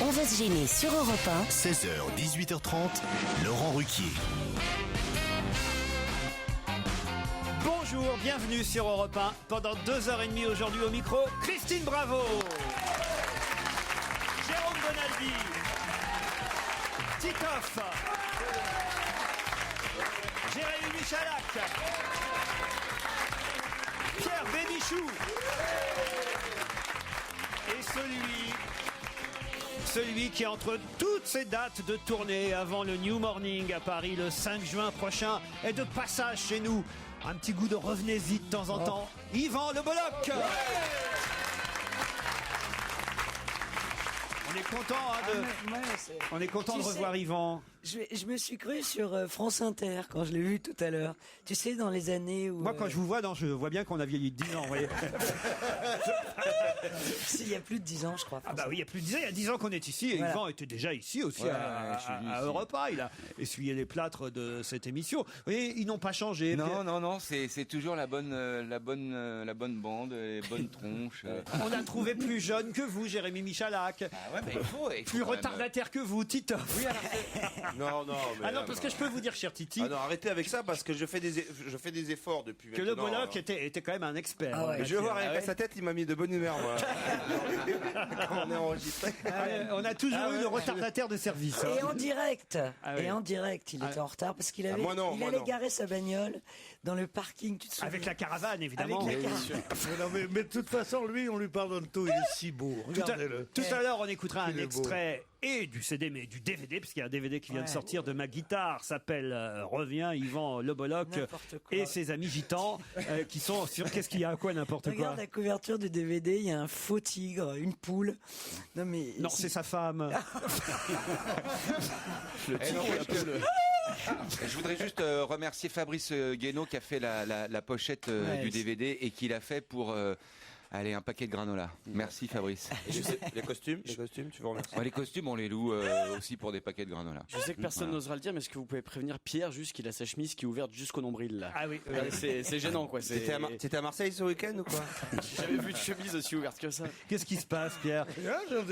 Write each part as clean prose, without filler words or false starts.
On va se gêner sur Europe 1. 16h, 18h30, Laurent Ruquier. Bonjour, bienvenue sur Europe 1. Pendant 2h30 aujourd'hui au micro, Christine Bravo, Jérôme Bonaldi, Titoff, Jérémy Michalak, Pierre Bénichou et celui qui, entre toutes ces dates de tournée avant le New Morning à Paris le 5 juin prochain, est de passage chez nous. Un petit goût de revenez-y de temps en temps. Yvan Le Bolloc. On est content, on est content de revoir Yvan. Je me suis cru sur France Inter quand je l'ai vu tout à l'heure. Tu sais, dans les années où... Moi, quand je vous vois, je vois bien qu'on a vieilli de 10 ans, vous voyez. Il y a plus de 10 ans, je crois. Ah bah oui, il y a plus de 10 ans. Il y a 10 ans qu'on est ici. Et voilà. Yvan était déjà ici aussi à Europe 1. Il a essuyé les plâtres de cette émission. Vous voyez, ils n'ont pas changé. Non, c'est toujours la bonne bande, les bonnes tronches. On a trouvé plus jeune que vous, Jérémy Michalak. Ah ouais, mais il faut plus retardataire que vous, Titoff. Oui, alors... Non, mais parce que je peux vous dire, cher Titi. Ah non, arrêtez avec ça parce que je fais des efforts depuis que maintenant. Le Bolloc était quand même un expert. Ah ouais, je vais voir avec sa tête, il m'a mis de bonne humeur, moi. Quand on est enregistré. On a toujours eu le retardataire de service. Et en direct. Et en direct, il était en retard parce qu'il allait garer sa bagnole dans le parking. Tu te souviens ? Avec la caravane, évidemment. Mais de toute façon, lui, on lui pardonne tout. Il est si beau. Regardez-le. Tout à l'heure, on écoutera un extrait et du CD, mais du DVD, parce qu'il y a un DVD qui vient de sortir de Ma guitare, s'appelle Reviens, Yvan Le Bolloc et ses amis gitans qui sont sur... Qu'est-ce qu'il y a à quoi, n'importe quoi ? Regarde la couverture du DVD, il y a un faux tigre, une poule. Non, c'est sa femme. Le tigre, je voudrais juste remercier Fabrice Guénaud qui a fait la pochette du DVD et qui l'a fait pour... Allez, un paquet de granola. Merci Fabrice. Les costumes, tu vous remercies. Les costumes, on les loue aussi pour des paquets de granola. Je sais que personne n'osera le dire, mais est-ce que vous pouvez prévenir Pierre juste qu'il a sa chemise qui est ouverte jusqu'au nombril là ? Ah oui. C'est gênant quoi. T'étais à Marseille ce week-end ou quoi ? J'ai jamais vu de chemise aussi ouverte que ça. Qu'est-ce qui se passe, Pierre ? J'ai un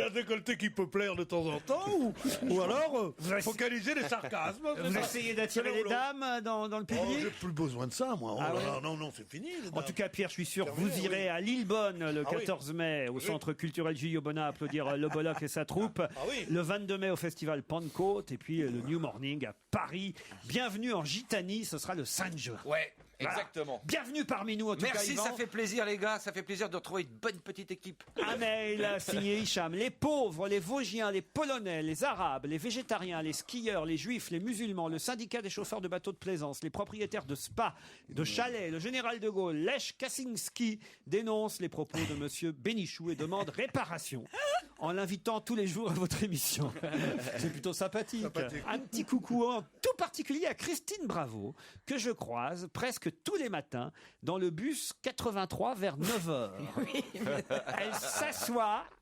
décolleté qui peut plaire de temps en temps ou alors focaliser les sarcasmes. Vous essayez d'attirer les dames dans le public ? J'ai plus besoin de ça, moi. Non, c'est fini. En tout cas, Pierre, je suis sûr, vous irez à Lillebonne le 14 mai au Centre culturel Gilles Bonnat applaudir Le Bolloc et sa troupe. Le 22 mai au Festival Pentecôte et puis le New Morning à Paris. Bienvenue en Gitanie, ce sera le 5 juin. Ouais. Exactement. Bienvenue parmi nous en tout cas. Merci, ça fait plaisir les gars, ça fait plaisir de retrouver une bonne petite équipe. Un mail signé Hicham. Les pauvres, les Vosgiens, les Polonais, les Arabes, les végétariens, les skieurs, les Juifs, les musulmans, le syndicat des chauffeurs de bateaux de plaisance, les propriétaires de spas, de chalets, le général de Gaulle, Lech Kaczynski dénoncent les propos de monsieur Bénichou et demandent réparation en l'invitant tous les jours à votre émission. C'est plutôt sympathique. Un petit coucou en tout particulier à Christine Bravo que je croise presque tous les matins dans le bus 83 vers 9h.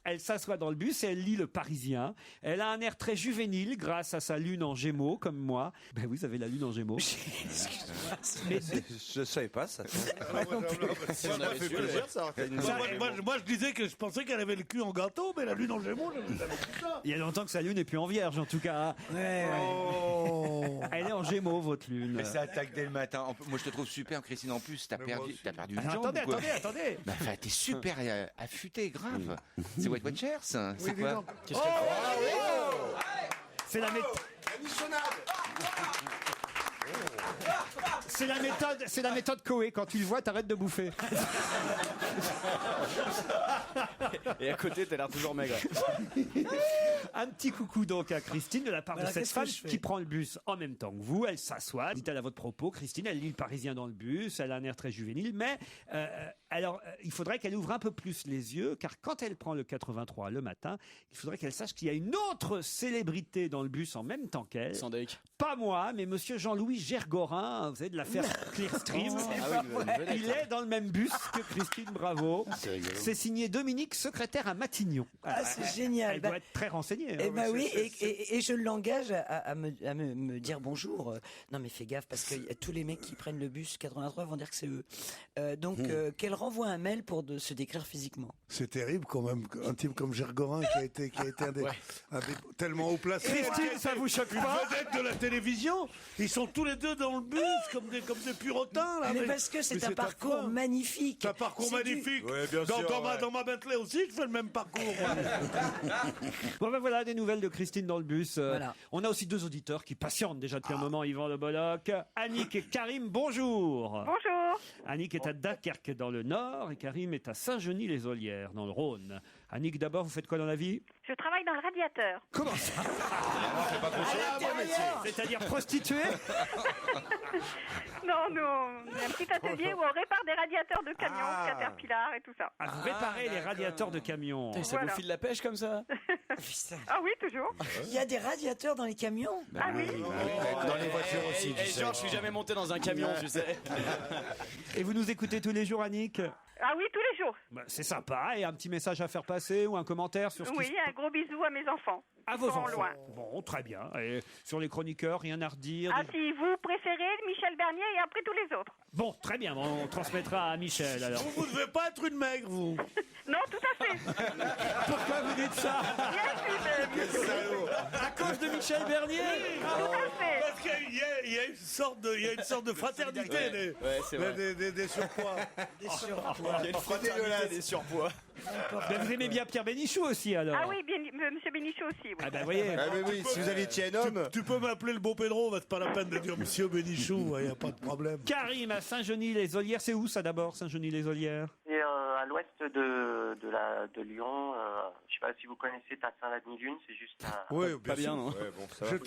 Elle s'assoit dans le bus et elle lit Le Parisien. Elle a un air très juvénile grâce à sa lune en Gémeaux, comme moi. Ben oui, vous avez la lune en Gémeaux. Mais je savais pas ça. Moi, je disais que je pensais qu'elle avait le cul en gâteau, mais la lune en Gémeaux, j'avais plus ça. Il y a longtemps que sa lune n'est plus en Vierge, en tout cas. Elle est en Gémeaux, votre lune. Mais ça attaque dès le matin. Moi, je te trouve super, Christine. En plus, t'as perdu une jambe. Attendez. Bah, t'es super affûté, grave. C'est Weight Watchers. C'est quoi ? C'est la méthode. C'est la méthode Coé. Quand tu le vois, t'arrêtes de bouffer. Et à côté, t'as l'air toujours maigre. Un petit coucou donc à Christine de la part de cette femme qui prend le bus en même temps que vous. Elle s'assoit, dit-elle à votre propos. Christine, elle lit Le Parisien dans le bus. Elle a un air très juvénile, mais il faudrait qu'elle ouvre un peu plus les yeux, car quand elle prend le 83 le matin, il faudrait qu'elle sache qu'il y a une autre célébrité dans le bus en même temps qu'elle. Sandek. Pas moi, mais monsieur Jean-Louis Gergorin, vous savez, de l'affaire Clearstream. Il est dans le même bus que Christine Bravo. C'est signé Dominique, secrétaire à Matignon. C'est génial. Elle doit être très renseignée. Oui, et je l'engage à me dire bonjour. Non mais fais gaffe parce que tous les mecs qui prennent le bus 83 vont dire que c'est eux. Donc quelle renvoie un mail pour se décrire physiquement. C'est terrible quand même, un type comme Gergorin qui a été un des tellement haut placé. Christine, ça vous choque pas? Une vedette de la télévision. Ils sont tous les deux dans le bus comme des purotins là. Mais parce que c'est un parcours magnifique. C'est un parcours magnifique. Ouais, bien sûr, Dans ma Bentley aussi, je fais le même parcours. Bon ben voilà des nouvelles de Christine dans le bus. Voilà. On a aussi 2 auditeurs qui patientent déjà depuis un moment, Yvan Le Bolloc. Annick et Karim, bonjour. Bonjour. Annick est à Dunkerque dans le Nord et Karim est à Saint-Genis-les-Olières dans le Rhône. Annick, d'abord, vous faites quoi dans la vie? Je travaille dans le radiateur. Comment ça? C'est-à-dire prostituée? Non, un petit atelier où on répare des radiateurs de camions, Caterpillar et tout ça. Ah, vous réparez les radiateurs de camions. Ça vous file la pêche comme ça? Ah oui, toujours. Il y a des radiateurs dans les camions. Ah oui. Dans les voitures aussi. Genre, je suis jamais monté dans un camion, tu sais. Et vous nous écoutez tous les jours, Annick? Ah oui, tous les jours. Bah, c'est sympa. Et un petit message à faire passer ou un commentaire sur ce qui Oui, un gros bisou à mes enfants. À vos Ils sont enfants. loin. Bon, très bien. Et sur les chroniqueurs, rien à redire? Ah si, vous préférez Michel Bernier et après tous les autres. Bon, très bien. Bon, on transmettra à Michel alors. Vous ne devez pas être une maigre, vous. Non, tout à fait. Pourquoi vous dites ça? À cause de Michel Bernier? Tout à fait. Parce qu'il y a une sorte de fraternité des surpoids. Il y a une fraternité des surpoids. Ben, vous aimez bien Pierre Bénichou aussi alors? Ah oui, bien, Monsieur Bénichou aussi. Oui. Ah ben voyez. Mais oui, si vous aviez un homme. Tu peux m'appeler le beau Pedro, c'est pas la peine de dire Monsieur Bénichou, il n'y a pas de problème. Karim à Saint-Genis-les-Olières, c'est où ça d'abord, Saint-Genis-les-Olières? C'est à l'ouest de Lyon. Je sais pas si vous connaissez Tassin-la-Demi-Lune, c'est juste à... Oui, Pas bien, non? Ouais, bon, ça va.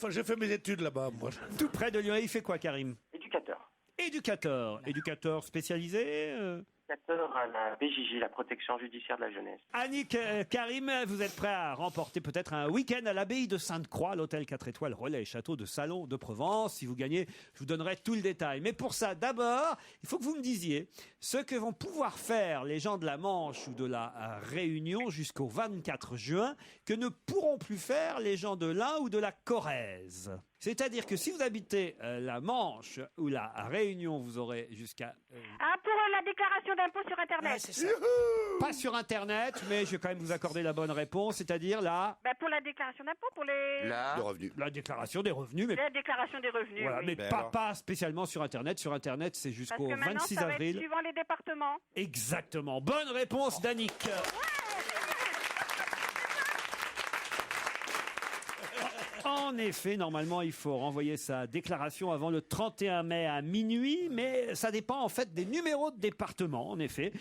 J'ai fait mes études là-bas, moi. Tout près de Lyon. Et il fait quoi, Karim? Éducateur. Éducateur spécialisé Éducateur à la BJJ, la protection judiciaire de la jeunesse. Annick, Karim, vous êtes prêt à remporter peut-être un week-end à l'abbaye de Sainte-Croix, l'hôtel 4 étoiles Relais et Château de Salon de Provence. Si vous gagnez, je vous donnerai tout le détail. Mais pour ça, d'abord, il faut que vous me disiez ce que vont pouvoir faire les gens de la Manche ou de la Réunion jusqu'au 24 juin que ne pourront plus faire les gens de l'Ain ou de la Corrèze. C'est-à-dire que si vous habitez la Manche ou la Réunion, vous aurez jusqu'à... Ah, pour la déclaration d'impôt sur Internet. Ouais, c'est ça. Pas sur Internet, mais je vais quand même vous accorder la bonne réponse, c'est-à-dire Pour la déclaration d'impôt, pour les... De revenus. la déclaration des revenus. Mais, La déclaration des revenus, voilà, oui. mais Ben pas, alors. pas spécialement sur Internet. Sur Internet, c'est Parce jusqu'au que maintenant, 26 ça va être avril. suivant les départements. Exactement. Bonne réponse d'Annick. En effet, normalement, il faut renvoyer sa déclaration avant le 31 mai à minuit, mais ça dépend en fait des numéros de département. En effet,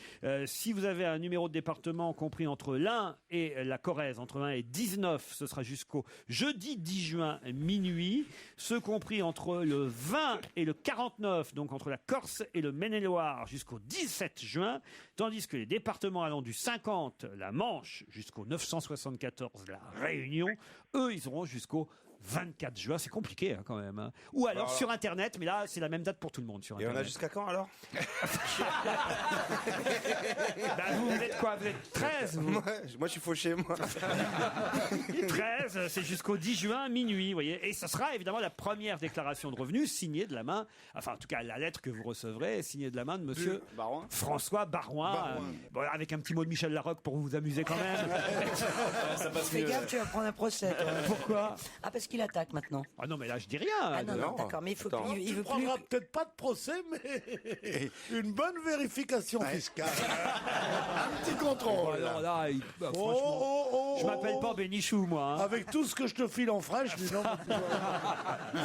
si vous avez un numéro de département compris entre l'Ain et la Corrèze, entre 1 et 19, ce sera jusqu'au jeudi 10 juin minuit. Ceux compris entre le 20 et le 49, donc entre la Corse et le Maine-et-Loire, jusqu'au 17 juin, tandis que les départements allant du 50, la Manche, jusqu'au 974, la Réunion, eux, ils auront jusqu'au 24 juin. C'est compliqué hein, quand même. Hein. Ou alors sur Internet, mais là, c'est la même date pour tout le monde sur Et Internet. on a jusqu'à quand alors? Bah, vous êtes quoi? Vous êtes 13 vous Moi, je suis fauché, moi. 13, c'est jusqu'au 10 juin, minuit, vous voyez. Et ce sera évidemment la première déclaration de revenus signée de la main, enfin en tout cas la lettre que vous recevrez est signée de la main de monsieur Barouin. François Barouin. Bon, avec un petit mot de Michel Larocque pour vous amuser quand même. Ça passe Fais mieux. gaffe, tu vas prendre un procès. toi. Pourquoi? Ah, parce qu'il attaque maintenant. Ah non, mais là je dis rien. Ah non, non. non, d'accord, mais il faut Attends. plus, il Tu veut plus. prendras peut-être pas de procès, mais une bonne vérification fiscale. Un petit Oh, contrôle. alors là, bah, Oh, franchement, oh, oh, je m'appelle oh. pas Bénichou, moi. hein. Avec tout ce que je te file en fraîche, dis donc.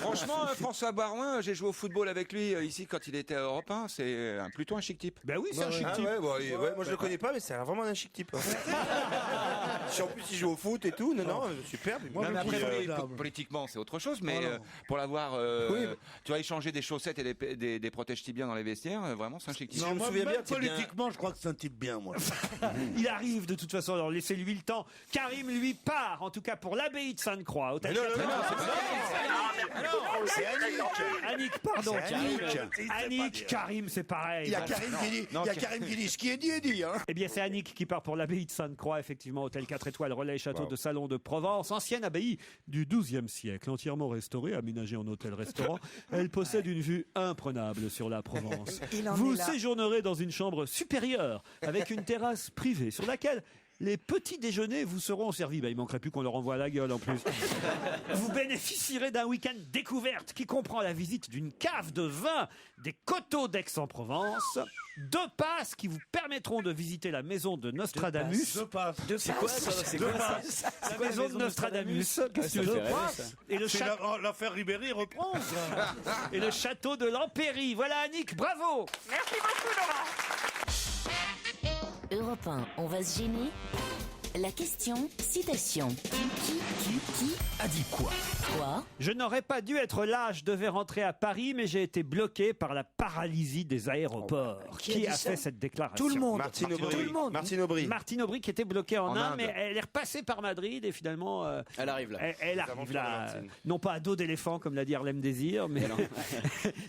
Franchement, François Barouin, j'ai joué au football avec lui ici quand il était à Europe 1. C'est plutôt un chic type. Ben oui, c'est un chic Ah type. ouais, bon, moi je le connais pas, mais c'est vraiment un chic type. Si en plus il joue au foot et tout, non, superbe. Moi, Non, mais je après, trouve ça politiquement, c'est autre chose. Mais Voilà. pour l'avoir, Oui. tu vas échanger des chaussettes et des protèges tibiens dans les vestiaires. Vraiment, c'est un chic type. Non, je me moi, souviens même bien, c'est bien. politiquement, je crois que c'est un type bien, moi. Il arrive de toute façon, alors laissez-lui le temps. Karim, lui, part, en tout cas pour l'abbaye de Sainte-Croix. Hôtel Non, 4 étoiles. c'est Annick. Annick, pardon. C'est Annick. Annick, Karim, c'est pareil. Il y a Karim qui dit ce qui est dit est dit. Hein. Eh bien, c'est Annick qui part pour l'abbaye de Sainte-Croix, effectivement, hôtel 4 étoiles, relais château de Salon de Provence, ancienne abbaye du XIIe siècle, entièrement restaurée, aménagée en hôtel-restaurant. Elle possède une vue imprenable sur la Provence. Vous séjournerez dans une chambre supérieure, avec une terrasse privée, sur laquelle les petits déjeuners vous seront servis. Il manquerait plus qu'on leur envoie à la gueule en plus. Vous bénéficierez d'un week-end découverte qui comprend la visite d'une cave de vin des coteaux d'Aix-en-Provence, 2 passes qui vous permettront de visiter la maison de Nostradamus. C'est quoi ça? La maison de Nostradamus. Qu'est-ce que tu veux? Et le L'affaire Ribéry reprend. Et le château de l'Empéry. Voilà Annick, bravo. Merci beaucoup, Laurent. Europe 1, on va se gêner. La question, citation. Qui A dit quoi? Quoi? Je n'aurais pas dû être là, je devais rentrer à Paris, mais j'ai été bloqué par la paralysie des aéroports. Qui a fait cette déclaration? Tout le monde. Martine Aubry. Tout le monde. Martine Aubry. Martine Aubry qui était bloquée en Inde, Inde. mais elle est repassée par Madrid et finalement... Elle arrive là. Elle arrive là, non pas à dos d'éléphant comme l'a dit Harlem Désir, mais,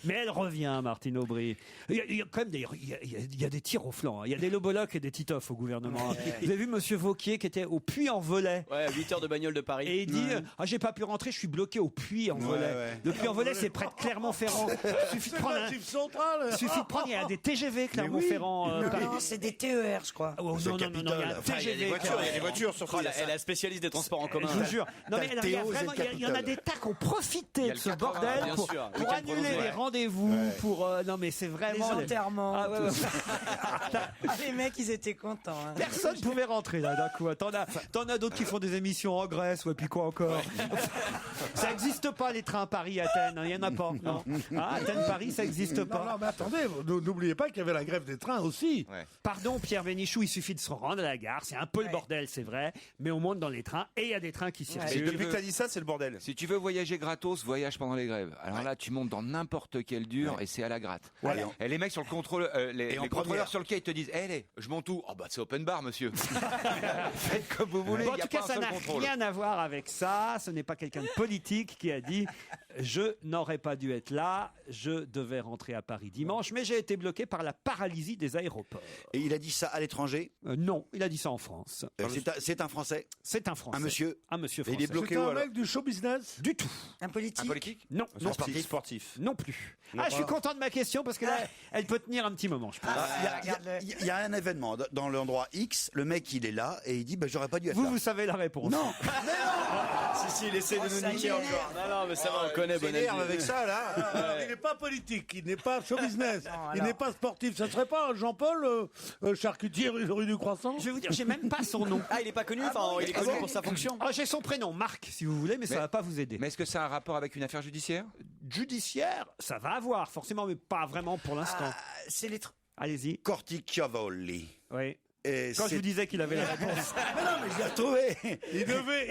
mais elle revient, Martine Aubry. Il y a quand même il y a des tirs au flanc, hein. Il y a des Loboloc et des Titoff au gouvernement. Vous avez vu Monsieur Vauquier qui était au Puy-en-Velay. Ouais, 8 heures de bagnole de Paris. Et il dit j'ai pas pu rentrer, je suis bloqué au Puy-en-Velay. Le Puy-en-Velay, c'est près de Clermont-Ferrand. Il suffit de prendre il y a des TGV Clermont-Ferrand. Non, c'est des TER, je crois. Oh, non, il y a un TGV. Il y a des voitures surtout. Elle est la spécialiste des transports en commun. Je vous jure. Non, mais il y en a des tas qui ont profité de ce bordel bien pour sûr. annuler les rendez-vous. Non, mais c'est Les vraiment. enterrements. Ah, ouais. Les mecs, ils étaient contents. Hein. Personne ne pouvait rentrer là d'un coup. T'en as d'autres qui font des émissions en Grèce, et puis quoi encore. Ça n'existe pas les trains Paris-Athènes, il n'y en a pas. Non. Athènes-Paris, ça n'existe pas. Non, mais attendez, n'oubliez pas qu'il y avait la grève des trains aussi. Ouais. Pardon Pierre Bénichou, il suffit de se rendre à la gare, c'est un peu le bordel, c'est vrai, mais on monte dans les trains et il y a des trains qui Et circulent. depuis que t'as dit ça, c'est le bordel. Si tu veux voyager gratos, voyage pendant les grèves. Alors là, tu montes dans n'importe quel dur et c'est à la gratte. Voilà. Et les mecs sur le contrôle, les contrôleurs sur le quai, ils te disent je monte où? Oh bah c'est open bar, monsieur. Faites comme vous voulez. Bon, en y a tout pas cas, un ça seul n'a contrôle. rien à voir avec ça. Ce n'est pas quelqu'un de politique qui a dit je n'aurais pas dû être là, je devais rentrer à Paris dimanche, mais j'ai été bloqué par la paralysie des aéroports. Et il a dit ça à l'étranger? Non, il a dit ça en France. C'est un Français? C'est un Français. Un monsieur? Un monsieur Et français. il est bloqué C'est où un alors? mec du show business. Du tout. Un politique. Un politique? Non, non plus. Sportif. Non plus. Non, Je suis content de ma question parce que là, elle peut tenir un petit moment, je pense. Il y a un événement dans l'endroit X, le mec il est là et il dit j'aurais pas dû être là. Vous savez la réponse. Non. Si, il essaie de nous niquer encore. Non, mais ça va, on connaît Bonaldi. Avec ça là. Il n'est pas politique, il n'est pas show business, il n'est pas sportif. Ça serait pas Jean-Paul, charcutier rue du Croissant? Je vais vous dire, j'ai même pas son nom. Ah, il est pas connu, il est connu pour sa fonction. J'ai son prénom, Marc, si vous voulez, mais ça va pas vous aider. Mais est-ce que ça a un rapport avec une affaire judiciaire? Judiciaire, ça va avoir, forcément, mais pas vraiment pour l'instant. C'est les. Allez-y. Corticchiavoli. Oui. Et Quand je vous disais qu'il avait la réponse. Mais non, mais je l'ai trouvé.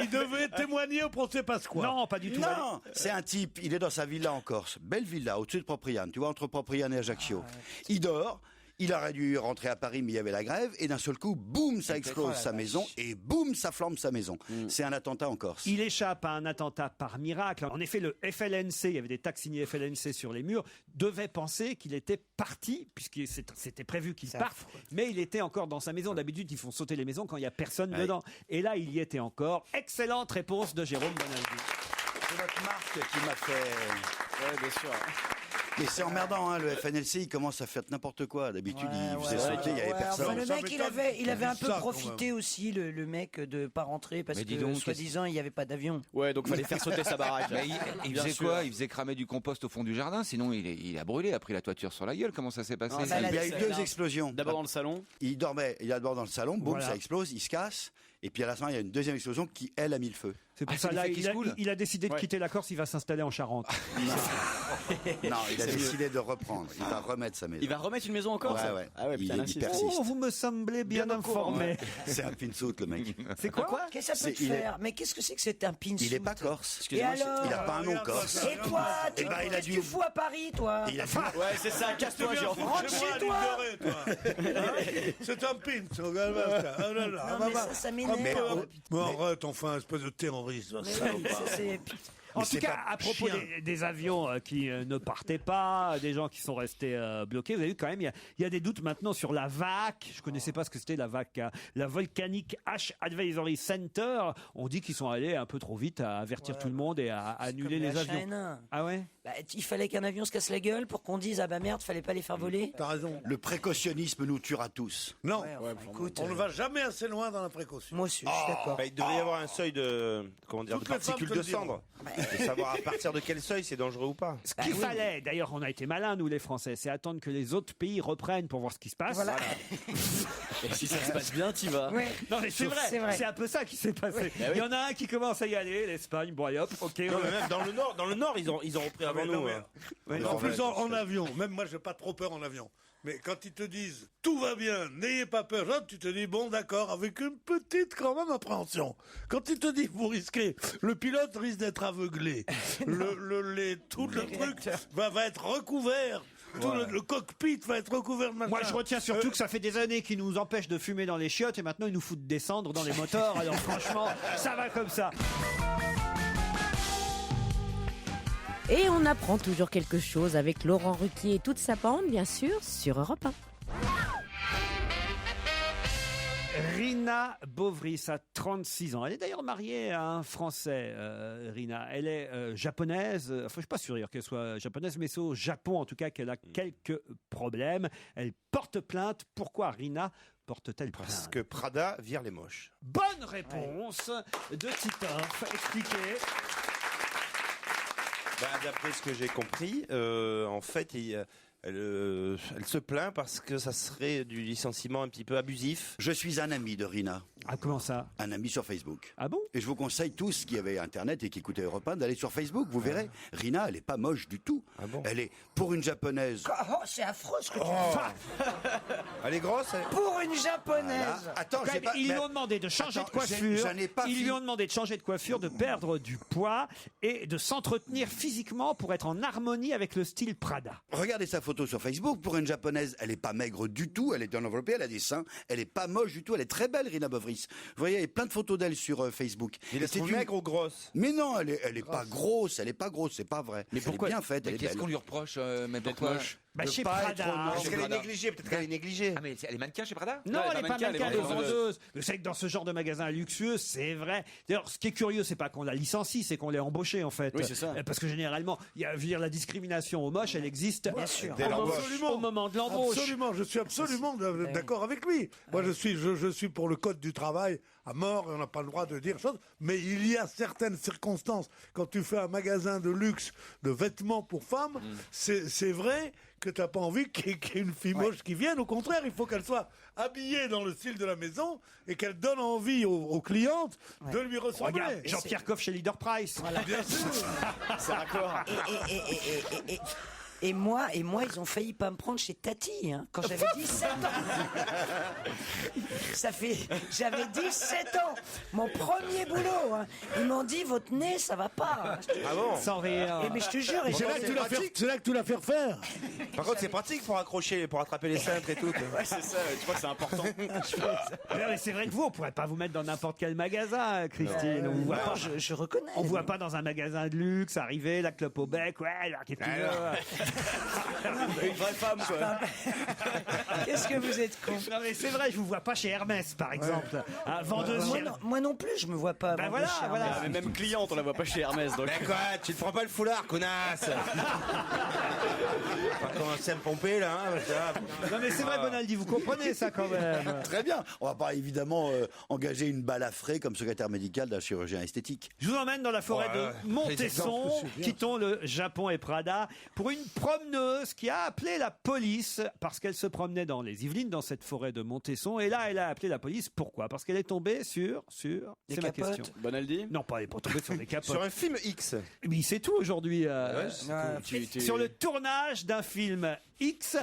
Il devait témoigner au procès Pasqua. Non, pas du tout. Non, c'est un type, il est dans sa villa en Corse, belle villa au-dessus de Propriane, tu vois, entre Propriane et Ajaccio. Il dort. Il aurait dû rentrer à Paris, mais il y avait la grève, et d'un seul coup, boum, ça explose sa maison, et boum, ça flambe sa maison. C'est un attentat en Corse. Il échappe à un attentat par miracle. En effet, le FLNC, il y avait des tags signés FLNC sur les murs, devait penser qu'il était parti, puisque c'était prévu qu'il parte, mais il était encore dans sa maison. D'habitude, ils font sauter les maisons quand il n'y a personne dedans. Et là, il y était encore. Excellente réponse de Jérôme Bonaldi. C'est votre marque qui m'a fait... Ouais, bien sûr. Mais c'est emmerdant, hein, le FNLC, il commence à faire n'importe quoi. D'habitude, il faisait sauter, il n'y avait personne. Enfin, le mec, il avait un peu profité aussi, le mec, de pas rentrer parce que, soi-disant, il n'y avait pas d'avion. Ouais, donc il fallait faire sauter sa baraque. Mais il faisait quoi? Il faisait cramer du compost au fond du jardin, sinon il a brûlé, a pris la toiture sur la gueule. Comment ça s'est passé? Il y a eu 2 explosions. D'abord dans le salon. Il dormait, il est d'abord dans le salon, boum, Voilà. ça explose, il se casse. Et puis à la fin, il y a une deuxième explosion qui, elle, a mis le feu. C'est pour ça, là, il a décidé de quitter la Corse, il va s'installer en Charente. Non, il a décidé de reprendre. Il va remettre sa maison. Il va remettre une maison en Corse. Ouais. Ah ouais, putain, il persiste. Oh, vous me semblez bien informé. C'est un pinsout, le mec. C'est quoi? Qu'est-ce que ça peut te faire? Mais qu'est-ce que c'est que c'est un pinsout? Il est pas corse. Et alors? Il a pas un nom corse. Et toi, qu'est-ce que tu fous à Paris, toi? Ouais, c'est ça, casse-toi, Jean. Rentre chez toi. C'est un pince. Non, mais ça m'énerve. Mais arrête, enfin, espèce de terroriste. En tout cas, à propos des avions qui ne partaient pas, des gens qui sont restés bloqués, vous avez vu quand même, il y a des doutes maintenant sur la VAC. Je connaissais pas ce que c'était la VAC, hein. La Volcanic Ash Advisory Center. On dit qu'ils sont allés un peu trop vite à avertir tout le monde et à annuler les avions. Ah ouais? Il fallait qu'un avion se casse la gueule pour qu'on dise ah bah merde, fallait pas les faire voler. T'as raison. Le précautionnisme nous tuera tous. Non, écoute, on ne va jamais assez loin dans la précaution. Moi aussi, je suis d'accord. Il devrait y avoir un seuil de particules de cendre. Et savoir à partir de quel seuil c'est dangereux ou pas. Ce qu'il fallait, d'ailleurs, on a été malins, nous les Français, c'est attendre que les autres pays reprennent pour voir ce qui se passe. Voilà. Et si ça se passe bien, t'y vas. Ouais. Non mais c'est vrai, c'est un peu ça qui s'est passé. Il y en a un qui commence à y aller, l'Espagne, bon allez hop, ok. Non, mais même dans le nord, ils ont repris avant nous. En plus, en avion, même moi, j'ai pas trop peur en avion. Mais quand ils te disent tout va bien, n'ayez pas peur, genre, tu te dis bon d'accord, avec une petite quand même appréhension. Quand ils te disent vous risquez, le pilote risque d'être aveuglé, tout le truc va être recouvert. Tout le cockpit va être recouvert de machin. Moi, je retiens surtout que ça fait des années qu'ils nous empêchent de fumer dans les chiottes et maintenant ils nous foutent descendre dans les moteurs. Alors franchement, ça va comme ça. Et on apprend toujours quelque chose avec Laurent Ruquier et toute sa bande, bien sûr, sur Europe 1. Rina Bovris a 36 ans. Elle est d'ailleurs mariée à un Français, Rina. Elle est japonaise. Enfin, je suis pas sûr d'ailleurs qu'elle soit japonaise, mais c'est au Japon en tout cas qu'elle a quelques problèmes. Elle porte plainte. Pourquoi Rina porte-t-elle plainte? Parce que Prada vire les moches. Bonne réponse de Titoff. Expliquez. D'après ce que j'ai compris, en fait, elle se plaint parce que ça serait du licenciement un petit peu abusif. Je suis un ami de Rina. Ah, comment ça? Un ami sur Facebook. Ah bon? Et je vous conseille tous qui avaient Internet et qui écoutaient Europe 1 d'aller sur Facebook. Vous verrez, Rina, elle est pas moche du tout. Ah bon? Elle est, pour une japonaise... Oh, c'est affreux ce que tu dis. Elle est grosse, elle. Pour une japonaise. Voilà. Attends, Ils lui ont demandé de changer de coiffure. Ils lui ont demandé de changer de coiffure, de perdre du poids et de s'entretenir physiquement pour être en harmonie avec le style Prada. Regardez sa photo sur Facebook. Pour une japonaise, elle est pas maigre du tout. Elle est bien enveloppée, elle a des seins. Elle est pas moche du tout. Elle est très belle, Rina Bovris. Vous voyez, il y a plein de photos d'elle sur Facebook. Elle est maigre ou grosse? Mais non, elle est pas grosse. Elle est pas grosse, c'est pas vrai. Mais pourquoi? Elle est bien faite, elle est Qu'est-ce belle. qu'on lui reproche même pourquoi? Chez Prada. Parce qu'elle est négligée, peut-être qu'elle est négligée. Ah mais elle est mannequin chez Prada? Non, elle est pas mannequin, elle est vendeuse. vendeuse. Vous savez que dans ce genre de magasin luxueux, c'est vrai. D'ailleurs, ce qui est curieux, c'est pas qu'on la licencie, c'est qu'on l'ait embauchée en fait. Oui, c'est ça. Parce que généralement, il y a, je veux dire, la discrimination aux moches, elle existe. Bien sûr. Au moment de l'embauche. Absolument, je suis absolument d'accord avec lui. Moi, je suis pour le code du travail à mort, et on n'a pas le droit de dire chose. Mais il y a certaines circonstances. Quand tu fais un magasin de luxe de vêtements pour femmes, c'est vrai que tu n'as pas envie qu'il y ait une fille moche qui vienne. Au contraire, il faut qu'elle soit habillée dans le style de la maison et qu'elle donne envie aux clientes de lui ressembler. Regarde, Jean-Pierre Coff chez Leader Price. Voilà. Bien sûr. C'est raccord. Et moi, ils ont failli pas me prendre chez Tati, hein, quand j'avais 17 ans. J'avais 17 ans. Mon premier boulot, hein. Ils m'ont dit, votre nez, ça va pas. Ah bon? Sans rire. Mais je te jure. C'est là que tu l'as fait faire. Par contre, c'est pratique pour accrocher, pour attraper les cintres et tout. Ouais, c'est ça, tu crois que c'est important? Mais c'est vrai que vous, on pourrait pas vous mettre dans n'importe quel magasin, Christine. On vous voit pas. Je reconnais. On voit pas dans un magasin de luxe arriver, la clope au bec, ouais, alors qu'est-ce que tu veux? Une vraie femme, quoi. Qu'est-ce que vous êtes con. Non mais c'est vrai, je vous vois pas chez Hermès, par exemple. Vendeuse chez... Moi non plus, je me vois pas. Ben voilà. Mais même cliente, on la voit pas chez Hermès. Donc... Mais quoi, tu te prends pas le foulard, connasse. Pas commencer à me pomper, là. Hein, non mais c'est vrai, Bonaldi, vous comprenez ça quand même. Très bien. On va pas évidemment engager une balafrée comme secrétaire médical d'un chirurgien esthétique. Je vous emmène dans la forêt de Montesson. Quittons le Japon et Prada pour une promeneuse qui a appelé la police parce qu'elle se promenait dans les Yvelines, dans cette forêt de Montesson. Et là, elle a appelé la police. Pourquoi? Parce qu'elle est tombée sur Des c'est ma capotes. question. Bonaldi? Non, pas elle est pas tombée sur des capotes. Sur un film X. Oui, c'est tout aujourd'hui. Tu- Sur le tournage d'un film X.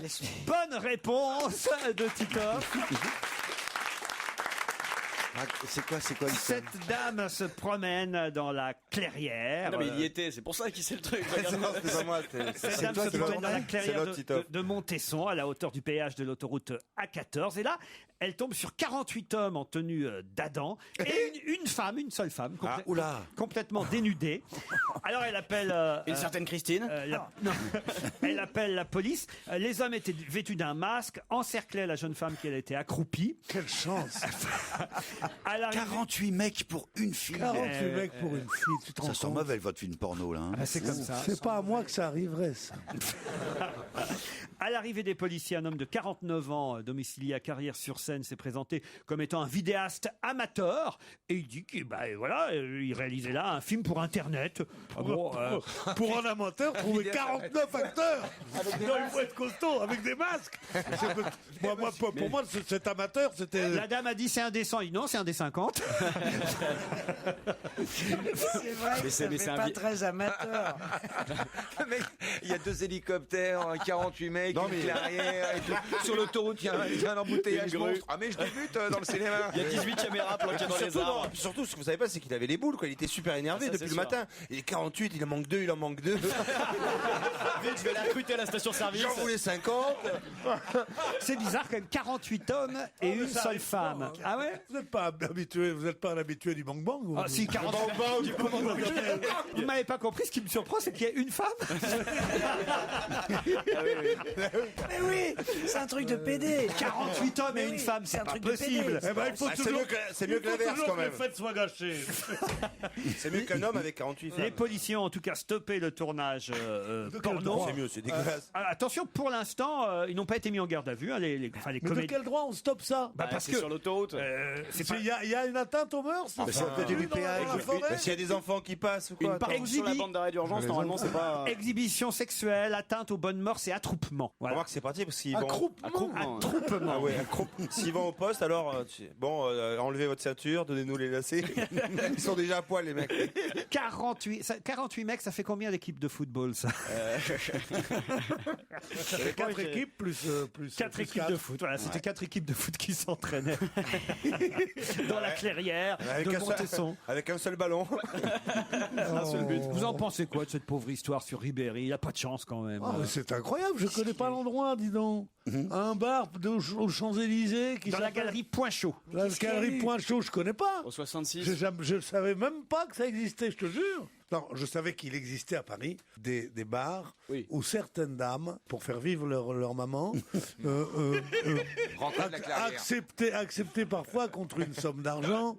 Bonne réponse de Titoff. C'est quoi l'histoire? Cette dame se promène dans la clairière. Non mais il y était, c'est pour ça qu'il sait le truc. Non, c'est pas moi. Cette dame se promène dans la clairière de Montesson, à la hauteur du péage de l'autoroute A14. Et là, elle tombe sur 48 hommes en tenue d'Adam et une femme, une seule femme, complètement dénudée. Alors elle appelle... Une certaine Christine. Non. Elle appelle la police. Les hommes étaient vêtus d'un masque, encerclaient la jeune femme qui était accroupie. Quelle chance. 48 mecs pour une fille. 48 mecs pour une fille, tu te rends Ça sent compte? mauvais votre film porno là. Hein. C'est comme ça. C'est pas à moi que ça arriverait, ça. À l'arrivée des policiers, un homme de 49 ans, domicilié à Carrières-sur-Seine, s'est présenté comme étant un vidéaste amateur. Et il dit qu'il il réalisait là un film pour Internet. Pour un amateur, trouver 49 acteurs. Non, il faut être costaud, avec des masques. Pour moi, cet amateur, c'était... La dame a dit c'est indécent. Il dit non, c'est un des 50. C'est vrai que ça fait pas très amateur. Mec, il y a 2 hélicoptères, 48 mecs, une clairière, et tout. Sur l'autoroute, il y a un embouteillage monstre. Ah mais je débute dans le cinéma. Il y a 18 caméras planquées dans les arbres. Surtout, ce que vous savez pas, c'est qu'il avait les boules, quoi. Il était super énervé depuis le matin. Il est 48, il en manque 2. Vite, je vais la recruter à la station-service. J'en voulais 50. C'est bizarre quand même, 48 hommes et une seule femme. Ah ouais? Vous n'êtes pas un habitué du Bang Bang? Ah si, 48. Vous m'avez pas compris, ce qui me surprend, c'est qu'il y a une femme. Mais oui, c'est un truc de PD. 48 hommes et une femme, c'est un pas truc de possible. PD. Eh ben, il faut toujours c'est mieux que l'inverse, quand même. que les fêtes soient gâchées. C'est mieux qu'un homme avec 48 femmes. Les policiers ont en tout cas stoppé le tournage porno. C'est mieux, c'est dégueulasse. Attention, pour l'instant, ils n'ont pas été mis en garde à vue, les Mais de comédiens. quel droit on stoppe ça? Parce c'est que sur l'autoroute. c'est Il y a une atteinte aux mœurs? c'est un peu du péage. S'il y a des enfants qui passent ou quoi? Une partie sur la bande d'arrêt d'urgence, normalement, c'est pas. exhibition sexuelle, atteinte aux bonnes mœurs et attroupement. Voilà. Remarque, c'est parti parce qu'ils vont. Attroupement. Ah ouais, s'ils vont au poste, alors enlevez votre ceinture, donnez-nous les lacets. Ils sont déjà à poil, les mecs. 48 mecs, ça fait combien d'équipes de football, ça? Ça fait 4 équipes plus 4 équipes de foot. Voilà, c'était 4 équipes de foot qui s'entraînaient dans la clairière de Montesson. Avec un seul ballon. Un seul but. Vous en pensez quoi de cette pauvre histoire sur Ribéry? Il a pas de chance quand même. Ah, mais c'est incroyable, je connais pas l'endroit, dis donc. Un bar aux Champs-Élysées qui Dans la galerie Point Chaud. La galerie Point Chaud, je connais pas. Au 66. Je savais même pas que ça existait, je te jure. Non, je savais qu'il existait à Paris des bars où certaines dames, pour faire vivre leur maman, acceptaient parfois contre une somme d'argent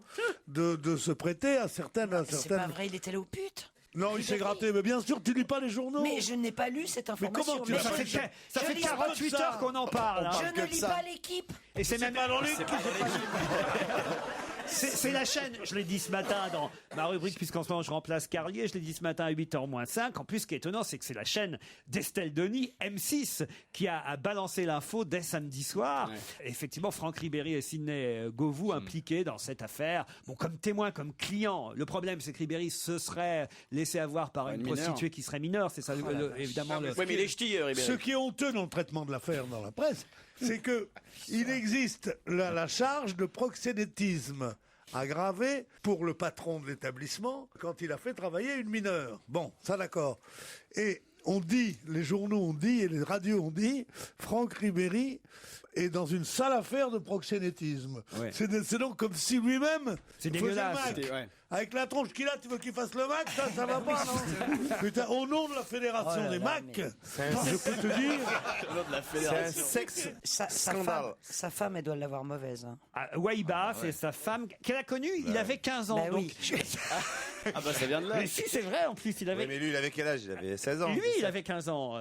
de se prêter à certaines. C'est pas vrai, il était allé aux putes. Non, il s'est gratté, mais bien sûr, tu lis pas les journaux. Mais je n'ai pas lu cette information. comment tu Ça fait 48 heures qu'on en parle. Je ne lis pas l'équipe. Et c'est même pas dans l'équipe. C'est la chaîne, je l'ai dit ce matin dans ma rubrique, puisqu'en ce moment je remplace Carlier, je l'ai dit ce matin à 8h-5. En plus, ce qui est étonnant, c'est que c'est la chaîne d'Estelle Denis, M6, qui a balancé l'info dès samedi soir. Ouais. Effectivement, Franck Ribéry et Sidney Govou impliqués dans cette affaire. Bon, comme témoin, comme client. Le problème, c'est que Ribéry se serait laissé avoir par une prostituée qui serait mineure. C'est ça, évidemment. Oui, mais il est ch'ti, Ribéry. Ce qui est honteux dans le traitement de l'affaire dans la presse, c'est que il existe la charge de proxénétisme aggravé pour le patron de l'établissement quand il a fait travailler une mineure. Bon, ça d'accord. Et on dit, les journaux ont dit et les radios ont dit, Franck Ribéry est dans une sale affaire de proxénétisme. Ouais. C'est donc comme si lui-même c'est dégueulasse. Avec la tronche qu'il a, tu veux qu'il fasse le Mac? Ça va pas, non? Putain, au nom de la fédération des Mac, je peux te dire... C'est un sexe scandale. Sa femme, elle doit l'avoir mauvaise. Hein. Waïba, c'est sa femme qu'elle a connue, il avait 15 ans. Oui. Ah bah ça vient de là. Mais si, c'est vrai, en plus, il avait... Oui, mais lui, il avait quel âge? Il avait 16 ans. Lui, il avait 15 ans.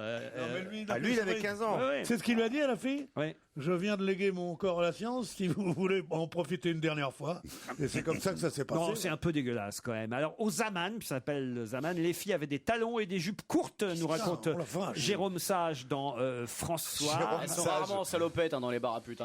Lui, il avait 15 ans. Ouais. C'est ce qu'il lui a dit à la fille? Oui. je viens de léguer mon corps à la science, si vous voulez en profiter une dernière fois. Et c'est comme ça que ça s'est passé. Non, c'est un peu dégueulasse quand même. Alors, au Zaman, ça s'appelle le Zaman, les filles avaient des talons et des jupes courtes, nous raconte oh la vache. Jérôme Sage dans François. Elles sont rarement salopettes dans les bars à putes.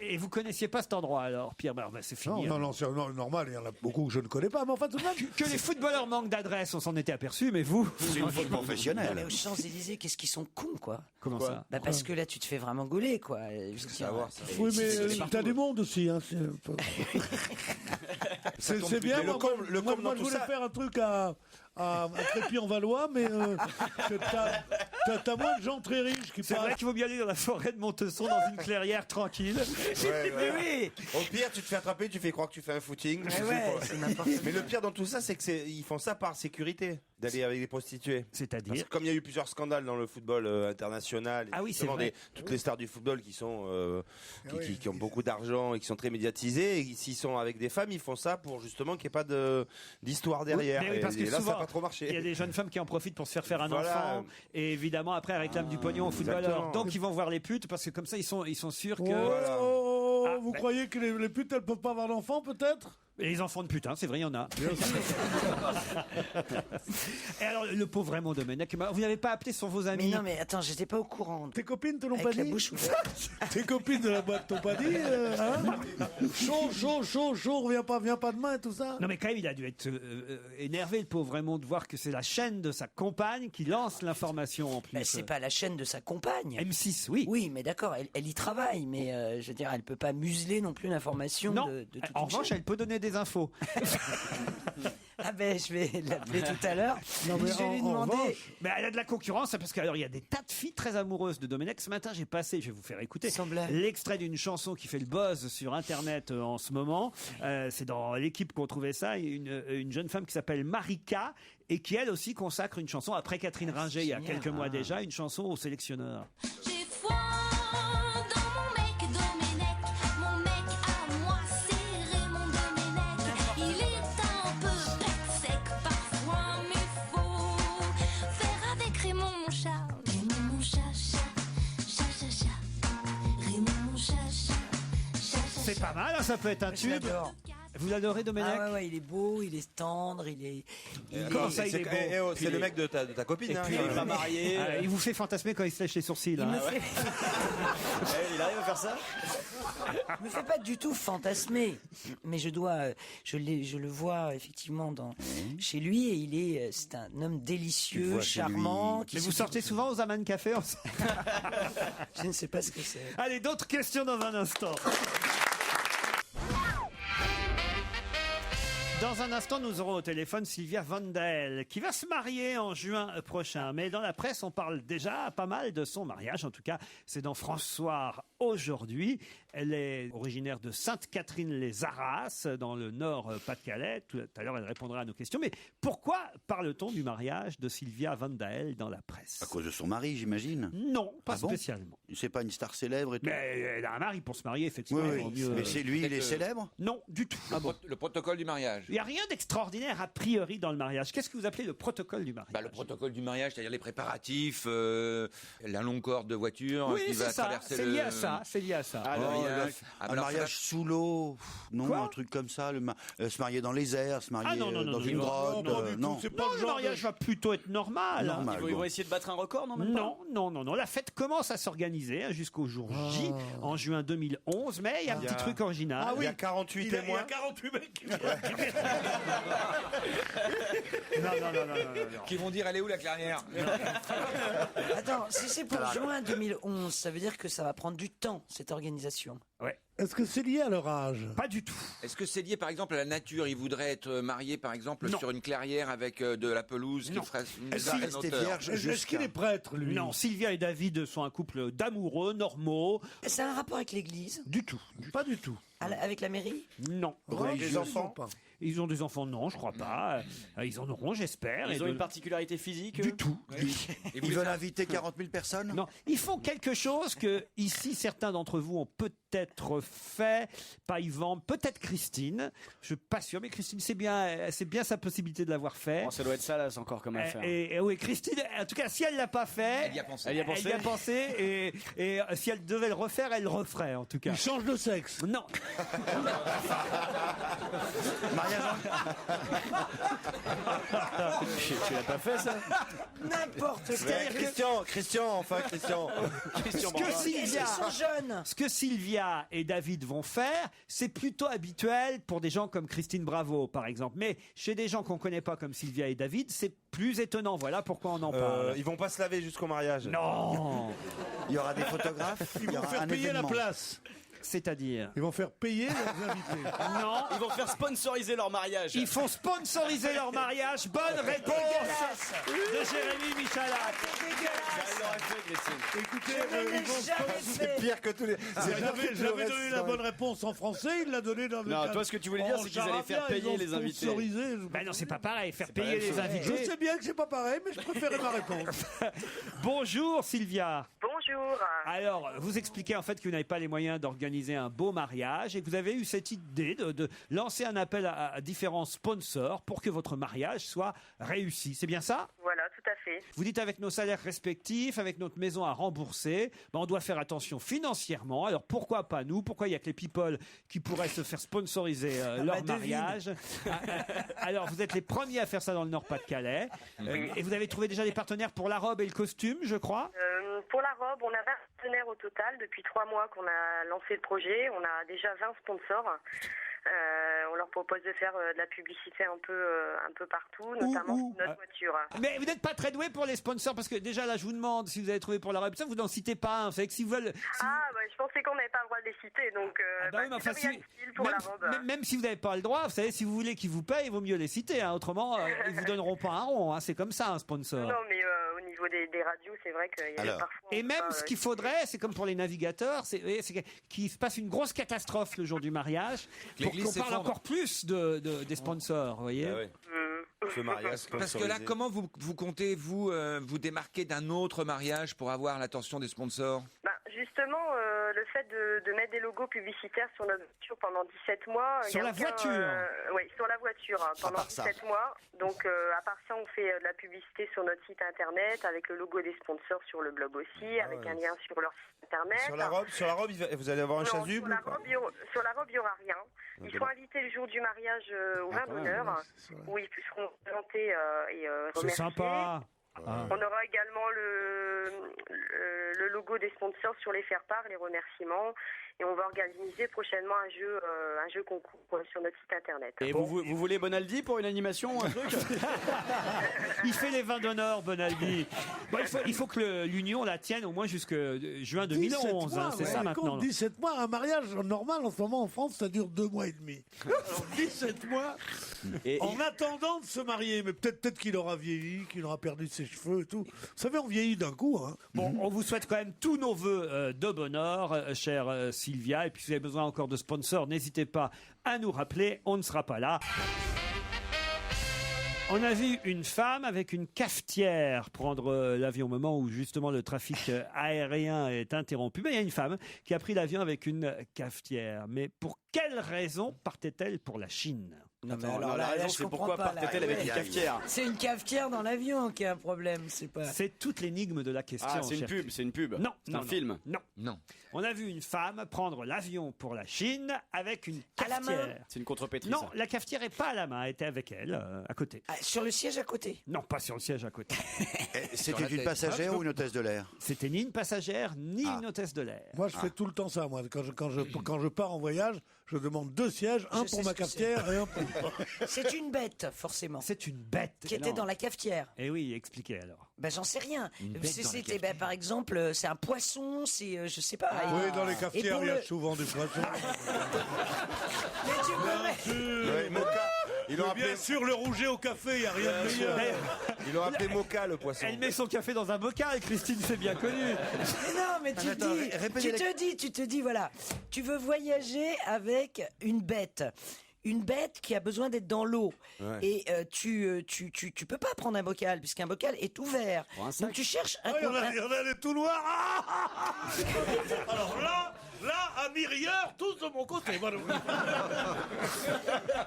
Et vous connaissiez pas cet endroit alors, Pierre? C'est fini. Non, c'est normal, il y en a beaucoup que je ne connais pas, mais enfin tout de même. Que les footballeurs manquent d'adresse, on s'en était aperçu, mais vous... C'est une faute professionnelle. Mais aux Champs-Élysées, qu'est-ce qu'ils sont cons, quoi. Comment ça? Parce que là, tu te fais vraiment gauler, quoi. Je veux dire, Oui, mais t'as du monde aussi. Hein, c'est bien. Moi, je voulais faire un truc à Crépy-en-Valois, mais t'as moins de gens très riches qui C'est vrai qu'il vaut bien aller dans la forêt de Montesson, dans une clairière tranquille. Mais oui. Au pire, tu te fais attraper, tu fais croire que tu fais un footing. Mais le pire dans tout ça, c'est qu'ils font ça par sécurité, d'aller avec des prostituées. C'est-à-dire Parce que comme il y a eu plusieurs scandales dans le football international, ah oui, c'est vrai. toutes les stars du football qui sont qui ont beaucoup d'argent et qui sont très médiatisées, et s'ils sont avec des femmes, ils font ça pour justement qu'il n'y ait pas d'histoire derrière. Oui, parce que et là, souvent, ça n'a pas trop marché. Il y a des jeunes femmes qui en profitent pour se faire un Voilà. enfant, et évidemment après elles réclament du pognon aux footballeurs. Exactement. Donc ils vont voir les putes parce que comme ça ils sont sûrs que. Vous croyez que les putes elles peuvent pas avoir d'enfants peut-être? Et les enfants de putain, c'est vrai, il y en a. Et alors, le pauvre Raymond Domenech, vous n'avez pas appelé sur vos amis? Mais non, mais attends, j'étais pas au courant. Tes copines te l'ont Avec pas la dit? bouche ouverte. Tes copines de la boîte t'ont pas dit chaud, reviens pas demain et tout ça? Non mais quand même, il a dû être énervé, le pauvre Raymond, de voir que c'est la chaîne de sa compagne qui lance l'information en plus. Mais c'est pas la chaîne de sa compagne. M6, oui. Oui, mais d'accord, elle y travaille, mais je veux dire, elle peut pas museler non plus l'information Non. de toute En une revanche, chaîne. elle peut donner des infos. Ah ben, je vais l'appeler tout à l'heure. Non, mais Je vais lui en demander. revanche, Mais elle a de la concurrence, parce qu'il y a des tas de filles très amoureuses de Domenech. Ce matin, j'ai passé, je vais vous faire écouter, l'extrait d'une chanson qui fait le buzz sur Internet en ce moment. C'est dans l'équipe qu'on trouvait ça. Une jeune femme qui s'appelle Marika et qui, elle aussi, consacre une chanson, après Catherine Ringer, il y a quelques mois déjà, une chanson au sélectionneur. J'ai foi dans mon mec Domenech, mon mec à moi c'est Raymond Domenech. Il est un peu pet sec parfois, mais faut faire avec Raymond mon chat. Raymond mon chat, chat. Raymond mon chat, chat. C'est pas mal, hein, ça peut être un Je tube. l'adore. Vous l'adorez, Domenech? Ah ouais, il est beau, il est tendre, il est. Comment ça, il est beau? C'est le mec de ta copine. Et hein, puis, quand il est même. pas marié. Il vous fait fantasmer quand il se lèche les sourcils. Il hein. me fait. Il arrive à faire ça? me fait pas du tout fantasmer, mais je le vois effectivement chez lui et c'est un homme délicieux, charmant. Mais vous sortez souvent aux Aman Café ensemble? Je ne sais pas ce que c'est. Allez, d'autres questions dans un instant. Dans un instant, nous aurons au téléphone Sylvia Vandael, qui va se marier en juin prochain. Mais dans la presse, on parle déjà pas mal de son mariage. En tout cas, c'est dans François aujourd'hui. Elle est originaire de Sainte-Catherine-les-Arras, dans le nord Pas-de-Calais. Tout à l'heure, elle répondra à nos questions. Mais pourquoi parle-t-on du mariage de Sylvia Vandael dans la presse? À cause de son mari, j'imagine. Non, pas bon spécialement. C'est pas une star célèbre et tout. Mais elle a un mari pour se marier, effectivement. Oui, oui. Mais c'est lui, il est célèbre? Non, du tout. Le protocole du mariage. Il n'y a rien d'extraordinaire a priori dans le mariage. Qu'est-ce que vous appelez le protocole du mariage? Le protocole du mariage, c'est-à-dire les préparatifs, la longue corde de voiture Oui, qui va c'est ça. traverser C'est lié à ça. C'est lié à ça. Un mariage sous l'eau, non, un truc comme ça, se marier dans les airs, se marier dans une grotte, non. Le mariage va plutôt être normal. Normal, Ils vont essayer de battre un record, non? Même pas Non. La fête commence à s'organiser jusqu'au jour J, en juin 2011, mais il y a un petit truc original. Ah oui, il y a 48 témoins. Il y a 48 mecs qui Non. Qui vont dire, elle est où la clairière? Attends, si c'est pour juin 2011, ça veut dire que ça va prendre du temps, cette organisation. Ouais. Est-ce que c'est lié à leur âge? Pas du tout. Est-ce que c'est lié par exemple à la nature? Ils voudraient être mariés par exemple sur une clairière avec de la pelouse qui ferait une certaine hauteur. Est-ce qu'il est prêtre, lui? Non, Sylvia et David sont un couple d'amoureux normaux. C'est un rapport avec l'église? Du tout. Pas du tout. Avec la mairie? Non. Des enfants? Ils ont des enfants? Non, je crois pas. Ils en auront, j'espère. Ils ont une particularité physique? Du tout. Ils veulent inviter 40 000 personnes? Non, ils font quelque chose que, ici, certains d'entre vous ont peut-être être fait. Pas Yvan, peut-être Christine. Je suis pas sûr, mais Christine, c'est bien sa possibilité de l'avoir fait. Bon, ça doit être ça, là, c'est encore comme affaire. Et oui, Christine, en tout cas, si elle l'a pas fait, Elle y a pensé. Elle y a pensé. elle y a pensé, et si elle devait le refaire, elle le referait, en tout cas. Il change de sexe. Non. Tu l'as pas fait, ça? N'importe quoi. Christian. Ils sont jeunes. Ce que Sylvia et David vont faire, c'est plutôt habituel pour des gens comme Christine Bravo, par exemple. Mais chez des gens qu'on connaît pas comme Sylvia et David, c'est plus étonnant. Voilà pourquoi on en parle. Ils vont pas se laver jusqu'au mariage. Non. Il y aura des photographes. Ils vont faire payer la place. C'est-à-dire? Ils vont faire payer leurs invités. Non. Ils vont faire sponsoriser leur mariage. Ils font sponsoriser leur mariage. Bonne réponse de Jérémy Michalak. Écoutez, C'est pire que tous les. j'avais donné la bonne réponse en français, il l'a donné dans le Non, cadre- toi, ce que tu voulais dire, en c'est qu'ils allaient faire charabia, payer ils les ont invités. sponsorisé. Ben non, c'est pas pareil. Faire payer les Je invités. sais bien que c'est pas pareil, mais je préférais ma réponse. Bonjour Sylvia. Bonjour. Alors, vous expliquez en fait que vous n'avez pas les moyens d'organiser un beau mariage et que vous avez eu cette idée de lancer un appel à différents sponsors pour que votre mariage soit réussi. C'est bien ça? Voilà, tout à fait. Vous dites avec nos salaires respectifs, avec notre maison à rembourser, ben on doit faire attention financièrement. Alors pourquoi pas nous? Pourquoi il n'y a que les people qui pourraient se faire sponsoriser leur mariage? Alors vous êtes les premiers à faire ça dans le Nord-Pas-de-Calais. Et vous avez trouvé déjà des partenaires pour la robe et le costume, je crois? Pour la robe, on a 20 partenaires au total depuis 3 mois qu'on a lancé le projet. On a déjà 20 sponsors. On leur propose de faire de la publicité un peu partout, notamment sur notre voiture. Mais vous n'êtes pas très doué pour les sponsors parce que déjà là je vous demande si vous avez trouvé pour la robe, ça vous n'en citez pas. Vous savez que si vous veulent, Je pensais qu'on n'avait pas le droit de les citer, donc oui, mais enfin, c'est rien utile pour la robe. même si vous n'avez pas le droit, vous savez, si vous voulez qu'ils vous payent, il vaut mieux les citer. Autrement, ils vous donneront pas un rond. C'est comme ça un sponsor. Non, mais au niveau des radios, c'est vrai qu'il y a parfois... Et même ce qu'il faudrait, c'est comme pour les navigateurs, c'est qu'il se passe une grosse catastrophe le jour du mariage pour qu'on parle encore plus des sponsors, vous voyez. Ce mariage Parce que là, comment vous comptez vous démarquer d'un autre mariage pour avoir l'attention des sponsors? Justement, le fait de mettre des logos publicitaires sur notre voiture pendant 17 mois... Sur la voiture Oui, sur la voiture, pendant 17 mois. Donc, à part ça, on fait de la publicité sur notre site internet, avec le logo des sponsors sur le blog aussi, avec un lien sur leur site internet. Sur la robe, vous allez avoir un chasuble ou pas? Sur la robe, il n'y aura rien. Ils sont invités le jour du mariage au vin d'honneur, où ils seront présentés et remerciés. C'est sympa. On aura également le logo des sponsors sur les faire-part, les remerciements, et on va organiser prochainement un jeu concours sur notre site internet. Et vous voulez Bonaldi pour une animation ou un truc? Il fait les vins d'honneur, Bonaldi. Bon, il faut que l'union la tienne au moins jusque juin 2011. C'est ça maintenant. 17 mois, un mariage normal en ce moment en France, ça dure 2 mois et demi. Alors 17 mois en attendant de se marier. Mais peut-être qu'il aura vieilli, qu'il aura perdu ses cheveux et tout. Vous savez, on vieillit d'un coup. Bon, on vous souhaite quand même tous nos vœux de bonheur, chère Sylvia. Et puis si vous avez besoin encore de sponsors, n'hésitez pas à nous rappeler. On ne sera pas là. On a vu une femme avec une cafetière prendre l'avion au moment où justement le trafic aérien est interrompu. Mais il y a une femme qui a pris l'avion avec une cafetière. Mais pour quelle raison partait-elle pour la Chine? Non, mais alors la raison, c'est pourquoi partait-elle avec une cafetière? C'est une cafetière dans l'avion qui a un problème, c'est pas... C'est toute l'énigme de la question. Ah, c'est une pub. Non. C'est un film. Non. On a vu une femme prendre l'avion pour la Chine avec une cafetière. C'est une contrepétrie. Non, la cafetière n'est pas à la main, elle était avec elle, à côté. Sur le siège à côté? Non, pas sur le siège à côté. C'était une passagère ou une hôtesse de l'air? C'était ni une passagère, ni une hôtesse de l'air. Moi, je fais tout le temps ça. Moi, quand je pars en voyage, je demande 2 sièges, un pour ma cafetière et un pour... C'est une bête, forcément. C'est une bête. Qui était dans la cafetière. Eh oui, expliquez alors. J'en sais rien. Une bête dans la cafetière. Par exemple, c'est un poisson, c'est, je sais pas. Oui, dans les cafetières, il y a souvent des poissons. Mais tu peux... Bien sûr, le rouget au café, il n'y a rien de meilleur. Ils l'ont appelé Mocha, le poisson. Elle met son café dans un bocal, Christine, c'est bien connu. Mais non, mais tu te dis, voilà, tu veux voyager avec une bête. Une bête qui a besoin d'être dans l'eau. Ouais. Et tu peux pas prendre un bocal, puisqu'un bocal est ouvert. Donc tu cherches un... Il y en a des tout noirs. Alors là, là, amis rieurs, tous de mon côté. Voilà.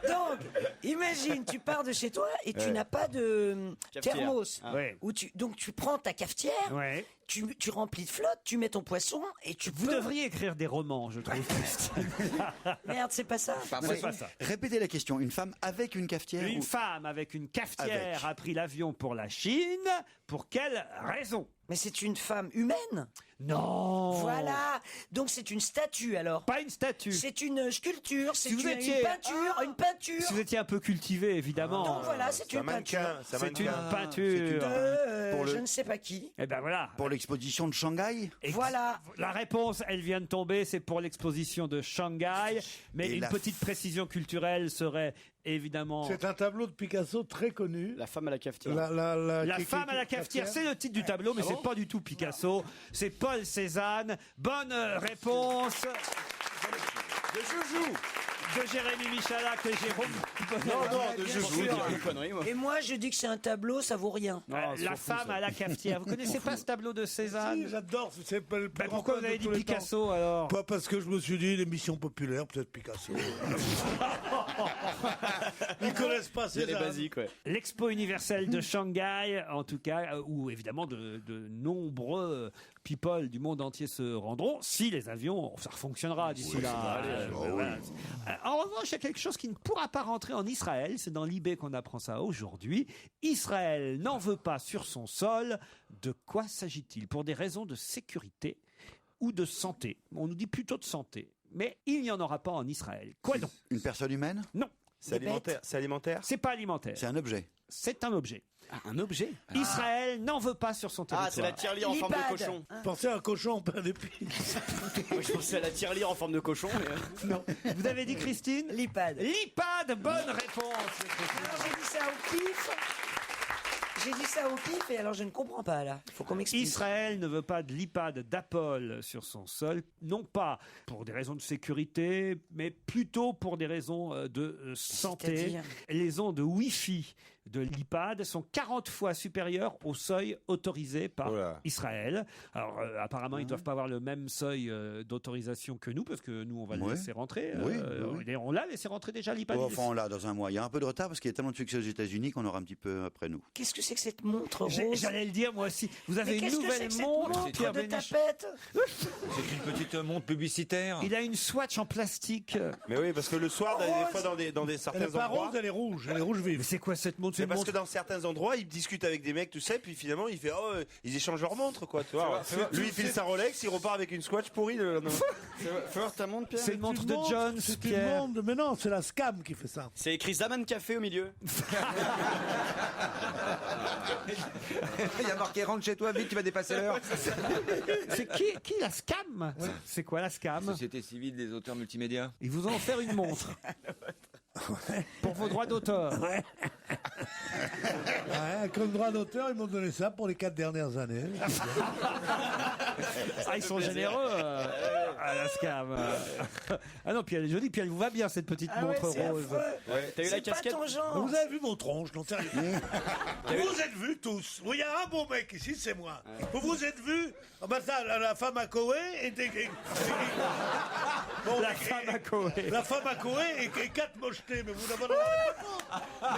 Donc, imagine, tu pars de chez toi et tu Ouais. n'as pas de Cafetière. thermos. Ah. Ouais. Donc tu prends ta cafetière, Ouais. tu remplis de flotte, tu mets ton poisson et tu Vous devriez écrire des romans, je trouve. Merde, c'est pas ça. C'est pas ça. Répétez la question. Une femme avec une cafetière Une ou- femme avec une cafetière Avec. a pris l'avion pour la Chine. Pour quelle raison? Mais c'est une femme humaine. Non. Voilà. Donc c'est une statue alors. Pas une statue. C'est une sculpture, c'est Si vous une, étiez- peinture, une peinture. Si vous étiez un peu cultivé, évidemment. Donc voilà, c'est une peinture. C'est une peinture. Pour le- Je ne sais pas qui. Eh ben voilà. Pour l'exposition de Shanghai Voilà. La réponse, elle vient de tomber, c'est pour l'exposition de Shanghai. Mais Et une la petite précision culturelle serait évidemment... C'est un tableau de Picasso très connu. La femme à la cafetière. La femme à la cafetière, c'est le titre du tableau, mais Ah c'est bon pas du tout Picasso. C'est Paul Cézanne. Bonne réponse De Joujou. de Jérémy Michalak et Jérôme. de Joujou. Une connerie, moi. Et moi, je dis que c'est un tableau, ça vaut rien. La femme à la cafetière. Vous connaissez pas ce tableau de Cézanne? Si, j'adore. C'est pas le plus grand pourquoi vous poète avez de dit tous les Picasso temps. alors? Pas parce que je me suis dit l'émission populaire, peut-être Picasso. Ils connaissent pas Il y a les Cézanne. basiques, ouais. L'Expo universelle de Shanghai, en tout cas, où évidemment de nombreux people du monde entier se rendront, si les avions, ça fonctionnera d'ici là. Voilà. En revanche, il y a quelque chose qui ne pourra pas rentrer en Israël, c'est dans l'IB qu'on apprend ça aujourd'hui. Israël n'en veut pas sur son sol. De quoi s'agit-il? Pour des raisons de sécurité ou de santé? On nous dit plutôt de santé, mais il n'y en aura pas en Israël. Quoi donc? Une personne humaine Non. C'est alimentaire. C'est alimentaire. C'est pas alimentaire. C'est un objet. C'est un objet. Un objet. Israël n'en veut pas sur son territoire. Ah, c'est la tirelire en forme de cochon. Pensez à un cochon en pain d'épices. Moi, je pensais à la tirelire en forme de cochon. Mais... Non. Vous avez dit Christine? L'IPAD. L'IPAD, bonne réponse. Alors j'ai dit ça au pif. J'ai dit ça au pif et alors je ne comprends pas là. Il faut qu'on m'explique. Israël ne veut pas de l'IPAD d'Apple sur son sol, non pas pour des raisons de sécurité, mais plutôt pour des raisons de santé. C'est-à-dire Les ondes Wi-Fi de l'IPAD sont 40 fois supérieures au seuil autorisé par Israël. Alors apparemment, ils ne doivent pas avoir le même seuil d'autorisation que nous, parce que nous, on va le Ouais. laisser rentrer. Oui, On l'a laissé rentrer déjà l'IPAD. Enfin, on l'a dans un mois. Il y a un peu de retard parce qu'il y a tellement de succès aux États-Unis qu'on aura un petit peu après nous. Qu'est-ce que c'est que cette montre rose? J'allais le dire moi aussi. Vous avez Mais une qu'est-ce que c'est nouvelle que cette montre, montre Pierre de Bénichou. tapette? C'est une petite montre publicitaire. Il a une Swatch en plastique. Mais oui, parce que le soir, des fois, dans des Elle certains n'est pas endroits. rose, elle est rouge. Elle est rouge vive. Mais c'est quoi cette montre? C'est parce que dans certains endroits, ils discutent avec des mecs, tout ça, et puis finalement, il fait ils échangent leur montre, quoi, tu vois. Lui, il file sa Rolex, il repart avec une Swatch pourrie. Faut voir ta montre, Pierre. C'est une montre de Jones, C'est une Pierre. montre, mais non, c'est la scam qui fait ça. C'est écrit Zaman Café au milieu. Il y a marqué rentre chez toi, vite, tu vas dépasser l'heure. C'est qui la scam? C'est quoi la scam? Société civile des auteurs multimédia. Ils vous ont offert une montre. Pour vos droits d'auteur. Ouais, comme droit d'auteur, ils m'ont donné ça pour les 4 dernières années. Ah, ils sont généreux à la scam. Ah non, puis elle est jolie, puis elle vous va bien cette petite Ah ouais, montre c'est rose. affreux. T'as eu la C'est pas casquette ton genre. Vous avez vu mon tronche, non sérieux. Vous êtes vus tous. Il y a un bon mec ici, c'est moi. Vous vous êtes vus. Ah ben ça, la femme à Koé était. Bon, La femme à Koé. La femme à Koé et 4 mochetés, mais vous n'avez pas.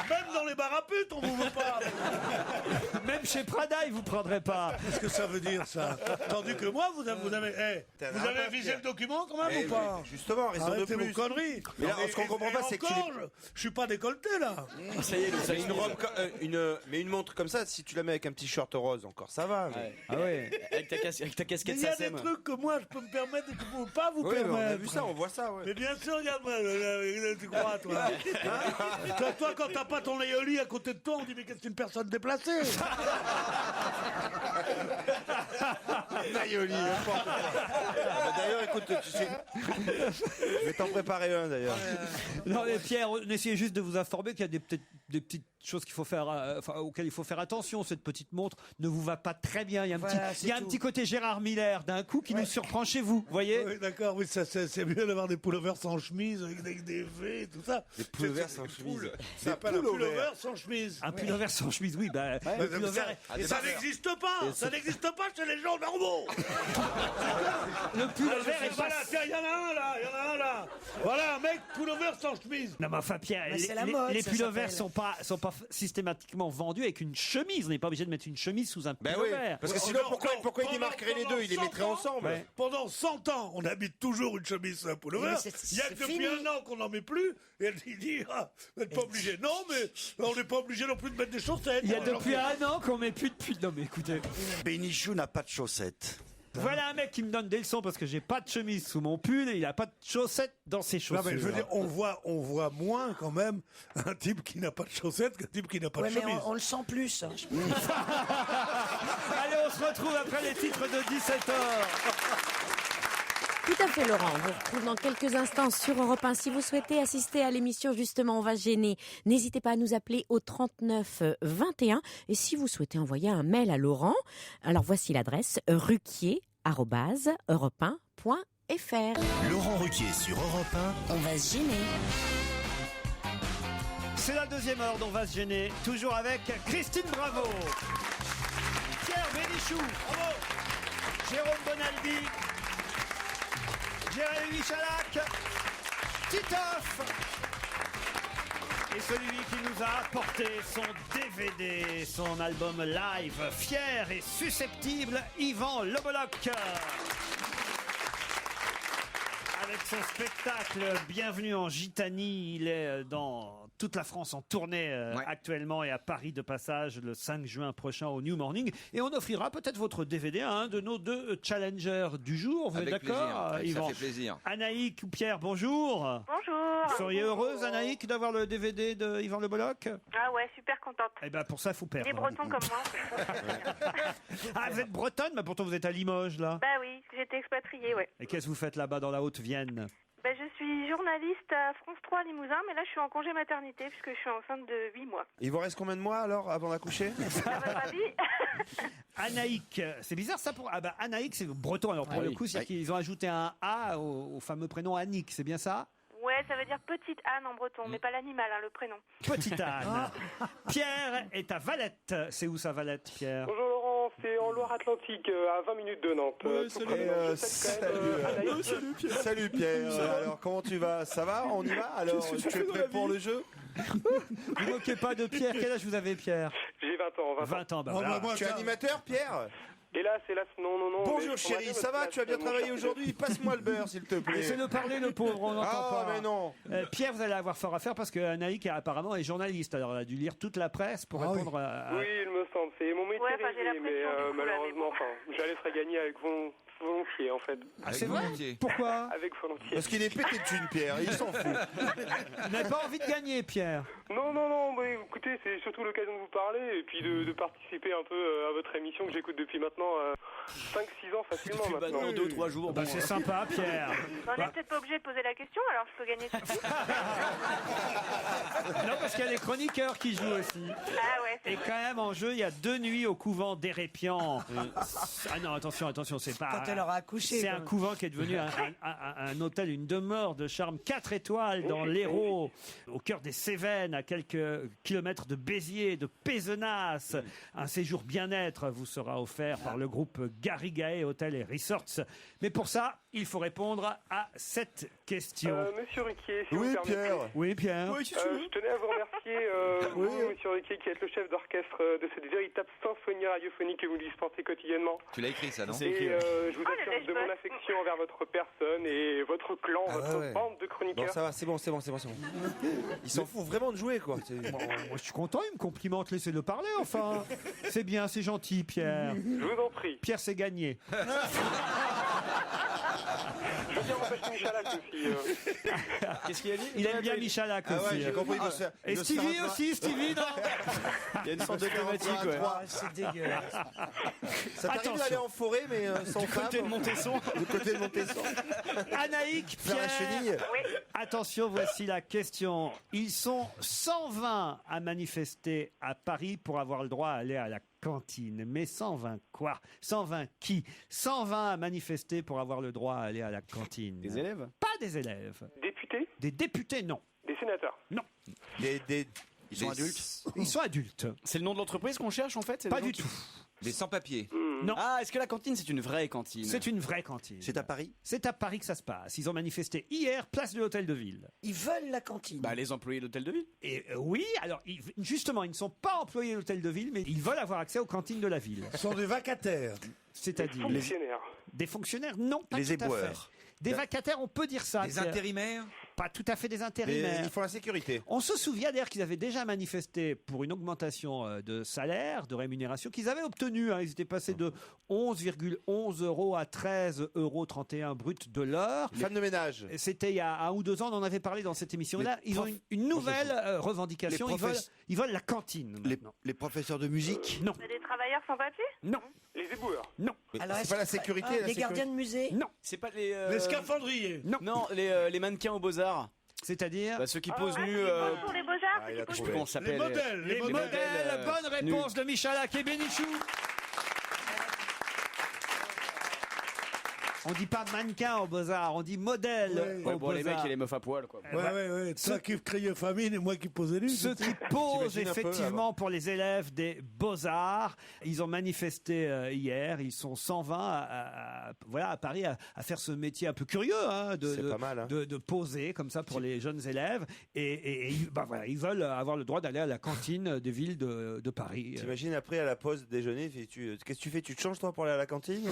Même dans les bar à putes, on vous veut pas. Même chez Prada, ils vous prendraient pas. Qu'est-ce que ça veut dire, ça? Tandis que moi, vous avez vous avez visé le document quand même ou pas? Justement, raison de Arrêtez vos plus. conneries. Mais là, ce qu'on comprend pas, c'est que tu encore, je suis pas décolleté, là. Ça y est, Mais une robe, mais une montre comme ça, si tu la mets avec un petit short rose, encore ça va. mais- Ah ouais. Avec ta Mais casquette il y a des SACEM. trucs que moi, je peux me permettre et que vous ne pouvez pas vous Oui, mais permettre. on a vu ça, on voit ça. Ouais. Mais bien sûr, regarde-moi, tu crois, toi. Hein toi, quand t'as pas ton Léoli à côté de toi, on dit, mais qu'est-ce qu'une personne déplacée? Naïoli, n'importe quoi. D'ailleurs, écoute, tu sais, je vais t'en préparer un d'ailleurs. Non mais Pierre, on essayait juste de vous informer qu'il y a des petites choses qu'il faut faire, auxquelles il faut faire attention. Cette petite montre ne vous va pas très bien. Il y a un petit côté Gérard Miller d'un coup qui nous surprend chez vous. Vous voyez? Oui, d'accord, oui, c'est mieux d'avoir des pullovers sans chemise avec des V et tout ça. Des pullovers sans chemise. Ça s'appelle un pullover sans chemise. Un pullover sans chemise, oui. Bah, le pullover, Et ça n'existe pas. Ça n'existe pas chez les gens normaux. le pullover est Voilà, pas... tiens, il y en a un là. Voilà, un mec, pullover sans chemise. Non mais enfin Pierre, Mais c'est la mode, les ça pullovers s'appelle. sont pas systématiquement vendus avec une chemise. On n'est pas obligé de mettre une chemise sous un Ben pullover. oui, parce que sinon, pourquoi il démarquerait les deux? Il les mettrait ensemble. Ouais. Pendant 100 ans, on habite toujours une chemise sur un pullover. Mais c'est- Il y a c'est que depuis fini. un an qu'on n'en met plus. Et il dit, vous n'êtes pas obligé. Non, mais on n'est pas obligé non plus de mettre des chaussettes. Il y a depuis un an qu'on met plus de pull. Non mais écoutez, Bénichou n'a pas de chaussettes. voilà un mec qui me donne des leçons parce que j'ai pas de chemise sous mon pull et il a pas de chaussettes dans ses Non, chaussures. mais je veux dire, on voit moins quand même un type qui n'a pas de chaussettes qu'un type qui n'a pas Ouais, de mais chemise. on le sent plus. hein. Allez, on se retrouve après les titres de 17h. Tout à fait, Laurent. On vous retrouve dans quelques instants sur Europe 1. Si vous souhaitez assister à l'émission, justement, On va se gêner, n'hésitez pas à nous appeler au 39 21. Et si vous souhaitez envoyer un mail à Laurent, alors voici l'adresse ruquier@europe1.fr. Laurent Ruquier sur Europe 1. On va se gêner. C'est la deuxième heure dont on va se gêner, toujours avec Christine Bravo, Pierre Bénichou, Jérôme Bonaldi, Jérémy Michalak, Titoff et celui qui nous a apporté son DVD, son album live, Fier et susceptible, Yvan Leboloc. Avec son spectacle Bienvenue en Gitanie, il est dans toute la France en tournée actuellement et à Paris de passage le 5 juin prochain au New Morning. Et on offrira peut-être votre DVD à un de nos deux challengers du jour. Vous êtes Avec d'accord, plaisir, Yvan? ça fait plaisir. Anaïk ou Pierre, bonjour. Bonjour. Vous seriez heureuse, Anaïk, d'avoir le DVD de Yvan Leboloc? Ah ouais, super contente. Eh bien, pour ça, il faut perdre. Les Bretons comme moi. Ah, vous êtes bretonne, mais pourtant vous êtes à Limoges, là. Bah oui, j'étais expatriée, ouais. Et qu'est-ce que vous faites là-bas dans la Haute-Vienne? Bah, je suis journaliste à France 3 Limousin, mais là je suis en congé maternité puisque je suis enceinte de 8 mois. Il vous reste combien de mois alors avant d'accoucher? À votre avis? Anaïk, c'est bizarre ça pour... Ah bah Anaïk c'est breton, alors pour Ah le oui. coup c'est qu'ils ont ajouté un A au fameux prénom Annick, c'est bien ça? Ouais, ça veut dire petite Anne en breton, mais pas l'animal, hein, le prénom. Petite Anne. Pierre est à Valette. C'est où ça, Valette, Pierre? Bonjour Laurent, c'est en Loire-Atlantique, à 20 minutes de Nantes. Salut Pierre. Alors comment tu vas? Ça va? On y va? Alors tu es prêt pour le jeu? Vous moquez pas de Pierre. Quel âge vous avez, Pierre? J'ai 20 ans. 20 ans, bah Oh, voilà. bah, moi, Tu es ça- animateur Pierre? Hélas, non. mais Bonjour je chérie, comprends ça va? votre Tu as bien place, mon travaillé cher aujourd'hui? Passe-moi le beurre s'il te plaît. Laissez-le parler, le pauvre, on n'entend Ah pas. mais non. Pierre, vous allez avoir fort à faire parce que Anaïk apparemment est journaliste. Alors elle a dû lire toute la presse pour Ah oui. répondre à... Oui, il me semble. C'est mon métier Ouais, enfin, j'ai la rêvé, mais pression, du coup, là, mais malheureusement, bon. enfin, je la laisserai gagner avec volontiers, en fait. Ah, c'est vrai? volontiers. Pourquoi? Avec volontiers. Parce qu'il est pété de thunes Pierre, il s'en fout. Vous n'avez pas envie de gagner, Pierre? Non, mais écoutez, c'est surtout l'occasion de vous parler et puis de participer un peu à votre émission que j'écoute depuis maintenant 5-6 ans facilement Depuis maintenant. maintenant 2 ou 3 jours. Bah, bon, c'est sympa, Pierre. On n'est peut-être pas obligé de poser la question, alors je peux gagner tout de suite. Non, parce qu'il y a les chroniqueurs qui jouent aussi. Ah ouais, c'est Et quand même, en jeu, il y a 2 nuits au couvent d'Hérépian. Ah non, attention, c'est pas... Quand elle aura accouché. C'est quand un même. couvent qui est devenu un hôtel, une demeure de charme 4 étoiles dans l'Hérault, au cœur des Cévennes, à quelques kilomètres de Béziers, de Pézenas. Un séjour bien-être vous sera offert par le groupe Garrigae Hôtel et Resorts. Mais pour ça, il faut répondre à cette question. Monsieur Ruquier, si Oui vous permettez. Pierre. Oui, Pierre. Je tenais à vous remercier, vous, Monsieur Ruquier, qui êtes le chef d'orchestre de cette véritable symphonie radiophonique que vous dispensez quotidiennement. Tu l'as écrit ça, non? Et je vous assure de mon affection envers votre personne et votre clan, votre ouais. bande de Bon chroniqueurs. ça va, c'est bon. Il s'en fout vraiment de jouer quoi. Moi, je suis content, il me complimente, laissez-le parler, enfin. C'est bien, c'est gentil, Pierre. Je vous en prie. Pierre, c'est gagné. Je veux bien empêcher Michalak aussi. Qu'est-ce qu'il a dit? Il aime bien Michalak Ah aussi. ouais, j'ai compris. Et Stevie aussi, Stevie, non? Il y a une sorte de thématique, ouais. Ah, c'est dégueulasse. Ça t'arrive Attention. d'aller en forêt mais sans Du côté femme de Montesson. Du côté de Montesson. Anaïk, Faire la Pierre. chenille. Attention, voici la question. Ils sont 120 à manifester à Paris pour avoir le droit à aller à la cantine. Mais 120 quoi? 120 qui? 120 à manifester pour avoir le droit à aller à la cantine. Des élèves? Pas des élèves. Députés, Des députés, non. des sénateurs. Non. Ils sont adultes. Ils sont adultes. C'est le nom de l'entreprise qu'on cherche en fait? C'est Pas des du gens tout. Des sans-papiers. Non. Ah, est-ce que la cantine, c'est une vraie cantine? C'est une vraie cantine. C'est à Paris? C'est à Paris que ça se passe. Ils ont manifesté hier, place de l'Hôtel de Ville. Ils veulent la cantine. Bah, les employés de l'hôtel de ville. Et oui, alors justement, ils ne sont pas employés de l'Hôtel de Ville, mais ils veulent avoir accès aux cantines de la ville. Ce sont des vacataires. C'est-à-dire Fonctionnaires. des fonctionnaires? Non, pas Les tout à fait. éboueurs. Des vacataires, on peut dire ça. Des intérimaires? Pas tout à fait des intérimaires. Ils font la sécurité. On se souvient d'ailleurs qu'ils avaient déjà manifesté pour une augmentation de salaire, de rémunération, qu'ils avaient obtenue. Ils étaient passés de 11,11 € à 13,31 € brut de l'heure. Femme de ménage. C'était il y a 1 ou 2 ans, on en avait parlé dans cette émission-là. Ils ont une nouvelle revendication. Ils veulent la cantine maintenant. Les professeurs de musique? Non. Des travailleurs sans papier? Non. Les éboueurs? Non. Alors, C'est est-ce pas la que- sécurité, Ah, la les gardiens de musée? Non. C'est pas les. Les scaphandriers. Non. Non, les mannequins aux Beaux-Arts. C'est-à-dire Bah, ceux qui posent nus. Pour les beaux-arts, Ah, il a Je sais trouvé. plus comment ça s'appelle. Les modèles. Les modèles. Bonne réponse de Michalak et Bénichou. On dit pas mannequin au Beaux-Arts, on dit modèle Ouais. au Bon, les mecs Beaux-Arts. et les meufs à poil, quoi. Ouais. Toi qui criais famine et moi qui posais nu. Ceux qui posent T'imagines un peu, effectivement pour les élèves des Beaux-Arts, ils ont manifesté hier, ils sont 120 à Paris à faire ce métier un peu curieux C'est pas mal, hein. de poser comme ça pour les jeunes élèves et ils veulent avoir le droit d'aller à la cantine des villes de Paris. T'imagines après à la pause déjeuner, qu'est-ce que tu fais? Tu te changes toi pour aller à la cantine?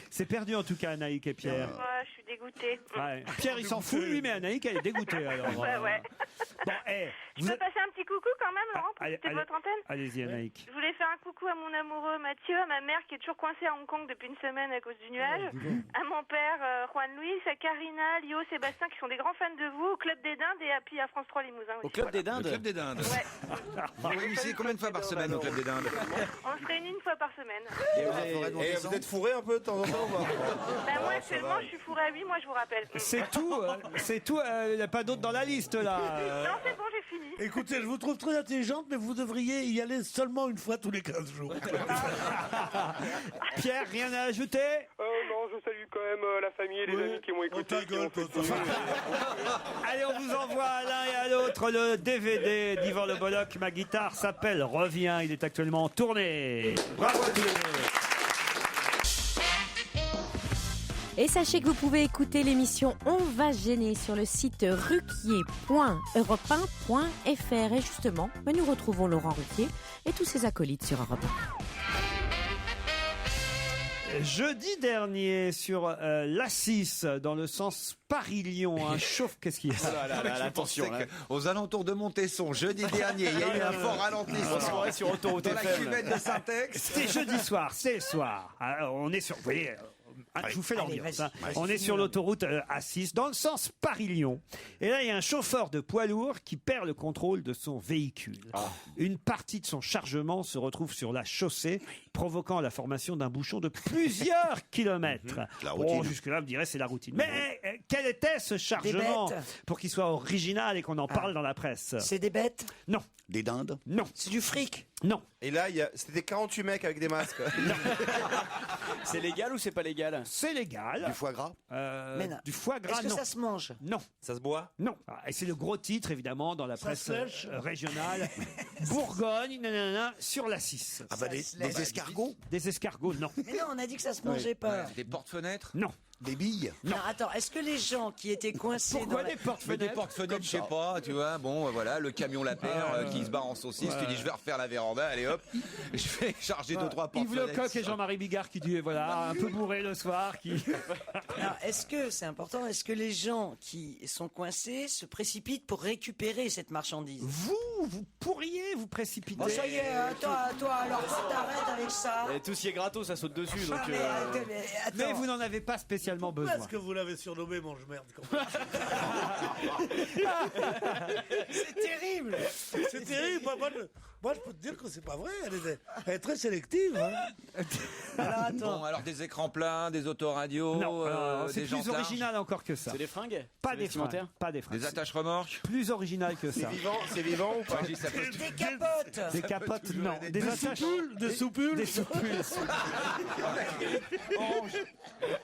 C'est perdu en tout cas, Anaïk et Pierre. Ouais, je suis dégoûtée. Ouais. Pierre il s'en fout lui, mais Anaïk elle est dégoûtée alors. Ouais. Bon, Je peux passer un petit coucou quand même, Laurent, pour Allez, quitter votre antenne? allez-y Anaïk. Je voulais faire un coucou à mon amoureux Mathieu, à ma mère qui est toujours coincée à Hong Kong depuis une semaine à cause du nuage, à mon père Juan Luis, à Karina, Lio, Sébastien qui sont des grands fans de vous, au Club des Dindes et puis à France 3 Limousin aussi. Au Club des Dindes? Le Club des Dindes. Ouais. Vous réunissez combien de fois par semaine au Club des Dindes? On se réunit une fois par semaine. Et vous êtes fourré un peu de temps en temps? Bah moi actuellement je suis fourrée à 8 mois, je vous rappelle. C'est tout, il n'y a pas d'autre dans la liste là. Non c'est bon, j'ai fini. Écoutez, je vous trouve très intelligente, mais vous devriez y aller seulement une fois tous les 15 jours. Pierre, rien à ajouter? Non, je salue quand même la famille et les amis qui m'ont écouté. Allez, on vous envoie à l'un et à l'autre le DVD d'Yvan Le Bolloc. Ma guitare s'appelle Reviens. Il est actuellement en tournée. Bravo à tous les deux. Et sachez que vous pouvez écouter l'émission On va gêner sur le site ruquier.europe1.fr. Et justement, nous retrouvons Laurent Ruquier et tous ses acolytes sur Europe 1. Jeudi dernier, sur l'A6, dans le sens Paris-Lyon, un chauffe... Qu'est-ce qu'il y a? Attention, aux alentours de Montesson, jeudi dernier, il y a eu un fort ralentissement sur autoroute dans la FM. cuvette de Saint-Ex. C'est jeudi soir, c'est le soir. Alors, on est sur... Vous voyez... je vous fais l'ambiance. On est sur l'autoroute A6 dans le sens Paris-Lyon. Et là, il y a un chauffeur de poids lourd qui perd le contrôle de son véhicule. Une partie de son chargement se retrouve sur la chaussée, provoquant la formation d'un bouchon de plusieurs kilomètres. La routine. Bon, jusque-là, on dirait c'est la routine. Mais quel était ce chargement pour qu'il soit original et qu'on en parle dans la presse? C'est des bêtes? Non. Des dindes? Non. C'est du fric? Non. Et là, c'était 48 mecs avec des masques. C'est légal ou c'est pas légal? C'est légal. Du foie gras? Mais non. Du foie gras, Est-ce que non. ça se mange? Non. Ça se boit? Non. Et c'est le gros titre, évidemment, dans la Ça presse se lèche régionale. Bourgogne, nanana, sur la 6. Ah bah des escargots? Des escargots, non. Mais non, on a dit que ça se mangeait pas. Des porte-fenêtres? Non. Des billes? Non, attends, est-ce que les gens qui étaient coincés Pourquoi dans des la... porte-fenêtres? Des porte-fenêtres, je sais pas, tu vois. Bon, voilà, le camion la paire qui se barre en saucisse. Tu dis, je vais refaire la véranda, allez hop. Je vais charger 2-3 Yves porte-fenêtres. Lecoq et Jean-Marie Bigard qui dit, voilà, un peu bourré le soir. Alors, est-ce que, c'est important, est-ce que les gens qui sont coincés se précipitent pour récupérer cette marchandise? Vous pourriez vous précipiter. Oh, ça y est, toi, alors toi, t'arrêtes avec ça. Et tout ce qui est gratos, ça saute dessus. Donc, Mais, attends. Mais vous n'en avez pas spécialement besoin. Parce que vous l'avez surnommé mange-merde quand même. C'est terrible. C'est terrible. Moi, je peux te dire que c'est pas vrai. Elle est très sélective. Hein. Alors, attends. Bon, alors des écrans plats, des autoradios, Non, c'est des plus jantes larges. original encore que ça. c'est des fringues? Pas C'est des vestimentaires? fringues. Pas des fringues. Des attaches remorques. Plus original que ça. C'est vivant ou pas? Ouais, ça peut- Des capotes. Des capotes, non. Des attaches. Soupules, des soupules. Des soupules.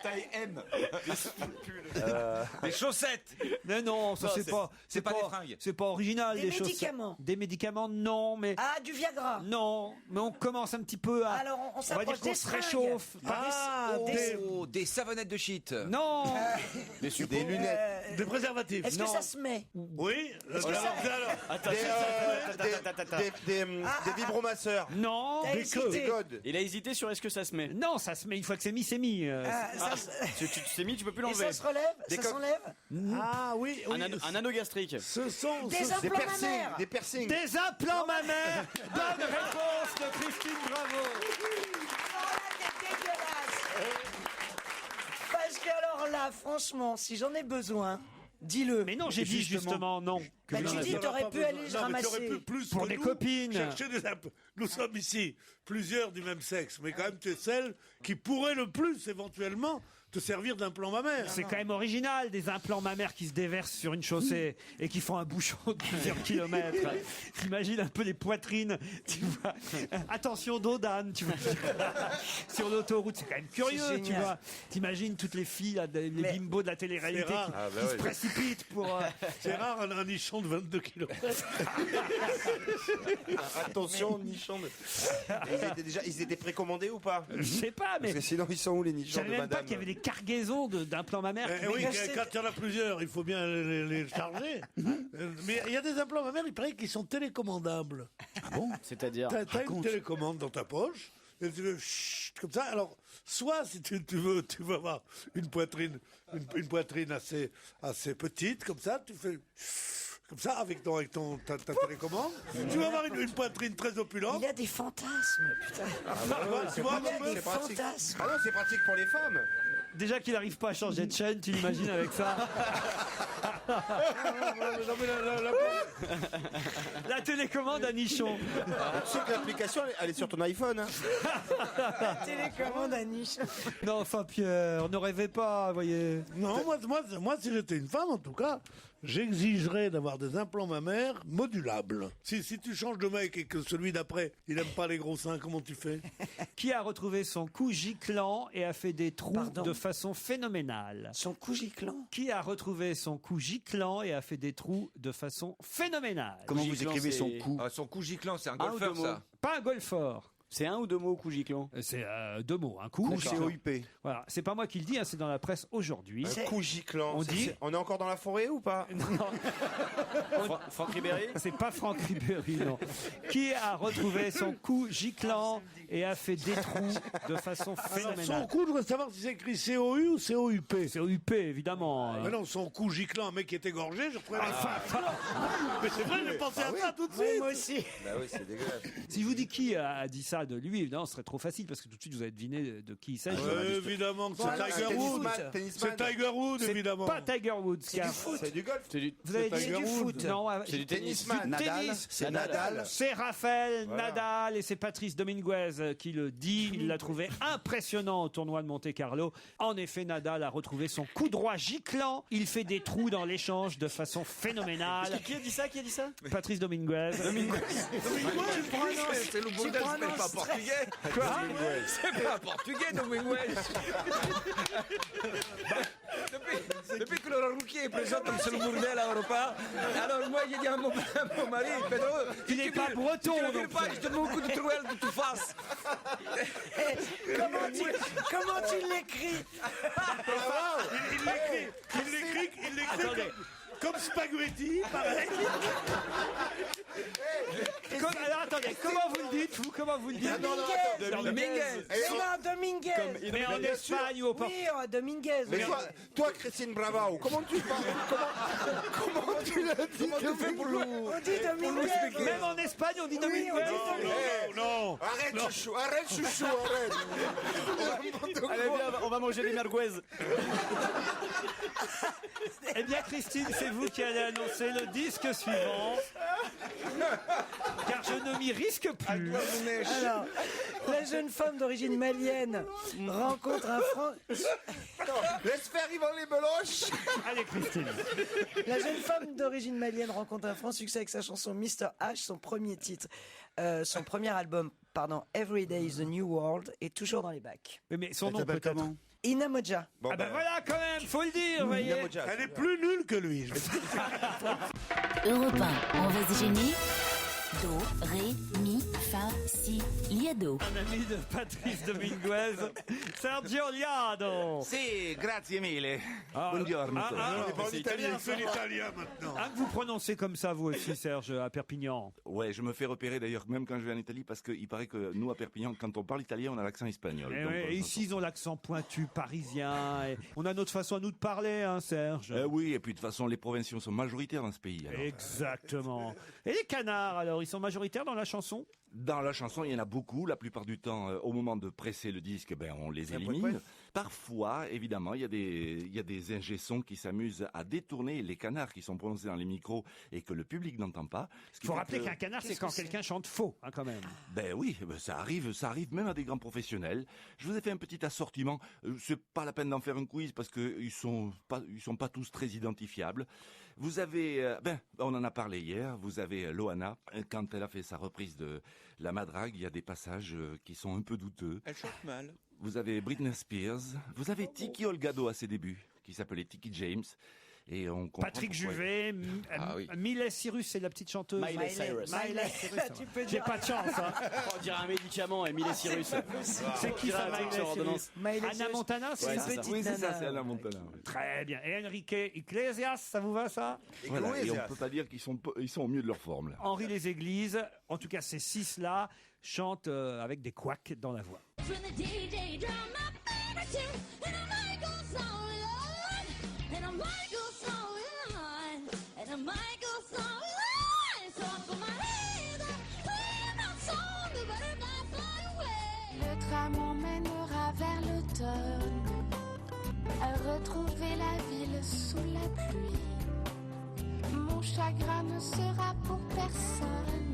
Taille M. Des chaussettes. Mais non, ça Non, c'est pas. c'est pas des fringues. C'est pas original. Des chaussettes. médicaments. Des médicaments, non, mais. Ah, Ah, du Viagra. Non, mais on commence un petit peu à. Alors, on va s'approche dire qu'on des se seringues. réchauffe. Des savonnettes de shit. Non. Des lunettes. Des préservatifs. Est-ce que ça se met? Oui. Des vibromasseurs. Non. T'as hésité. Des codes. Il a hésité sur est-ce que ça se met. Non, ça se met. Une fois que c'est mis, c'est mis. Tu t'es mis, tu peux plus Et l'enlever. ça se relève? Ça s'enlève? Ah oui. Un anneau gastrique. Ce sont Des implants mammaires. Des piercings. Des implants mammaires. Bonne réponse de Christine Bravo. Parce que alors là, franchement, si j'en ai besoin, dis-le. Mais non, j'ai dit justement non. Bah, tu dis, t'aurais pu aller ramasser. T'aurais pu plus Pour que des nous copines. chercher Nous sommes ici plusieurs du même sexe, mais quand même tu es celle qui pourrait le plus éventuellement te servir d'implant mammaire. C'est quand même original, des implants mammaires qui se déversent sur une chaussée et qui font un bouchon de plusieurs kilomètres. T'imagines un peu les poitrines, tu vois. Attention dos d'âne, tu vois. Sur l'autoroute, c'est quand même curieux, C'est tu génial. vois. T'imagines toutes les filles, là, les bimbos de la télé-réalité C'est rare. qui se précipitent pour... C'est rare un nichon de 22 km. Attention, nichons. Ils étaient précommandés ou pas? Je sais pas, mais... Parce que sinon, ils sont où les Je nichons savais de même pas madame? qu'il y avait des cargaisons d'implants mammaires. Oui, quand il y en a plusieurs, il faut bien les charger. Mais il y a des implants mammaires, il paraît qu'ils sont télécommandables. Ah bon? C'est-à-dire? T'as une télécommande dans ta poche, et tu veux chut, comme ça. Alors, soit si tu veux avoir une poitrine assez petite, comme ça, tu fais comme ça avec ta télécommande. Tu vas avoir une poitrine très opulente. Il y a des fantasmes, putain. Tu vois, Il y a des pratique. fantasmes. Ah non, c'est pratique pour les femmes. Déjà qu'il n'arrive pas à changer de chaîne, tu l'imagines avec ça. Non, mais La télécommande à nichon. Tu sais que l'application, elle est sur ton iPhone. Hein. La télécommande à niche. Non, enfin Pierre, ne rêvez pas, vous voyez. Non, moi, si j'étais une femme, en tout cas, j'exigerais d'avoir des implants mammaires modulables. Si tu changes de mec et que celui d'après, il aime pas les gros seins, comment tu fais? Qui a retrouvé son cou giclant et a fait des trous Pardon. de façon phénoménale? Son cou giclant. Qui a retrouvé son cou giclant et a fait des trous de façon phénoménale? Comment vous Giclant, écrivez son c'est- coup? Ah, son coup giclant, c'est un Un ou golfeur, deux mots. ça. Pas un golfeur. C'est un ou deux mots, coup giclant? C'est deux mots, un coup. Coup COUP. Voilà, c'est pas moi qui le dis, hein, c'est dans la presse aujourd'hui. Un coup giclant. On dit- On est encore dans la forêt ou pas? Franck Ribéry? C'est pas Franck Ribéry, non. Qui a retrouvé son cou giclant et a fait des trous de façon Alors, phénoménale? son cou, je voudrais savoir si c'est écrit COU ou COUP. C'est OUP, évidemment. Mais non, son cou giclant, un mec qui était gorgé, je trouvais. Mais c'est vrai, j'ai pensé à ça tout de suite. Moi aussi. Bah oui, c'est dégueulasse. Si je vous dis qui a dit ça de lui, évidemment, ce serait trop facile parce que tout de suite vous allez deviner de qui il s'agit. Évidemment que c'est Voilà, Tiger c'est Woods. tennisman. C'est Tiger Woods, C'est évidemment. pas Tiger Woods. qui a- C'est du golf. Vous avez dit Tiger du Woods. foot. Non, C'est du tennisman. du Nadal. tennis. C'est Nadal. Nadal. C'est Raphaël Voilà. Nadal et c'est Patrice Dominguez qui le dit. Il l'a trouvé impressionnant au tournoi de Monte-Carlo. En effet, Nadal a retrouvé son coup droit giclant. Il fait des trous dans l'échange de façon phénoménale. Qui a dit ça? Qui a dit ça? Patrice Dominguez. C'est le bordel, c'est pas portugais. Quoi? C'est pas portugais, Dominguez. Depuis que Laurent Ruquier présente comme c'est le bordel à Europa, alors moi j'ai dit à mon mari, Pedro, Il n'est pas breton, tu ne donc. pas, je te mets un coup de trouelle de toute face. Comment tu l'écris? Il l'écrit Attendez. comme spaghetti, pareil. Alors attendez, comment vous le dites vous? Comment vous le dites? Dominguez. Non, Dominguez. Mais en Espagne ou au Portugal? Oui, Dominguez. Mais toi, Christine Bravao, comment tu parles? Comment tu l'as dit? Comment tu fais pour le... On dit Dominguez. Même en Espagne, on dit Oui, on dit Dominguez. Dominguez. Non. Arrête, chouchou, arrête. Allez, viens, on va manger des merguez. Eh bien, Christine, c'est vous qui allez annoncer le disque suivant. Car je ne m'y risque plus. Alors, la jeune femme d'origine malienne rencontre un Laisse faire, ils vont les beloches. Allez, Christine. La jeune femme d'origine malienne rencontre un franc succès avec sa chanson Mr. H, son premier titre, son premier album, Every Day is a New World, est toujours dans les bacs. Mais son Elle nom s'appelle peut-être. comment? Inamoja. Bon, Ah ben voilà, quand même, faut le dire, vous voyez. Elle est plus nulle que lui. Europe 1, on va se gêner. Do, ré, mi, fa, si, liado. Un ami de Patrice Dominguez, Sergio Liado. Si, grazie mille. Ah, Buongiorno. c'est italien, C'est l'italien maintenant. Ah, que vous prononcez comme ça, vous aussi, Serge, à Perpignan. Ouais, je me fais repérer d'ailleurs même quand je vais en Italie parce qu'il paraît que nous à Perpignan, quand on parle italien, on a l'accent espagnol. Et, Donc, et ici, ils ont l'accent pointu parisien. Et on a notre façon à nous de parler, hein, Serge. oui, et puis de toute façon, les provinciaux sont majoritaires dans ce pays. Alors. Exactement. Et les canards, alors, ils sont majoritaires dans la chanson? Dans la chanson, il y en a beaucoup. La plupart du temps, au moment de presser le disque, on les élimine. Parfois, évidemment, il y a des ingé-sons qui s'amusent à détourner les canards qui sont prononcés dans les micros et que le public n'entend pas. Il faut rappeler qu'un canard, c'est quand quelqu'un chante faux, hein, quand même. Ben oui, ça arrive même à des grands professionnels. Je vous ai fait un petit assortiment. C'est pas la peine d'en faire un quiz parce que ils sont pas tous très identifiables. Vous avez, on en a parlé hier. Vous avez Loana quand elle a fait sa reprise de La Madrague. Il y a des passages qui sont un peu douteux. Elle chante mal. Vous avez Britney Spears. Vous avez Tiki Olgado à ses débuts, qui s'appelait Tiki James. Et on comprend Patrick pourquoi- Juvet, Miley Cyrus, c'est la petite chanteuse. Miley Cyrus. Miley Cyrus. Tu peux J'ai dire- pas de chance, hein. On dirait un médicament, Miley Cyrus. C'est qui ça, Miley Cyrus? Anna Montana, c'est Ouais, ça? c'est ça. Oui, c'est ça, c'est Anna Montana. oui. Très bien. Et Enrique Iglesias, ça vous va, ça? Voilà, et on peut pas dire qu'ils sont au mieux de leur forme. Là. Henri Les Églises, en tout cas ces six-là, chantent avec des couacs dans la voix. When the DJ drum my favorite tune, and I might go song on, and I might go song on, and I might go song on. So I put my hands up, play my song, the butterfly fly away. Le tram emmènera vers l'automne, à retrouver la ville sous la pluie. Mon chagrin ne sera pour personne,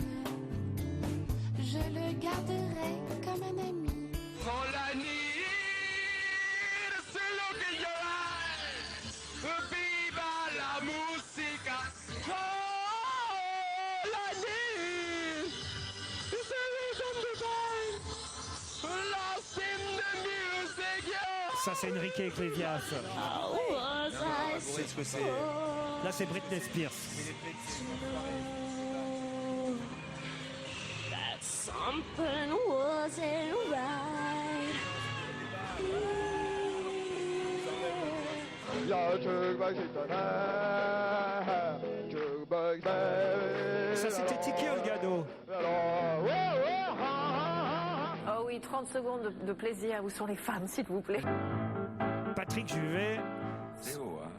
je le garderai comme un ami. Viva la musica! Ça, c'est Enrique Iglesias. C'est ce que c'est. Là, c'est Britney Spears. That something wasn't right. Ça, c'était Tiki Olgado. Oh oui, 30 secondes de plaisir. Où sont les femmes, s'il vous plaît? Patrick Juvet. C'est haut, hein.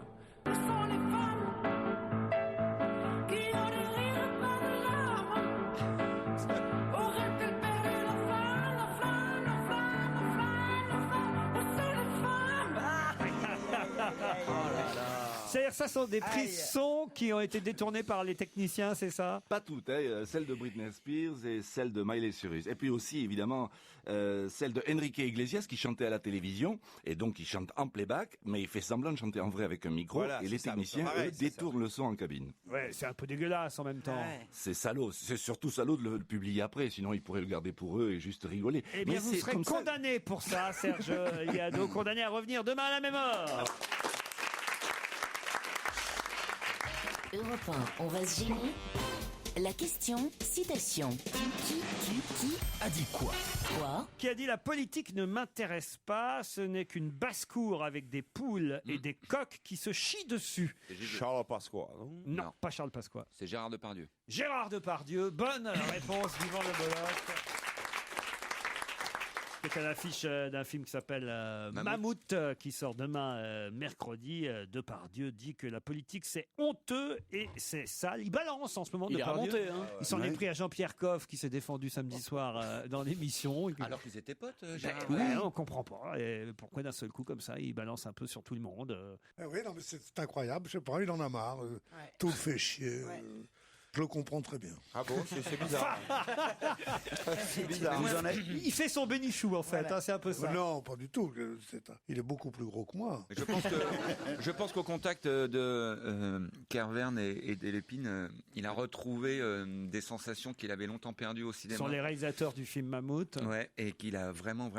C'est-à-dire, ça sont des prises son qui ont été détournées par les techniciens, c'est ça? Pas toutes, hein. Celle de Britney Spears et celle de Miley Cyrus. Et puis aussi, évidemment, celle de Enrique Iglesias qui chantait à la télévision et donc il chante en playback, mais il fait semblant de chanter en vrai avec un micro. Voilà, et les c'est ça, techniciens, pareil, eux, c'est détournent le son en cabine. Ouais, c'est un peu dégueulasse en même temps. C'est salaud. C'est surtout salaud de le publier après, sinon ils pourraient le garder pour eux et juste rigoler. Eh bien, Mais vous c'est serez comme ça. condamné pour ça, Serge Liado, condamné à revenir demain à la même heure. Europe 1, on va se gêner. La question citation. Qui a dit quoi? Quoi? Qui a dit la politique ne m'intéresse pas, ce n'est qu'une basse-cour avec des poules et des coqs qui se chient dessus. Charles Pasqua. Non, pas Charles Pasqua. C'est Gérard Depardieu. Gérard Depardieu, bonne réponse, Vivant le Bolloc. C'est à l'affiche d'un film qui s'appelle Mammouth, qui sort demain mercredi. Depardieu dit que la politique c'est honteux et c'est sale. Il balance en ce moment. Il est Depardieu. remonté, hein. Il s'en Ouais. est pris à Jean-Pierre Coff qui s'est défendu samedi soir dans l'émission. Alors qu'ils étaient potes, Gérard. Ouais, on comprend pas. Et pourquoi d'un seul coup comme ça, il balance un peu sur tout le monde. Oui, non, mais c'est incroyable. Je sais pas, il en a marre. Tout le fait chier. Je le comprends très bien. Ah bon, c'est bizarre. C'est bizarre. Il fait son bénichou en fait, hein, c'est un peu ça. Non, pas du tout. Il est beaucoup plus gros que moi. Je pense qu'au contact de Kervern et d'Elépine, il a retrouvé des sensations qu'il avait longtemps perdues au Ce cinéma. sont les réalisateurs du film Mammouth. Ouais, et qu'il a vraiment,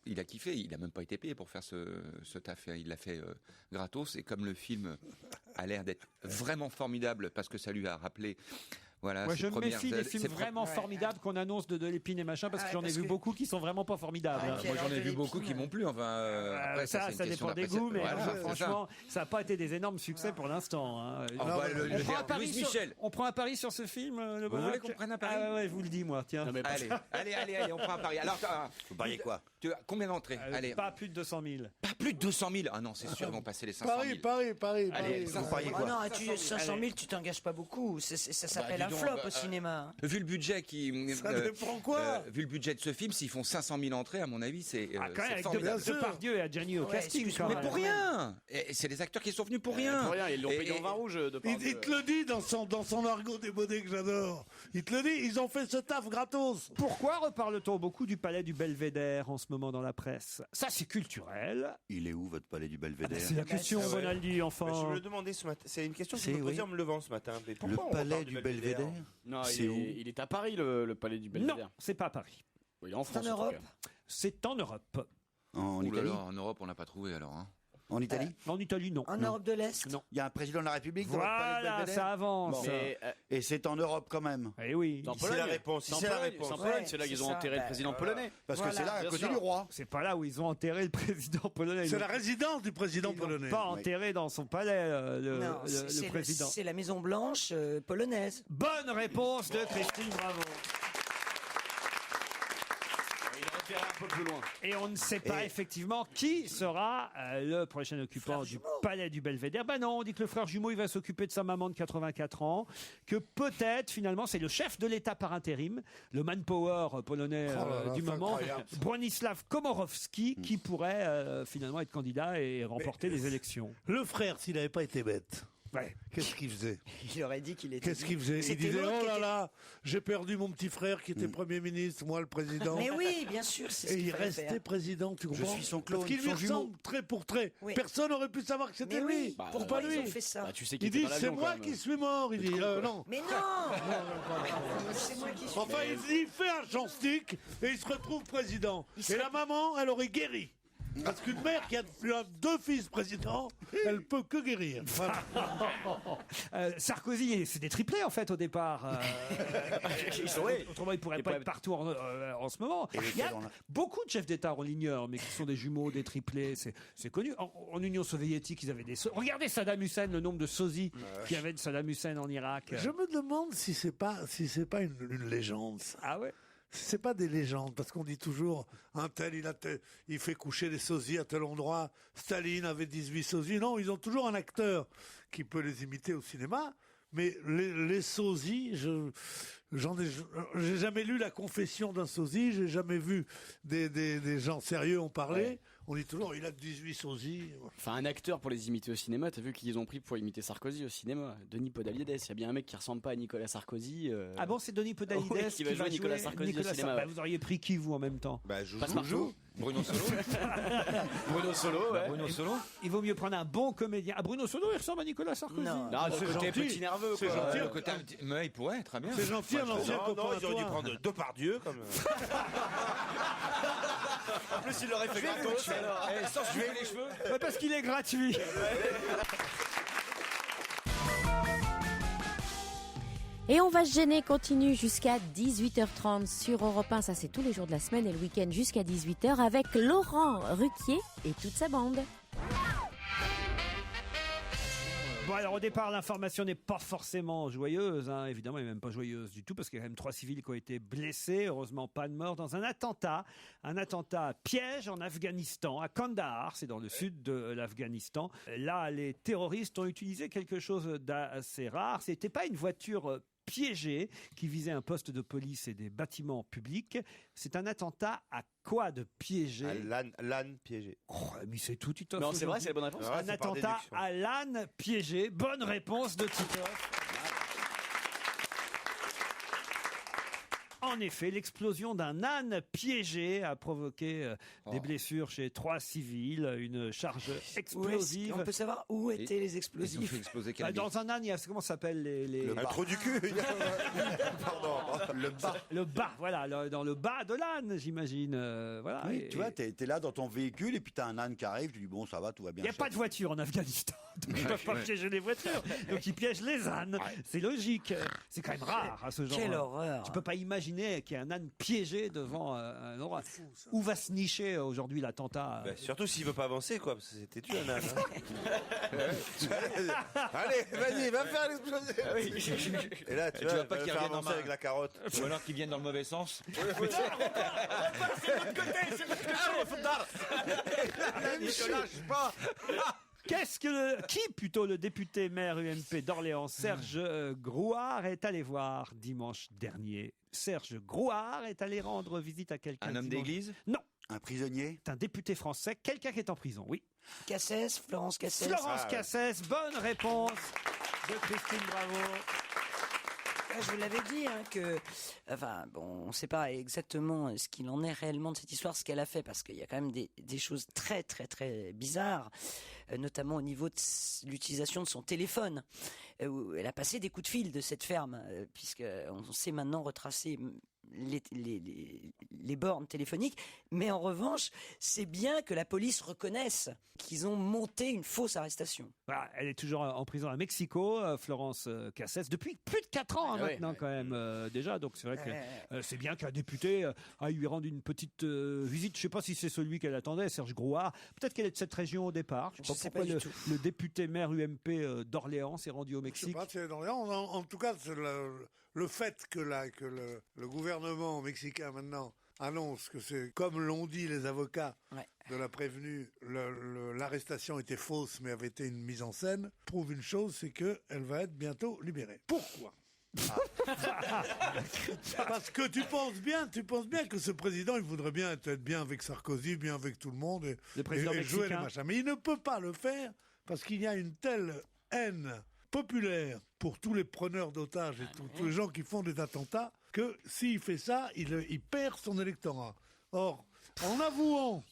il a kiffé. Il a même pas été payé pour faire ce taf. Il l'a fait gratos. Et comme le film a l'air d'être vraiment formidable parce que ça lui a rappelé Voilà, Moi, ses je me premières méfie des ailes, films ses vraiment formidables qu'on annonce de Lépine et machin, parce que j'en ai vu beaucoup qui sont vraiment pas formidables. Moi, j'en ai vu beaucoup qui m'ont plu. Enfin, après, ça c'est une question dépend des goûts, mais d'appréciation. Voilà, c'est franchement, ça n'a pas été des énormes succès pour l'instant. Hein. Ah, bah, on prend un pari Louis sur- Michel. on prend un pari sur ce film. Le Vous voulez qu'on prenne un pari? Ouais, je vous le dis, moi. Tiens. Allez, on prend un pari. Alors, Vous pariez quoi? Combien d'entrées? Allez. Pas plus de 200 000. Pas plus de 200 000. Ah non, c'est sûr, ils vont passer les 500 000. Paris. Allez, Ah non, 500 000, Allez. tu t'engages pas beaucoup. Ça s'appelle Dis un donc, flop au cinéma. Vu le budget Ça dépend quoi vu le budget de ce film, s'ils font 500 000 entrées, à mon avis, c'est Quand même, c'est avec formidable. Depardieu et Adjani au casting. quand Mais même. pour rien. Et c'est les acteurs qui sont venus pour rien. Pour rien, ils l'ont Et- payé en vin rouge de Il te le dit dans son argot démodé que j'adore. Il te le dit, ils ont fait ce taf gratos. Pourquoi reparle-t-on beaucoup du palais du Belvédère en ce moment dans la presse? Ça, c'est culturel. Il est où votre palais du Belvédère? C'est la question, Ah ouais. Bonaldi, enfin. Je me le demandais ce matin. C'est une question que je C'est, me posais oui. en me levant ce matin. Mais Le pourquoi on palais reparle du Belvédère? Non, C'est où? il est à Paris, le palais du Belvédère. Non, c'est pas à Paris. Oui, il est en France. en en tout Europe cas. C'est en Europe. En Ouh là Italie? là, en Europe, on n'a pas trouvé alors. Hein. En Italie? En Italie, non. En Europe de l'Est. Non. Il y a un président de la République dans votre palais du Voilà, Belvédère? ça avance. Bon. Mais, Et c'est en Europe quand même. Eh oui. en C'est la Pologne. réponse. C'est en C'est la Pologne, réponse. c'est en Pologne, Ouais, c'est là qu'ils c'est ont ça. enterré le président polonais. Parce que Voilà. c'est là, à Bien côté sûr. du roi. C'est pas là où ils ont enterré le président polonais. C'est Ils la l'ont résidence du président polonais. pas enterré dans son palais, Non, le c'est président. c'est la Maison Blanche polonaise. Bonne réponse de Christine Bravo. Il aurait fait un peu plus loin. Et on ne sait pas effectivement qui sera le prochain occupant du palais du Belvédère. Ben non, on dit que le frère jumeau il va s'occuper de sa maman de 84 ans, que peut-être finalement c'est le chef de l'État par intérim, le manpower polonais Oh là là, du c'est moment, incroyable. Bronislaw Komorowski, qui pourrait finalement être candidat et remporter les élections. Le frère, s'il n'avait pas été bête, Ouais. qu'est-ce qu'il faisait? Il aurait dit qu'il était. Qu'est-ce qu'il faisait? Il C'était disait, l'autre oh qui là était- là, j'ai perdu mon petit frère qui était Premier ministre, moi le président. Mais oui, bien sûr, c'est ce Et qu'il il fallait restait faire. président, tu comprends? suis son clone, Parce qu'il lui son jumeau. ressemble trait pour trait. Oui. Personne n'aurait pu savoir que c'était Mais lui. oui, Bah, pas pourquoi ils lui. ont fait ça? Bah, tu sais qu'il Il était dit, dans c'est l'avion, moi quand même. qui suis mort. Il dit, non. Mais non C'est moi qui suis. Enfin, il fait un chanstick et il se retrouve président. Et la maman, elle aurait guéri. Parce qu'une mère qui a deux fils présidents, elle peut que guérir. Voilà. Sarkozy, c'est des triplés en fait au départ. Ils sont- oui. Autrement, il pourrait Et pas pas- être partout en ce moment. Et Il y a lesquels on a- beaucoup de chefs d'État, on l'ignore, mais qui sont des jumeaux, des triplés. C'est connu. En Union soviétique, ils avaient des. Regardez Saddam Hussein, le nombre de sosies qu'il y avait de Saddam Hussein en Irak. Je me demande si c'est pas une légende. Ça. Ah ouais. C'est pas des légendes, parce qu'on dit toujours, un tel, il fait coucher des sosies à tel endroit, Staline avait 18 sosies. Non, ils ont toujours un acteur qui peut les imiter au cinéma, mais les sosies, j'ai jamais lu la confession d'un sosie, j'ai jamais vu des gens sérieux en parler. Ouais. On dit toujours, il a 18 sosies. Enfin, un acteur pour les imiter au cinéma, t'as vu qu'ils ont pris pour imiter Sarkozy au cinéma. Denis Podalides, il y a bien un mec qui ressemble pas à Nicolas Sarkozy. Ah bon, c'est Denis Podalides Ouais, qui va jouer Nicolas Sarkozy au cinéma. Bah, vous auriez pris qui, vous, en même temps? Passe-partout. Bruno Solo. Bruno Solo, ouais. Bruno Solo. Il vaut mieux prendre un bon comédien. Ah, Bruno Solo, il ressemble à Nicolas Sarkozy. Non. Non, c'est le côté gentil. petit nerveux, C'est quoi. gentil. Le côté, mais il pourrait très bien. C'est gentil, un ancien copain. Non, à ils auraient dû toi. prendre Depardieu comme. En plus, il l'aurait fait gratos, alors. Sans se les cheveux. Ouais, parce qu'il est gratuit. Et on va se gêner, continue jusqu'à 18h30 sur Europe 1. Ça, c'est tous les jours de la semaine et le week-end jusqu'à 18h avec Laurent Ruquier et toute sa bande. Bon, alors au départ, l'information n'est pas forcément joyeuse, hein. Évidemment, elle n'est même pas joyeuse du tout, parce qu'il y a quand même 3 civils qui ont été blessés, heureusement pas de mort, dans un attentat piège en Afghanistan, à Kandahar, c'est dans le sud de l'Afghanistan. Là, les terroristes ont utilisé quelque chose d'assez rare. C'était pas une voiture piégée qui visait un poste de police et des bâtiments publics. C'est un attentat à quoi de piégé? L'âne piégé. Oh, mais c'est tout, Titoff. Non, c'est vrai, aujourd'hui. c'est la bonne réponse. Ouais, Un c'est par attentat déduction. à l'âne piégé. Bonne réponse de Titoff. En effet, l'explosion d'un âne piégé a provoqué des blessures chez 3 civils, une charge explosive. On peut savoir où étaient les Ils ont explosifs. fait exploser quel Dans un âne, il y a, comment ça s'appelle les... Un trou du cul. Pardon. Le bas. Le bas, voilà, dans le bas de l'âne, j'imagine. Voilà. Oui, Et- tu vois, t'es là dans ton véhicule et puis t'as un âne qui arrive, tu dis bon, ça va, tout va bien. Il n'y a pas de voiture en Afghanistan. Donc ils peuvent pas piéger les voitures. Donc ils piègent les ânes. C'est logique. C'est quand même rare, ce genre. Quelle horreur. Tu peux pas imaginer qu'il y ait un âne piégé devant un endroit. Où va se nicher aujourd'hui l'attentat Surtout s'il veut pas avancer, quoi, parce que c'était tu un âne. Allez, vas-y, va faire l'explosion. Et là, tu vas pas qu'il faire revienne en avancer main. avec la carotte. Ou alors qu'ils viennent dans le mauvais sens. Qui plutôt le député maire UMP d'Orléans, Serge Grouard, est allé voir dimanche dernier? Serge Grouard est allé rendre visite à quelqu'un. Un homme dimanche. d'église? Non. Un prisonnier? C'est un député français, quelqu'un qui est en prison, oui. Cassès, Florence Cassès. Florence Cassès, bonne réponse de Christine Bravo. Je vous l'avais dit que, enfin bon, on ne sait pas exactement ce qu'il en est réellement de cette histoire, ce qu'elle a fait, parce qu'il y a quand même des choses très très très bizarres, notamment au niveau de l'utilisation de son téléphone, où elle a passé des coups de fil de cette ferme, puisqu'on sait maintenant retracer les bornes téléphoniques, mais en revanche, c'est bien que la police reconnaisse qu'ils ont monté une fausse arrestation. Voilà, elle est toujours en prison à Mexico, Florence Cassès, depuis plus de 4 ans maintenant quand même déjà. Donc c'est vrai que c'est bien qu'un député aille lui rendre une petite visite. Je ne sais pas si c'est celui qu'elle attendait, Serge Grouard. Peut-être qu'elle est de cette région au départ. Je ne sais pas pourquoi le député maire UMP d'Orléans s'est rendu au Mexique. Je sais pas, c'est d'Orléans. En tout cas, c'est le fait que le gouvernement mexicain maintenant annonce que c'est, comme l'ont dit les avocats de la prévenue, l'arrestation était fausse mais avait été une mise en scène, prouve une chose, c'est qu'elle va être bientôt libérée. Pourquoi ? Parce que tu penses bien que ce président, il voudrait bien être bien avec Sarkozy, bien avec tout le monde et jouer les machins. Mais il ne peut pas le faire parce qu'il y a une telle haine populaire pour tous les preneurs d'otages et tous les gens qui font des attentats que s'il fait ça, il perd son électorat. Or, en avouant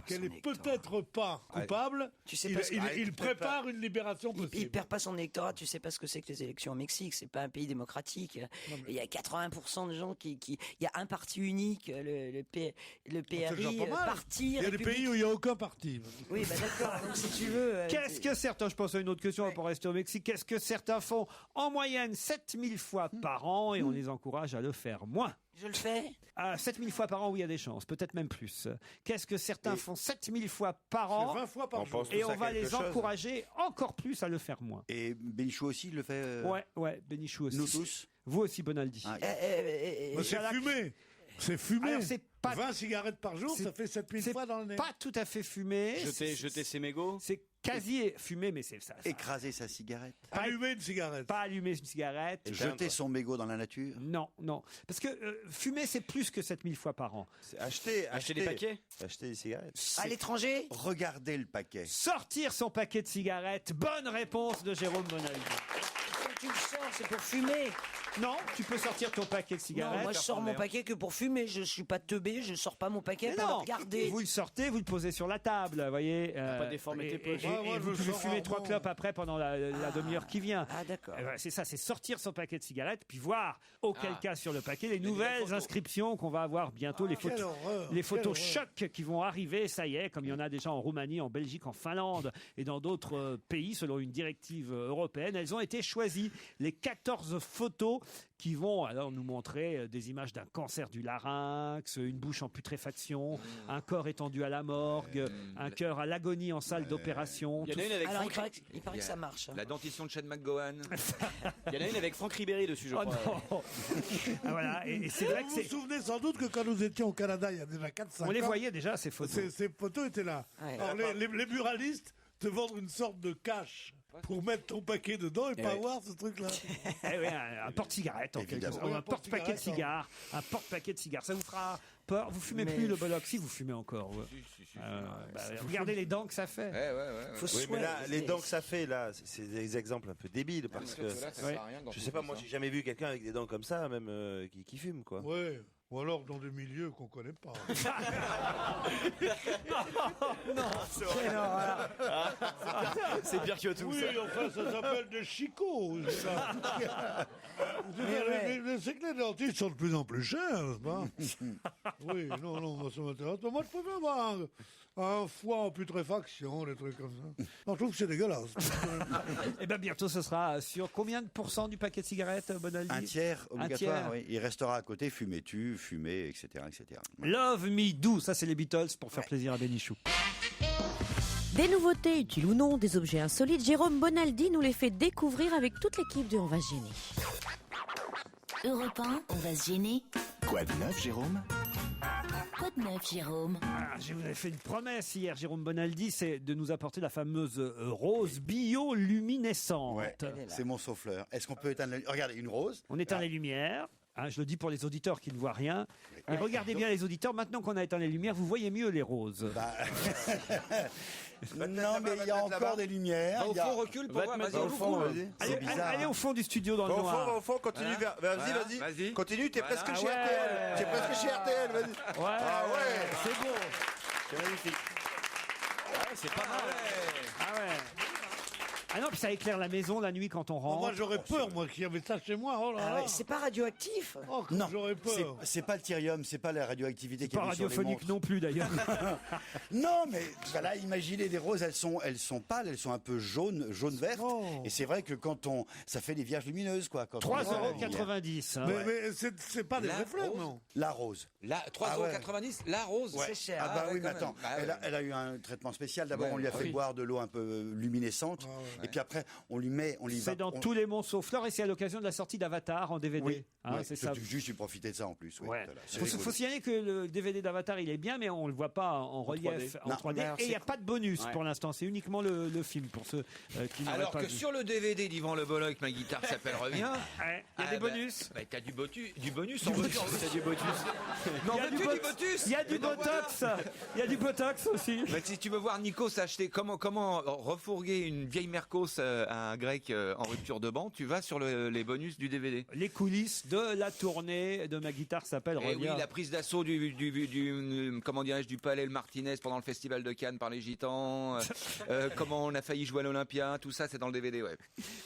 qu'elle n'est peut-être pas coupable, il prépare une libération possible. Il perd pas son électorat, tu sais pas ce que c'est que les élections au Mexique, c'est pas un pays démocratique. Il y a 80% de gens il y a un parti unique, le PRI, parti. Il y a des pays où il n'y a aucun parti. Oui, bah d'accord, donc si tu veux... Qu'est-ce que certains, je pense à une autre question pour rester au Mexique, qu'est-ce que certains font en moyenne 7000 fois par an et on les encourage à le faire moins? Je le fais. 7000 fois par an, oui, il y a des chances, peut-être même plus. Qu'est-ce que certains font 7000 fois par an? 20 fois par jour. Et on va les encourager encore plus à le faire moins. Et Bénichou aussi le fait Ouais, Bénichou aussi. Nous tous. Vous aussi, Bonaldi. C'est fumé. C'est fumé. Alors, c'est pas 20 cigarettes par jour, ça fait 7000 fois dans l'année. Pas tout à fait fumé. Jeter ses mégots. C'est quasi fumé, mais c'est ça. Écraser sa cigarette. Allumer une cigarette. Pas allumer une cigarette. Jeter son mégot dans la nature. Non. Parce que fumer, c'est plus que 7000 fois par an. C'est acheter des paquets. Acheter des cigarettes. À l'étranger. Regarder le paquet. Sortir son paquet de cigarettes. Bonne réponse de Jérôme Bonaldi. Quand tu le sors, c'est pour fumer. Non, tu peux sortir ton paquet de cigarettes. Non, moi je sors mon paquet que pour fumer. Je suis pas teubé, je sors pas mon paquet Mais pour le non, regarder. vous le sortez, vous le posez sur la table, vous voyez. Pas déformer tes poches. Et vous pouvez fumer 3 clopes après pendant la demi-heure qui vient. Ah d'accord. C'est ça, c'est sortir son paquet de cigarettes, puis voir auquel cas sur le paquet les nouvelles inscriptions qu'on va avoir bientôt, les photos chocs qui vont arriver, ça y est, comme il y en a déjà en Roumanie, en Belgique, en Finlande et dans d'autres pays, selon une directive européenne. Elles ont été choisies, les 14 photos qui vont alors nous montrer des images d'un cancer du larynx, une bouche en putréfaction, un corps étendu à la morgue, un cœur à l'agonie en salle d'opération. Il y en a une avec Alors Franck... il paraît que ça marche. La dentition de Chad McGowan. Il y en a une avec Franck Ribéry dessus, je crois. Non. Voilà, et c'est vrai que vous vous souvenez sans doute que quand nous étions au Canada il y a déjà 4-5 ans, on les voyait déjà ces photos. Ces photos étaient là. Ouais. Alors les buralistes te vendent une sorte de cache pour mettre ton paquet dedans et pas avoir ce truc-là. Oui, un porte-cigarette en quelque sorte. Un porte-paquet de cigares. Un porte-paquet de cigares. Ça vous fera peur. Vous fumez plus le Bollock? Si, vous fumez encore. Regardez les dents que ça fait. Oui, mais là, les dents que ça fait, là, c'est des exemples un peu débiles parce que je sais pas, moi, j'ai jamais vu quelqu'un avec des dents comme ça, même qui fume, quoi. Ouais. Ou alors dans des milieux qu'on connaît pas. Non, c'est pire que tout. Oui, enfin, ça s'appelle des chicots. C'est que les dentistes sont de plus en plus chers, n'est-ce pas? Oui, non, moi ça m'intéresse pas. Moi, je préfère avoir Un foie en putréfaction, des trucs comme ça. Non, je trouve que c'est dégueulasse. Eh bien, bientôt, ce sera sur combien de pourcents du paquet de cigarettes, Bonaldi? Un tiers obligatoire, tiers. oui. Il restera à côté, fumez-tu, fumez, etc. etc. Love Me Do, ça c'est les Beatles pour faire plaisir à Bénichou. Des nouveautés, utiles ou non, des objets insolites, Jérôme Bonaldi nous les fait découvrir avec toute l'équipe de On va se gêner. Europe 1, on va se gêner. Quoi de neuf, Jérôme? Quoi de neuf, Jérôme? Je vous avais fait une promesse hier, Jérôme Bonaldi, c'est de nous apporter la fameuse rose bioluminescente. Ouais, c'est mon souffleur. Est-ce qu'on peut éteindre Regardez, une rose. On éteint les lumières. Hein, je le dis pour les auditeurs qui ne voient rien. Et regardez bien les auditeurs, maintenant qu'on a éteint les lumières, vous voyez mieux les roses. Non, mais il y a encore des lumières. Va au fond, recule pour voir. Vas-y, au fond. Allez au fond du studio dans le noir. Va au fond, continue. Voilà. Vas-y. Continue, t'es presque chez ouais. RTL. T'es presque chez RTL, vas-y. Ouais, Ah ouais, c'est beau. c'est magnifique. C'est pas mal. Ah ouais. Ah non, puis ça éclaire la maison la nuit quand on rentre. Moi, j'aurais peur, moi, qu'il y avait ça chez moi. Oh là Ah là. ouais, c'est pas radioactif. Oh, Non, j'aurais peur. c'est pas le tyrium, c'est pas la radioactivité qui est Pas radiophonique non plus d'ailleurs. Non, mais voilà, imaginez des roses, elles sont pâles, elles sont un peu jaune verte. Et c'est vrai que ça fait des vierges lumineuses, quoi. 3,90 €. Hein. Mais c'est pas des reflets, non? La rose. 3,90 €, la rose. Ouais. C'est cher. Ah bah oui, mais quand attends, même. elle a eu un traitement spécial. D'abord, Ouais, on lui a fait oui. boire de l'eau un peu luminescente, et puis après, on lui C'est dans tous les monts sauf fleurs et c'est à l'occasion de la sortie d'Avatar en DVD. Oui, Hein, ouais, c'est ça. Juste, j'ai profité de ça en plus. Oui, Ouais. voilà, c'est Faut rigolo. signaler que le DVD d'Avatar il est bien, mais on le voit pas en relief 3D. en Non. 3D. Alors, Et il n'y a c'est- pas de bonus Ouais. pour l'instant. C'est uniquement le film pour ceux qui n'auraient Alors pas que vu. sur le DVD d'Yvan Le Bolloc, avec ma guitare s'appelle Revient. Ouais, il y a des bonus. T'as du bonus en voiture. T'as du botus. Non, Il y a veux-tu du du botus? Il y a du botox. Il y a du botox aussi. Mais si tu veux voir Nikos acheter comment refourguer une vieille Mercos à un grec en rupture de banc, tu vas sur les bonus du DVD. Les coulisses de la tournée de ma guitare s'appelle Et oui, Revient. la prise d'assaut du comment dirais-je, du Palais le Martinez pendant le festival de Cannes par les Gitans, comment on a failli jouer à l'Olympia, tout ça c'est dans le DVD, ouais.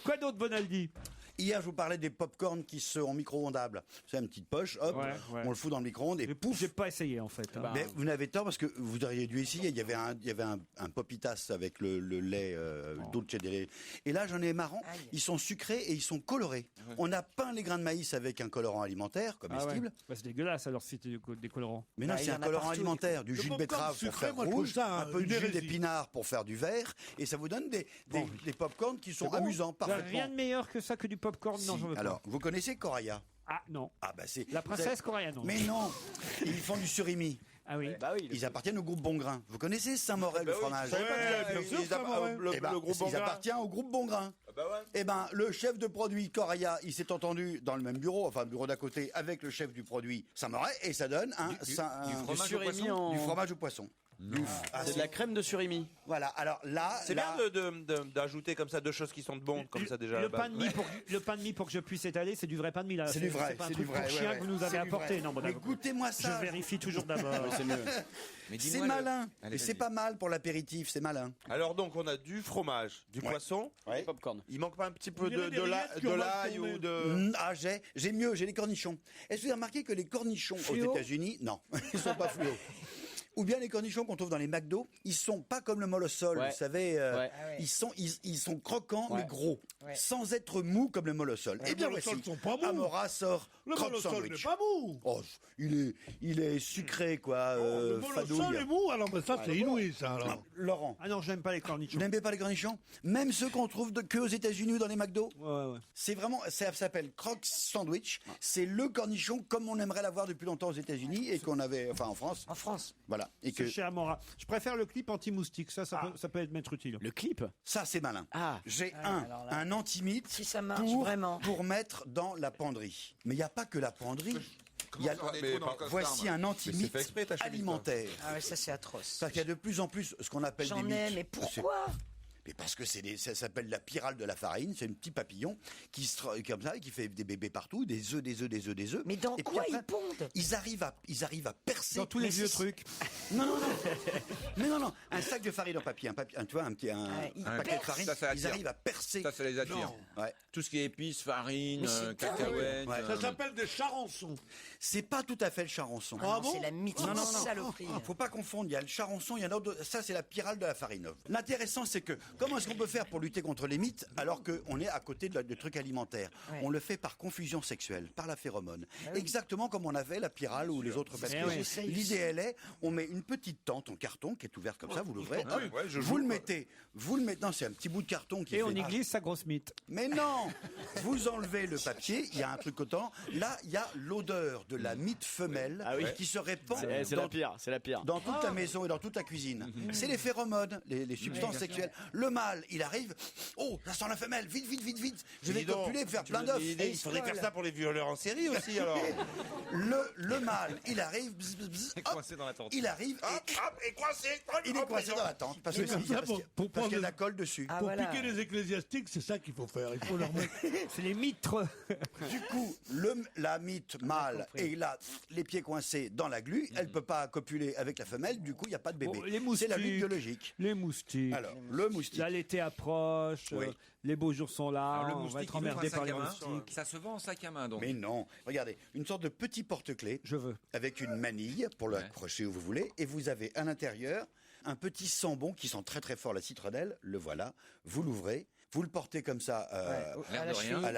Quoi d'autre, Bonaldi? Hier, je vous parlais des pop-corn qui sont micro-ondables. C'est une petite poche, hop, Ouais. on le fout dans le micro-ondes et pouf. J'ai pas essayé en fait. hein. Mais vous n'avez tort parce que vous auriez dû essayer. Il y avait un popitas avec le lait Dolce de lait. Et là, j'en ai marrant. Ils sont sucrés et ils sont colorés. On a peint les grains de maïs avec un colorant alimentaire comestible. Ah ouais. Bah, c'est dégueulasse alors si c'était des colorants. Mais non, Bah, il c'est y un en a colorant partout, alimentaire, du Le jus de popcorn betterave pour sucré, faire moi, je trouve rouge, ça un peu une de jus hérésie. d'épinard pour faire du vert, et ça vous donne des popcorn qui sont bon. amusants, Bah, parfaitement. rien de meilleur que ça que du popcorn. Non, Si. j'en veux pas. Alors, vous connaissez Coraya? Ah non. Ah bah c'est La princesse coréenne. non. Mais non, ils font du surimi. Ah oui. Bah oui. Ils appartiennent au groupe Bongrain. Vous connaissez Saint-Morel, le fromage? bien sûr, Saint-Morel. Eh ben, le groupe il Bongrain. appartient au groupe Bongrain. Bah ouais. Eh ben, le chef de produit Coraya, il s'est entendu dans le même bureau, enfin le bureau d'à côté, avec le chef du produit Saint-Morel, et ça donne Du fromage au surimi poisson. en- du fromage au poisson. Ah, C'est de la crème de surimi. Voilà. Alors là, C'est là, bien d'ajouter comme ça deux choses qui sont bonnes, comme ça déjà. à la Le pain, de base. mie le pain de mie pour que je puisse étaler, c'est du vrai pain de mie là. c'est du vrai, pas un c'est du truc vrai. pour chien que vous nous avez C'est du apporté. vrai. Non, bon, Mais d'accord. goûtez-moi Je ça. vérifie toujours d'abord. C'est mieux. Mais C'est dis-moi malin. Allez, Et c'est vas-y. pas mal pour l'apéritif, c'est malin. Alors donc on a du fromage, du Ouais. poisson. Ouais. Popcorn. Il manque pas un petit On peu dirait des rillettes qui ont de mal l'ail tourné. ou de. Ah, j'ai mieux, j'ai les cornichons. Est-ce que vous avez remarqué que les cornichons Fluo aux États-Unis, non, ils sont pas fluo. Ou bien les cornichons qu'on trouve dans les McDo, ils sont pas comme le molosol, Ouais. vous savez, Ouais. Ah ouais. ils sont croquants Ouais. mais gros, Ouais. sans être mous comme le molosol. Eh bien Les voici, molosol sont pas mous. Amora sort Le croque molosol sandwich. n'est pas mou. Oh, il est sucré quoi, Le molosol fadouille. est mou, alors mais ça c'est inouï ça alors. Laurent, Ah non, je n'aime pas les vous cornichons. n'aimez pas les cornichons? Même ceux qu'on trouve que aux États-Unis ou dans les McDo? Ouais. C'est vraiment, ça s'appelle croque sandwich. C'est le cornichon comme on aimerait l'avoir depuis longtemps aux États-Unis et qu'on avait, enfin en France. En France. Voilà. Et que C'est chez Amora. Je préfère le clip anti-moustique. Ça peut être utile. Le clip. ça, c'est malin. Ah. J'ai alors là, un antimite si ça marche pour, vraiment. pour mettre dans la penderie. Mais il n'y a pas que la penderie. Il y a, Comment ça, des trous dans le costard, voici moi. un Mais antimite c'est fait exprès, ta chérie, alimentaire. Ah ouais, ça c'est atroce. Parce qu'il y a de plus en plus ce qu'on appelle J'en des mythes. ai, mais pourquoi Mais parce que ça s'appelle la pyrale de la farine, c'est un petit papillon comme ça, qui fait des bébés partout, des œufs. Mais dans Et puis quoi après, ils pondent? Ils arrivent à percer. Dans tous les vieux trucs. Non. Mais non. Un sac de farine en papier, tu vois, un paquet de farine. Ça Ils arrivent à percer. Ça les attire. Non. Ouais. Tout ce qui est épices, farine, cacahuètes. Ouais. Ça s'appelle des charançons. C'est pas tout à fait le charançon. Ah bon? C'est la mythique Non. saloperie. Faut pas confondre. Il y a le charançon, il y en a d'autres. Ça, c'est la pyrale de la farine. L'intéressant, c'est que comment est-ce qu'on peut faire pour lutter contre les mites alors qu'on est à côté de trucs alimentaires? Ouais. On le fait par confusion sexuelle, par la phéromone. Exactement comme on avait la pyrale ou les autres papiers. oui. L'idée, elle est, on met une petite tente en carton qui est ouverte comme ça, vous l'ouvrez. je Vous le mettez. Non, c'est un petit bout de carton qui Et fait- on y glisse sa grosse mythe. Mais non. Vous enlevez le papier, il y a un truc autant. Là, il y a l'odeur de la mythe femelle qui se répand C'est la pire, c'est la pire. dans toute ta maison et dans toute ta cuisine. C'est les phéromones, les substances sexuelles. Le mâle, il arrive. Oh, ça sent la femelle. Vite. Je vais Dis donc, copuler, faire plein d'œufs. Il faudrait faire ça pour les violeurs en série aussi, alors. Le mâle, il arrive. Coincé dans la tente. Il arrive et Et coincé. il est coincé dans la tente parce C'est comme ça pour qu'il y a de la prendre colle dessus. Ah, Pour voilà. piquer les ecclésiastiques, c'est ça qu'il faut faire. Il faut leur mettre. C'est les mitres. Du coup, la mythe mâle et là, les pieds coincés dans la glu, elle peut pas copuler avec la femelle, du coup, il n'y a pas de bébé. Bon, les c'est la lutte moustiques. biologique. Les moustiques. Alors, le moustique. Là, l'été approche, Oui. les beaux jours sont là, Le on va moustique, être il ouvre un emmerdé sac par les à main. moustiques. Ça se vend en sac à main, donc. Mais non, regardez, une sorte de petit porte-clés. Je veux. Avec une manille pour l'accrocher où vous voulez, et vous avez à l'intérieur un petit sambon qui sent très très fort la citronnelle. Le voilà, vous l'ouvrez. Vous le portez comme ça L'air de rien. à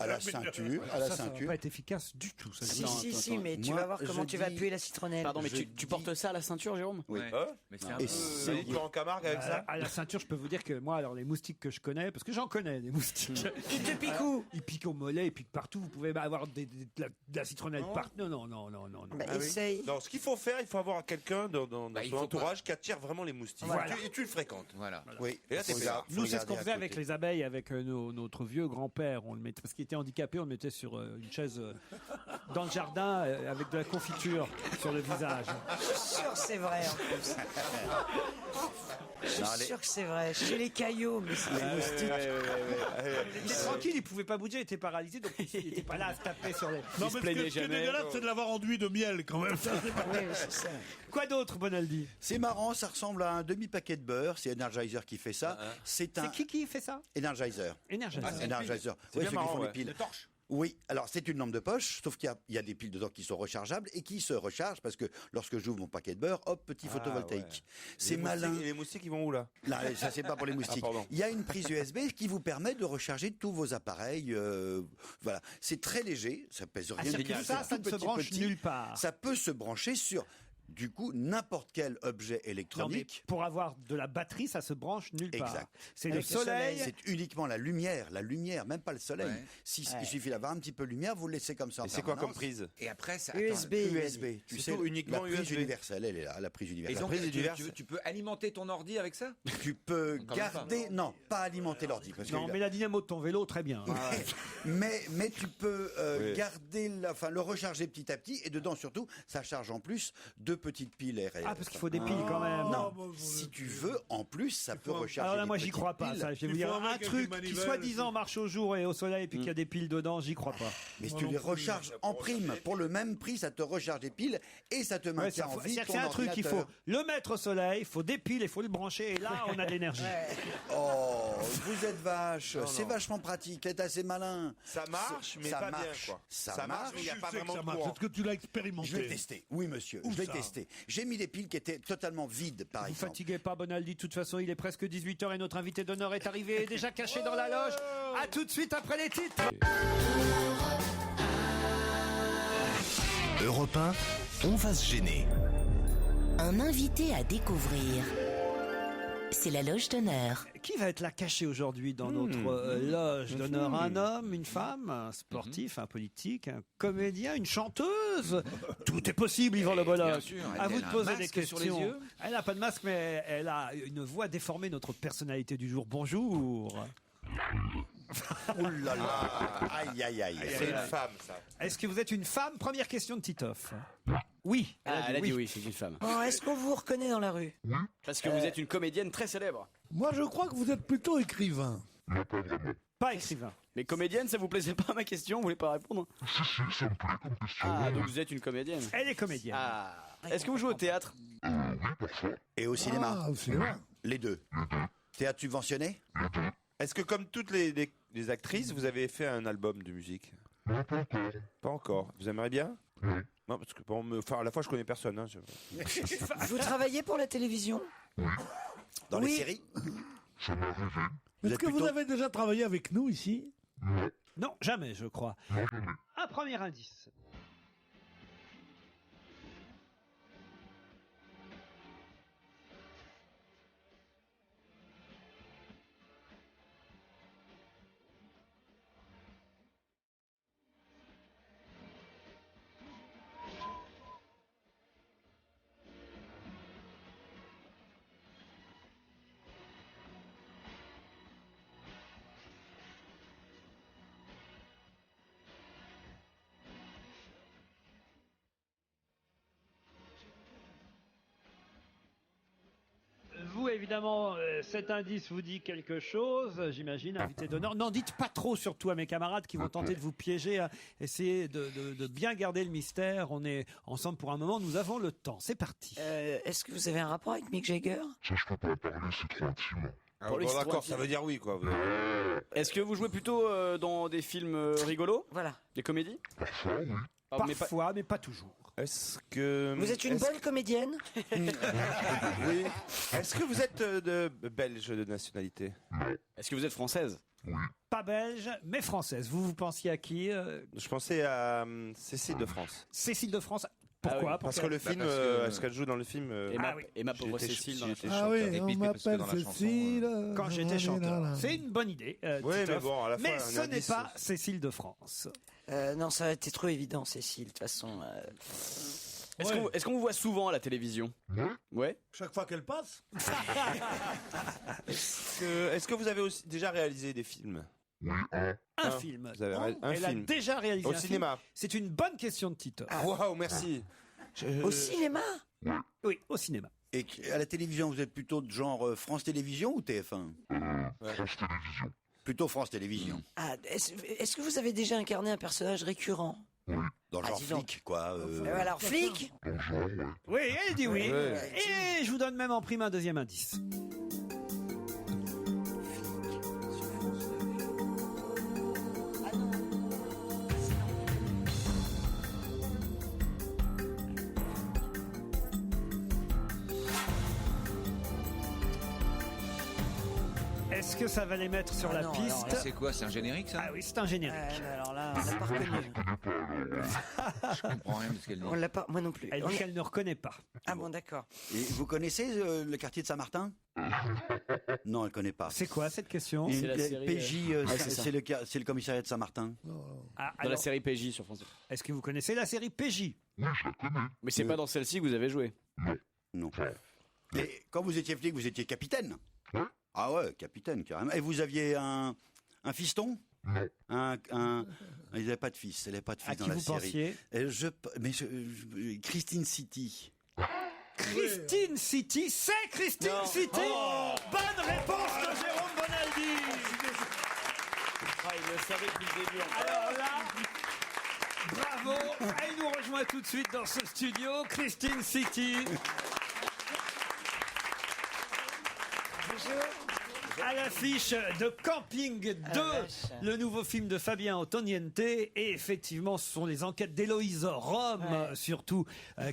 la ceinture. À la Ça va ceinture. pas être efficace du tout. Ça. Si, mais tu Moi, vas voir comment je tu vas dis- puer la citronnelle. Pardon, mais Je tu portes ça à la ceinture, Jérôme? Oui. Mais c'est un Et peu. c'est- Tu en Camargue avec ça? À la ceinture, je peux vous dire que moi, alors les moustiques que je connais, parce que j'en connais des moustiques. Il te pique où? Ils piquent au mollet, ils piquent partout. Vous pouvez avoir de la citronnelle partout. Non. Bah, essaye. Non, ce qu'il faut faire, il faut avoir quelqu'un dans il son faut entourage qui attire vraiment les moustiques. Voilà. Et tu le fréquentes. Voilà. Oui. Et là, t'es Faut peinard. regarder- Nous, faut c'est ce qu'on regarder faisait à avec côté. les abeilles, avec notre vieux grand-père. On le mettait, parce qu'il était handicapé, on le mettait sur une chaise dans le jardin avec de la confiture sur le visage. Je suis sûr que c'est vrai en plus. Je suis sûr que c'est vrai. Chez les caillots, mais c'est Les moustiques. Il était tranquille, il pouvait pas bouger, il était paralysé, donc il était pas là à se taper sur les. Non, mais ce qui est dégueulasse, c'est de l'avoir enduit de miel quand même. Ça, c'est pas- Oui, c'est ça. Quoi d'autre, Bonaldi? C'est marrant, ça ressemble à un demi-paquet de beurre. C'est Energizer qui fait ça. C'est un C'est qui fait ça? Energizer. Energizer. Energizer. C'est Oui, bien ceux qui marrant, font ouais. les piles. Le torche. Oui, alors c'est une lampe de poche, sauf qu'il y a des piles dedans qui sont rechargeables et qui se rechargent parce que lorsque j'ouvre mon paquet de beurre, hop, petit photovoltaïque. C'est malin. Et les moustiques, ils vont où là? Là, ça c'est pas pour les moustiques. pardon. Il y a une prise USB qui vous permet de recharger tous vos appareils. Voilà, c'est très léger, ça pèse rien. c'est-à-dire que ça c'est ne tout se petit, branche petit. nulle part. Ça peut se brancher sur, du coup, n'importe quel objet Non, mais électronique. pour avoir de la batterie, ça se branche nulle part. Exact. C'est le Avec soleil. C'est uniquement la lumière, même pas le soleil. Ouais. Il suffit d'avoir un petit peu de lumière, vous le laissez comme ça en Et c'est quoi comme permanence. prise? Et après, ça. USB. USB, tu C'est sais, tout, uniquement la prise USB. universelle, elle est là, la prise Et universelle. donc, prise est diverse. tu peux alimenter ton ordi avec ça? Tu peux Quand même garder, non, pas alimenter l'ordi, parce que Non, mais la dynamo de ton vélo, très bien. mais tu peux garder, le recharger petit à petit, et dedans surtout, ça charge en plus 2 petites piles RR. Ah, parce qu'il faut des piles quand même. Non, si tu veux, en plus, ça peut recharger. Alors là, des moi, j'y petites crois pas. piles. Ça. Je vais vous Il faut dire un un mec avec truc une qui, manivelle, soi-disant, marche au jour et au soleil, et puis qu'il y a des piles dedans, j'y crois pas. Mais si tu les recharges en prime, pour le même prix, ça te recharge des piles et ça te Ouais, maintient en vie. c'est-à-dire que ton c'est un truc, il faut ordinateur. le mettre au soleil, il faut des piles, il faut le brancher, et là, on a de l'énergie. Oh, vous êtes vache, c'est vachement pratique, c'est assez malin. Ça marche, mais ça pas bien, marche. quoi. Ça marche, mais il n'y a Tu pas sais que vraiment ça de marche. courant. Est-ce que tu l'as expérimenté? Je l'ai testé. Oui, monsieur, Où je l'ai ça testé. J'ai mis des piles qui étaient totalement vides, par Vous exemple. fatiguez pas, Bonaldi. De toute façon, il est presque 18h et notre invité d'honneur est arrivé, déjà caché dans la loge. À tout de suite après les titres. Europe 1, on va se gêner. Un invité à découvrir. C'est la loge d'honneur. Qui va être là caché aujourd'hui dans notre loge d'honneur? Un homme, une femme, un sportif, un politique, un comédien, une chanteuse. Tout est possible, Yvan Le Bolloc. Bien sûr, À elle vous a de un poser des masque questions. sur les yeux. Elle n'a pas de masque, mais elle a une voix déformée, notre personnalité du jour. Bonjour. Ouh là là. Aïe, aïe, aïe. C'est une femme, ça. Est-ce que vous êtes une femme? Première question de Titoff. Oui. Elle a dit oui, c'est une femme. Bon, est-ce qu'on vous reconnaît dans la rue? Parce que vous êtes une comédienne très célèbre. Moi, je crois que vous êtes plutôt écrivain. Pas écrivain. Mais comédienne, ça vous plaisait pas ma question? Vous voulez pas répondre? Si, ça me plaît comme question. Ah, donc vous êtes une comédienne. Elle est comédienne. Ah. Est-ce que vous jouez au théâtre? Oui, parfois. Et au cinéma? Ah, au cinéma. Les deux. Théâtre subventionné? Est-ce que comme toutes les actrices, vous avez fait un album de musique? Non, pas encore. Pas encore. Vous aimeriez bien? Oui. Non, parce que à la fois, je connais personne. Hein, Vous travaillez pour la télévision? Dans les séries? Ça m'est arrivé. Est-ce que vous avez déjà travaillé avec nous ici? Non, jamais, je crois. Non, jamais. Un premier indice. Vous, évidemment, cet indice vous dit quelque chose, j'imagine, invité d'honneur. N'en dites pas trop, surtout à mes camarades qui vont tenter de vous piéger. Essayez de bien garder le mystère. On est ensemble pour un moment, nous avons le temps. C'est parti. Est-ce que vous avez un rapport avec Mick Jagger? Ça, je peux pas parler, c'est trop intime. Bon, d'accord, ça veut dire oui, quoi. Est-ce que vous jouez plutôt dans des films rigolos? Voilà. Des comédies? Parfois, oui. Parfois, mais pas toujours. Est-ce que... Vous êtes une bonne comédienne? Oui. Est-ce que vous êtes de belge de nationalité? Est-ce que vous êtes française? Pas belge, mais française. Vous pensiez à qui Je pensais à Cécile de France. Cécile de France. Pourquoi? Parce que le film, est-ce qu'elle joue dans le film Et ma pauvre Cécile dans la chanson. Ah oui, on m'appelle Cécile. Quand j'étais chanteur. C'est une bonne idée. Oui, mais bon, à la fin, mais un ce n'est indice. pas Cécile de France. Non, ça a été trop évident, Cécile, de toute façon. Est-ce qu'on vous voit souvent à la télévision? Ouais. Chaque fois qu'elle passe. Est-ce que vous avez aussi déjà réalisé des films? Oui, Un film. Vous avez un Elle film. a déjà réalisé Au un cinéma. film. C'est une bonne question de Tito. Waouh, merci. Au cinéma? Oui, au cinéma. Et à la télévision, vous êtes plutôt de genre France Télévisions ou TF1? France Télévisions. Plutôt France Télévisions. Ah, est-ce que vous avez déjà incarné un personnage récurrent? Dans le genre dis donc. flic, quoi. Alors, flic? Dans le genre, ouais. Oui, elle dit oui. Ouais. Et je vous donne même en prime un deuxième indice. Est-ce que ça va les mettre sur la non, piste? alors là- C'est quoi? C'est un générique, ça? Ah oui, c'est un générique. Mais alors là, on l'a pas reconnu. Je comprends rien de ce qu'elle dit. On l'a pas, moi non plus. Elle dit qu'elle ne reconnaît pas. Ah bon, d'accord. Et vous connaissez le quartier de Saint-Martin? Non, elle connaît pas. C'est quoi cette question? Et C'est la série, PJ, ouais, c'est ça. c'est le commissariat de Saint-Martin. Ah, Dans la alors, série PJ sur France 2. est-ce que vous connaissez la série PJ? Oui, je la connais. Mais c'est pas dans celle-ci que vous avez joué. Non. Et quand vous étiez flic, vous étiez capitaine? Ouais. Ah ouais, capitaine, carrément. Et vous aviez un fiston? Non. Il n'avait pas de fils, elle n'avait pas de fils À dans qui la vous série. pensiez? Christine City. Christine City, c'est Christine Non. City. Oh. Bonne réponse de Jérôme Bonaldi. Ah, il le savait depuis le début. Alors là, bravo. Elle nous rejoint tout de suite dans ce studio, Christine City. À l'affiche de Camping 2, le nouveau film de Fabien Antoniente. Et effectivement, ce sont les enquêtes d'Héloïse Rome, surtout,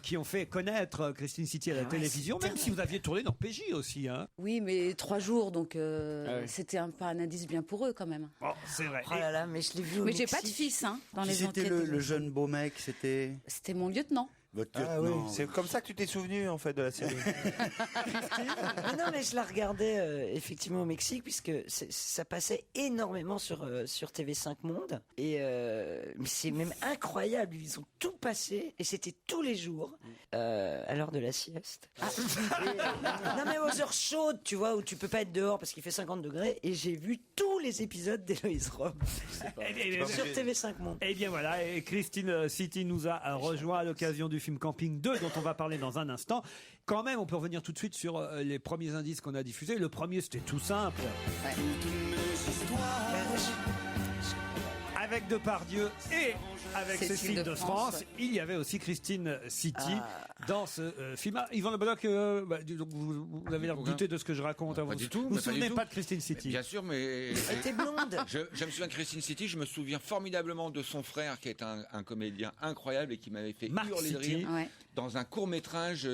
qui ont fait connaître Christine City à la télévision, même si vous aviez tourné dans PJ aussi. Hein. Oui, mais 3 jours, donc c'était pas un indice bien pour eux quand même. Oh, c'est vrai. Oh là là, mais je l'ai vu au Mais j'ai pas de Mexique. fils hein, dans Qui les c'était enquêtes. le jeune beau mec? C'était C'était mon lieutenant. votre Ah oui, lieutenant. c'est comme ça que tu t'es souvenu en fait de la série. Mais non, mais je la regardais effectivement au Mexique puisque ça passait énormément sur TV5 Monde et mais c'est même incroyable. Ils ont tout passé et c'était tous les jours à l'heure de la sieste. Non mais aux heures chaudes, tu vois, où tu peux pas être dehors parce qu'il fait 50 degrés. Et j'ai vu tous les épisodes d'Héloïse Rome sur TV5 Monde. Eh bien voilà, et Christine City nous a rejoint à l'occasion du film film Camping 2 dont on va parler dans un instant. Quand même, on peut revenir tout de suite sur les premiers indices qu'on a diffusés. Le premier, c'était tout simple. Avec Depardieu et avec Cécile de France, il y avait aussi Christine City dans ce film. Yvan Le Bolloc, donc vous avez l'air de douter de ce que je raconte. Pas du tout. Vous vous souvenez pas de Christine City? Bien sûr, mais... Elle était blonde. Je me souviens de Christine City, je me souviens formidablement de son frère qui est un comédien incroyable et qui m'avait fait Marc hurler de City. rire dans un court-métrage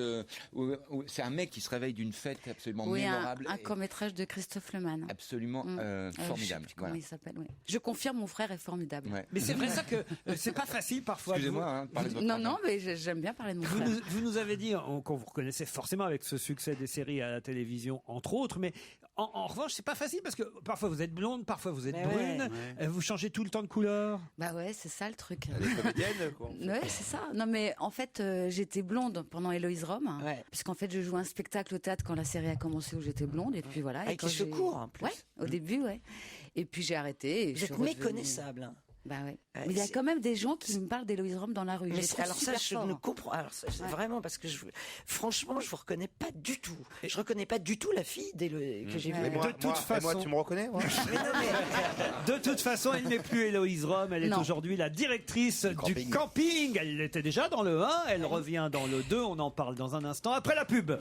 où c'est un mec qui se réveille d'une fête absolument Oui, mémorable. un court-métrage de Christophe Lemann. Absolument Je sais formidable. plus comment Voilà. il s'appelle. Oui. Je confirme, mon frère est formidable. Ouais. Mais c'est vrai ça que c'est pas facile parfois. Excusez-moi, parlez de votre Non, frère. non, mais j'aime bien parler de mon Vous frère. nous, vous nous avez dit qu'on vous reconnaissait forcément avec ce succès des séries à la télévision, entre autres, mais en revanche, c'est pas facile parce que parfois vous êtes blonde, parfois vous êtes brune, vous changez tout le temps de couleur. Bah ouais, c'est ça le truc. Elle est comédienne, quoi. Ouais, c'est ça. Non, mais en fait, j'étais blonde pendant Héloïse Rome, puisqu'en fait, je jouais un spectacle au théâtre quand la série a commencé où j'étais blonde, et puis voilà. Avec et quand les cheveux courts, en plus. Ouais, au début, ouais. Et puis j'ai arrêté. Et Vous je êtes suis redevenue- méconnaissable. Bah ouais. Mais il y a quand même des gens qui me parlent d'Héloïse Rome dans la rue. Je Mais les trouve alors ça, super je forts. ne comprends. Alors ça, c'est vraiment parce que franchement, je vous reconnais pas du tout. Je reconnais pas du tout la fille que j'ai vue. Moi, tu me reconnais moi De toute façon, elle n'est plus Héloïse Rome, elle est aujourd'hui la directrice du camping. Elle était déjà dans le 1, elle revient dans le 2, on en parle dans un instant après la pub.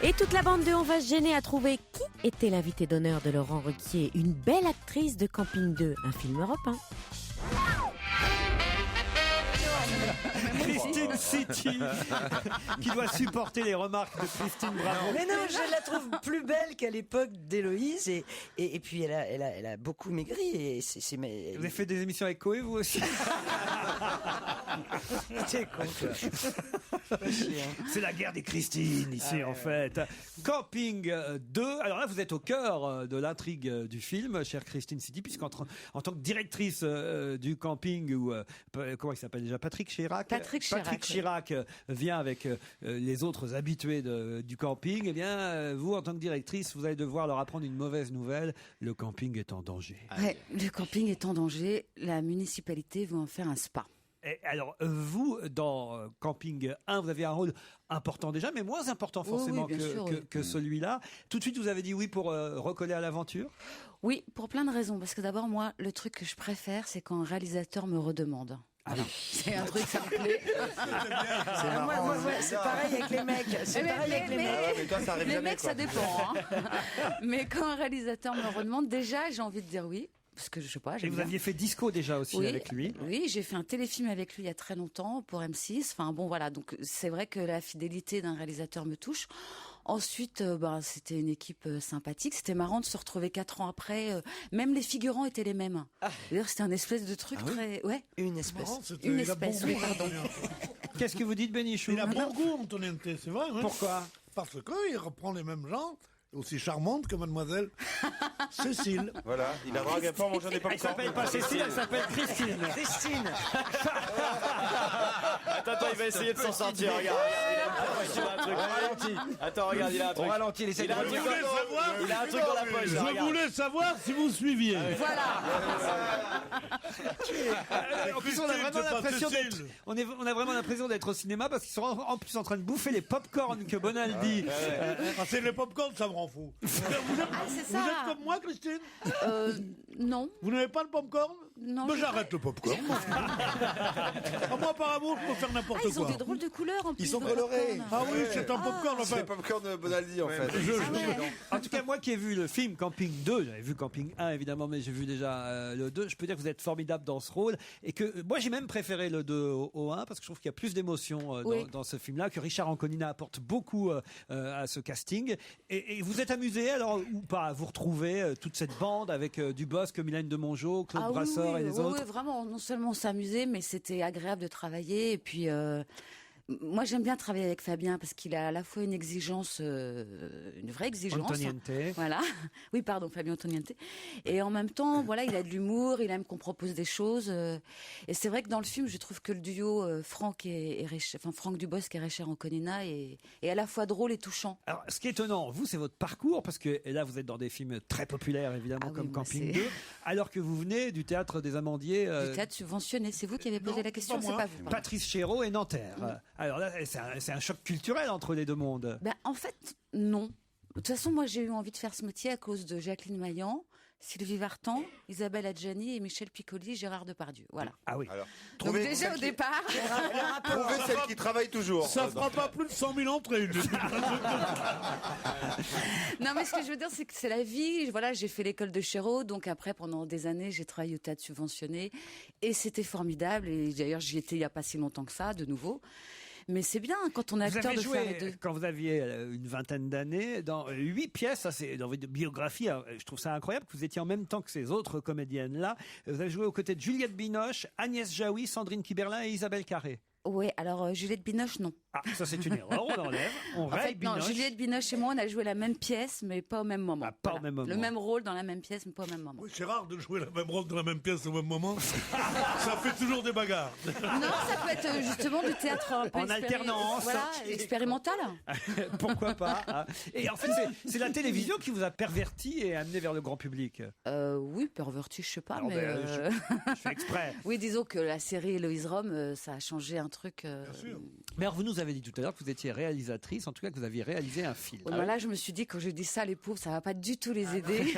Et toute la bande de On va se gêner à trouver qui était l'invité d'honneur de Laurent Ruquier, une belle actrice de Camping 2, un film européen. Christine City, qui doit supporter les remarques de Christine Bravo. Mais non, je la trouve plus belle qu'à l'époque d'Héloïse et puis elle a beaucoup maigri et Vous avez fait des émissions avec Coé, vous aussi? T'es con, toi. C'est la guerre des Christines ici en fait. Camping 2. Alors là vous êtes au cœur de l'intrigue du film, chère Christine City, puisqu'en tant que directrice du camping ou comment il s'appelle déjà, Patrick Chirac. Patrick Chirac vient avec les autres habitués du camping. Eh bien vous en tant que directrice vous allez devoir leur apprendre une mauvaise nouvelle. Le camping est en danger. Ouais, le camping est en danger. La municipalité veut en faire un spa. Et alors, vous, dans Camping 1, vous avez un rôle important déjà, mais moins important forcément bien sûr, que celui-là. Tout de suite, vous avez dit oui pour recoller à l'aventure? Oui, pour plein de raisons. Parce que d'abord, moi, le truc que je préfère, c'est quand un réalisateur me redemande. C'est un truc, ça me plaît. Moi, c'est pareil avec les mecs. C'est pareil avec les mecs. mais toi, ça arrive Les jamais, mecs, quoi. ça dépend. Hein. Mais quand un réalisateur me redemande, déjà, j'ai envie de dire oui. Parce que je sais pas. Et vous aviez fait Disco déjà aussi avec lui. Oui, j'ai fait un téléfilm avec lui il y a très longtemps pour M6. Enfin bon, voilà. Donc c'est vrai que la fidélité d'un réalisateur me touche. Ensuite, c'était une équipe sympathique. C'était marrant de se retrouver 4 ans après. Même les figurants étaient les mêmes. D'ailleurs, c'était un espèce de truc très. Ouais. Une espèce. Une espèce. Oui, pardon. Qu'est-ce que vous dites, Bénichou? Il a bon goût, Antoniente, c'est vrai. Hein. Pourquoi? Parce qu'il reprend les mêmes gens, aussi charmante que mademoiselle Cécile. Voilà, il a dragué pas manger des Elle popcorn. s'appelle pas Cécile, elle s'appelle Christine. Christine. Attends, il va essayer de s'en sortir. Regarde, il a un truc. Attends, regarde, il a un truc. On ralentit, il essaie de Il a un truc revenir. dans- il a un truc dans la poche. là, Je regarde. voulais savoir si vous suiviez. En plus, on a vraiment l'impression d'être, on a vraiment l'impression d'être au cinéma parce qu'ils sont en plus en train de bouffer les pop-corn que Bonaldi. C'est les pop-corn, ça me rend fou. Vous c'est ça. êtes comme moi, Christine? Non. Vous n'avez pas le pop-corn? Non. Mais j'arrête le pop-corn. Moi, par amour, je peux faire n'importe Ils ont quoi. des drôles de couleurs en plus. Ils sont de colorés. popcorn. Ah oui, c'est un pop-corn. C'est Enfin, les popcorn de Bonaldi en fait. En tout cas, moi qui ai vu le film Camping 2, j'avais vu Camping 1 évidemment, mais j'ai vu déjà le 2, je peux dire que vous êtes formidable dans ce rôle et que moi j'ai même préféré le 2 au 1 parce que je trouve qu'il y a plus d'émotion dans ce film-là, que Richard Anconina apporte beaucoup à ce casting. Et vous êtes amusé alors ou pas à vous retrouver toute cette bande avec du boss comme Mylène de Mongeau, Claude Brasseur et les autres? Oui, vraiment, non seulement on s'amusait, mais c'était agréable de travailler. Et puis, Moi, j'aime bien travailler avec Fabien parce qu'il a à la fois une exigence, une vraie exigence. Antoniente. Voilà. Oui, pardon, Fabien Antoniente. Et en même temps, voilà, il a de l'humour, il aime qu'on propose des choses. Et c'est vrai que dans le film, je trouve que le duo Franck Franck Dubosc et Récher Anconina est à la fois drôle et touchant. Alors, ce qui est étonnant, vous, c'est votre parcours, parce que là, vous êtes dans des films très populaires, évidemment, comme Camping 2, alors que vous venez du théâtre des Amandiers. Du théâtre subventionné, c'est vous qui avez posé la question, c'est pas vous. pardon. Patrice Chéreau et Nanterre. Alors là, c'est un choc culturel entre les deux mondes. Ben, en fait, non. De toute façon, moi, j'ai eu envie de faire ce métier à cause de Jacqueline Maillan, Sylvie Vartan, Isabelle Adjani et Michel Piccoli, Gérard Depardieu. Voilà. Ah oui. Alors, Donc déjà au départ... Trouvez celle qui travaille toujours. Ça fera pas plus de 100 000 entrées. Non, mais ce que je veux dire, c'est que c'est la vie. Voilà, j'ai fait l'école de Chéreau, donc après, pendant des années, j'ai travaillé au théâtre subventionné, et c'était formidable. Et d'ailleurs, j'y étais il n'y a pas si longtemps que ça, de nouveau. Mais c'est bien quand on est Vous acteur avez de faire les joué, deux. quand vous aviez une vingtaine d'années, dans 8 pièces, ça c'est dans votre biographie, je trouve ça incroyable que vous étiez en même temps que ces autres comédiennes-là. Vous avez joué aux côtés de Juliette Binoche, Agnès Jaoui, Sandrine Kiberlin et Isabelle Carré. Oui, alors Juliette Binoche, non. Ah, ça c'est une erreur, on enlève. On En raye fait, non, Binoche. Juliette Binoche et moi, on a joué la même pièce, mais pas au même moment. pas au même moment. Le même rôle dans la même pièce, mais pas au même moment. Oui, c'est rare de jouer le même rôle dans la même pièce au même moment. Ça fait toujours des bagarres. Non, ça peut être justement du théâtre un peu En alternance. Voilà, expérimental. Pourquoi pas hein. Et en fait, c'est la télévision qui vous a perverti et amené vers le grand public. Oui, perverti, je sais pas, Alors, mais... je fais exprès. Oui, disons que la série Héloïse Rome, ça a changé un truc... Mais alors, vous nous avez dit tout à l'heure que vous étiez réalisatrice, en tout cas que vous aviez réalisé un film. Là, je me suis dit, quand je dis ça, les pauvres, ça va pas du tout les aider.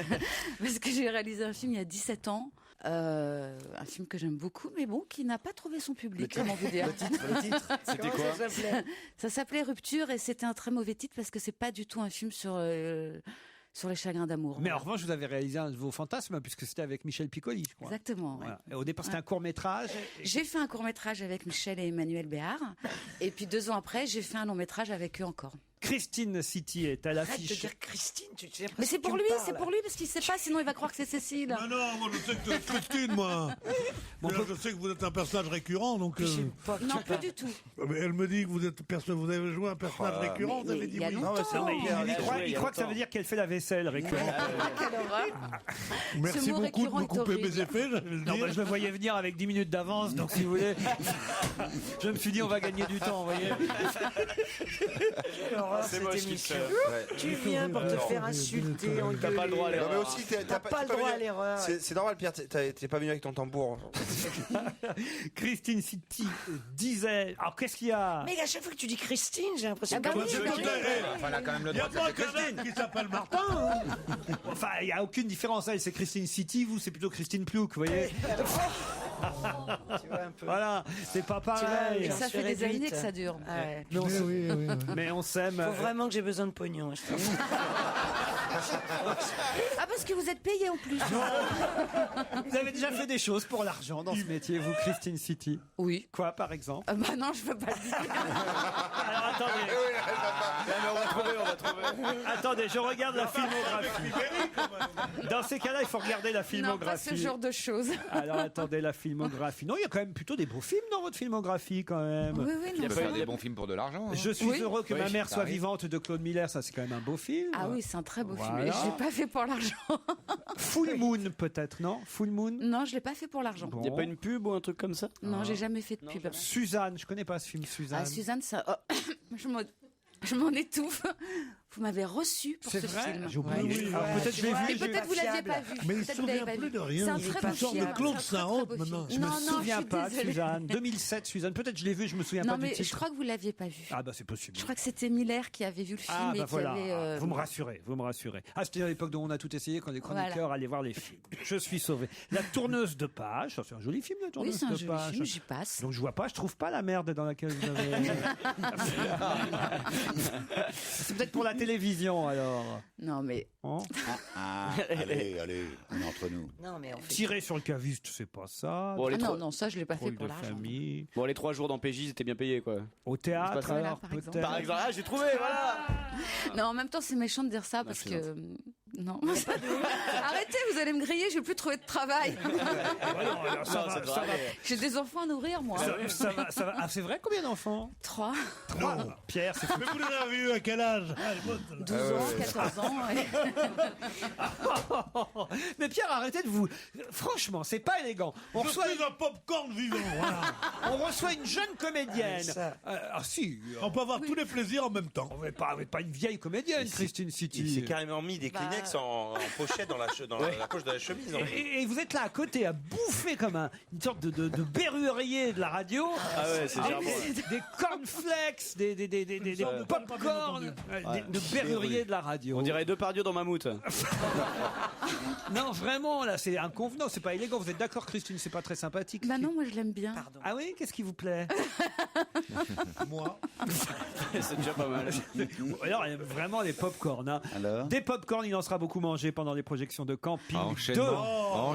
Parce que j'ai réalisé un film il y a 17 ans. Un film que j'aime beaucoup, mais bon, qui n'a pas trouvé son public, comment vous dire. Le titre, c'était quoi? Ça s'appelait Rupture, et c'était un très mauvais titre parce que c'est pas du tout un film sur les chagrins d'amour. Mais en revanche, vous avez réalisé un de vos fantasmes, puisque c'était avec Michel Piccoli, je crois. Exactement. Voilà. Et au départ, c'était un court-métrage. J'ai fait un court-métrage avec Michel et Emmanuel Béard. Et puis 2 ans après, j'ai fait un long-métrage avec eux encore. Christine City est à Arrête de l'affiche. dire Christine, tu sais. Mais c'est pour lui, parce qu'il sait pas, sinon il va croire que c'est Cécile. Non, moi je sais que c'est Christine, moi. Je sais que vous êtes un personnage récurrent, donc. Non, pas du tout. Mais elle me dit que vous avez joué un personnage récurrent, vous avez dit il y a oui. longtemps. Il croit que ça veut dire qu'elle fait la vaisselle récurrente. Quelle horreur. Merci Ce mot beaucoup de récurrent me est couper horrible. mes effets, j'allais le Non, dire. bah, je le voyais venir avec 10 minutes d'avance, donc si vous voulez, je me suis dit on va gagner du temps, vous voyez. Quelle horreur, C'est cette moche, émission. Ouais. Tu viens pour te faire insulter, engueuler. T'as pas le droit à l'erreur. Non, mais aussi, T'as pas le droit à l'erreur. C'est normal, Pierre, t'es pas venu avec ton tambour. Christine City disait. Alors qu'est-ce qu'il y a? Mais à chaque fois que tu dis Christine, j'ai l'impression Ah bah que oui, Tu veux oui, tout oui. à- Elle a quand même le Il n'y a droit de pas s'appeler qu'un mec qui s'appelle Martin. hein. Enfin, il n'y a aucune différence. Elle, c'est Christine City, vous, c'est plutôt Christine Plouk, vous voyez. tu vois un peu. Voilà, c'est pas Tu vois, pareil. mais Ça Je fait suis des années réduite. que ça dure. Ouais. Mais on s- mais on s'aime. Faut vraiment que j'ai besoin de pognon. je pense. Ah, parce que vous êtes payé en plus. Vous avez déjà fait des choses pour l'argent dans ce métier, vous, Christine City? Oui. Quoi, par exemple? Ah bah non, je peux pas le dire. Alors attendez. on va trouver. Attendez, je regarde la filmographie. Dans ces cas-là, il faut regarder la Non, pas filmographie. ce genre de choses. Alors attendez, la filmographie. Non, il y a quand même plutôt des beaux films dans votre filmographie, quand même. Oui, oui, Il non. peut faire des bons films pour de l'argent. hein. Je suis Oui. heureux que Oui, ma mère ça soit arrive. vivante de Claude Miller, ça c'est quand même un beau film. Ah oui, c'est un très beau Voilà. film. Et je l'ai pas fait pour l'argent. Full Moon peut-être, non? Full Moon. Non, je l'ai pas fait pour l'argent. Bon. Il n'y a pas une pub ou un truc comme ça? Non, j'ai jamais fait de pub. Suzanne, je connais pas ce film, Suzanne. Ah, Suzanne, ça. oh, je m'en étouffe. Vous m'avez reçu pour C'est ce vrai, film. j'ai oublié. Oui, Alors, ouais, peut-être tu je l'ai vois. vu. Mais j'ai- peut-être vous l'aviez pas vu. Mais il Peut-être se vous l'avez souvient pas plus vu. de rien. C'est un Il très est beau une sorte de film. Claude C'est un très, Saint-Haute, très beau maintenant. film. Je me Non, non, souviens suis pas de désolée. Suzanne. 2007, Suzanne. Peut-être je l'ai vu, je me souviens Non, pas du mais je titre. crois que vous l'aviez pas vu. Ah bah c'est possible. Je crois que c'était Miller qui avait vu le film Ah et bah qui voilà, avait. vous me rassurez, vous me rassurez. Ah c'était à l'époque où on a tout essayé, quand les chroniqueurs Voilà. allaient voir les films. Je suis sauvé. La tourneuse de page, ça, c'est un joli film la Oui, tourneuse c'est un de joli page. film, j'y passe. Donc je vois pas, je trouve pas la merde dans laquelle vous avez. C'est peut-être pour la télévision alors. Non, mais. Hein Allez, on est entre nous. Non, mais on fait. Tirer sur le caviste, c'est pas ça. Bon, les Ah trois- non, non, ça, je l'ai pas fait Rôle pour de l'argent. famille. Bon, les 3 jours dans PJ, ils étaient bien payés, quoi. Au théâtre, C'est pas ça, Voilà, alors par exemple. peut-être. Par exemple, ah, j'ai trouvé, voilà. Non, en même temps, c'est méchant de dire ça parce je que. Non. Arrêtez, vous allez allez me griller, je vais plus trouver de travail. ça va. J'ai des enfants à nourrir, moi. Ça va. Ah, c'est vrai, combien d'enfants? 3. Non. Pierre, c'est Mais vous les avez eu à quel âge? 12 ans, 14 ans. Mais Pierre, arrêtez de vous. Franchement, c'est pas élégant. On Je reçoit suis un popcorn vivant. Voilà. On reçoit une jeune comédienne. Si. On peut avoir tous les plaisirs en même temps. On n'est pas une vieille comédienne, Christine City. Il s'est carrément mis des Kleenex en pochette dans la poche de la chemise. en fait. Et vous êtes là à côté à bouffer comme une sorte de berrurier de la radio. Ah ouais, c'est Germain. Des cornflakes, des popcorn, de berrurier de la radio. On dirait Depardieu dans Mammouth. Non, vraiment, là, c'est inconvenant, c'est pas élégant. Vous êtes d'accord, Christine, c'est pas très sympathique. Bah non, moi je l'aime bien. Ah oui, qu'est-ce qui vous plaît? Moi. C'est déjà pas mal. Alors, il y a vraiment les pop-corn. Hein. Des pop-corn, il en sera beaucoup mangé pendant les projections de Camping 2. Enchaînement.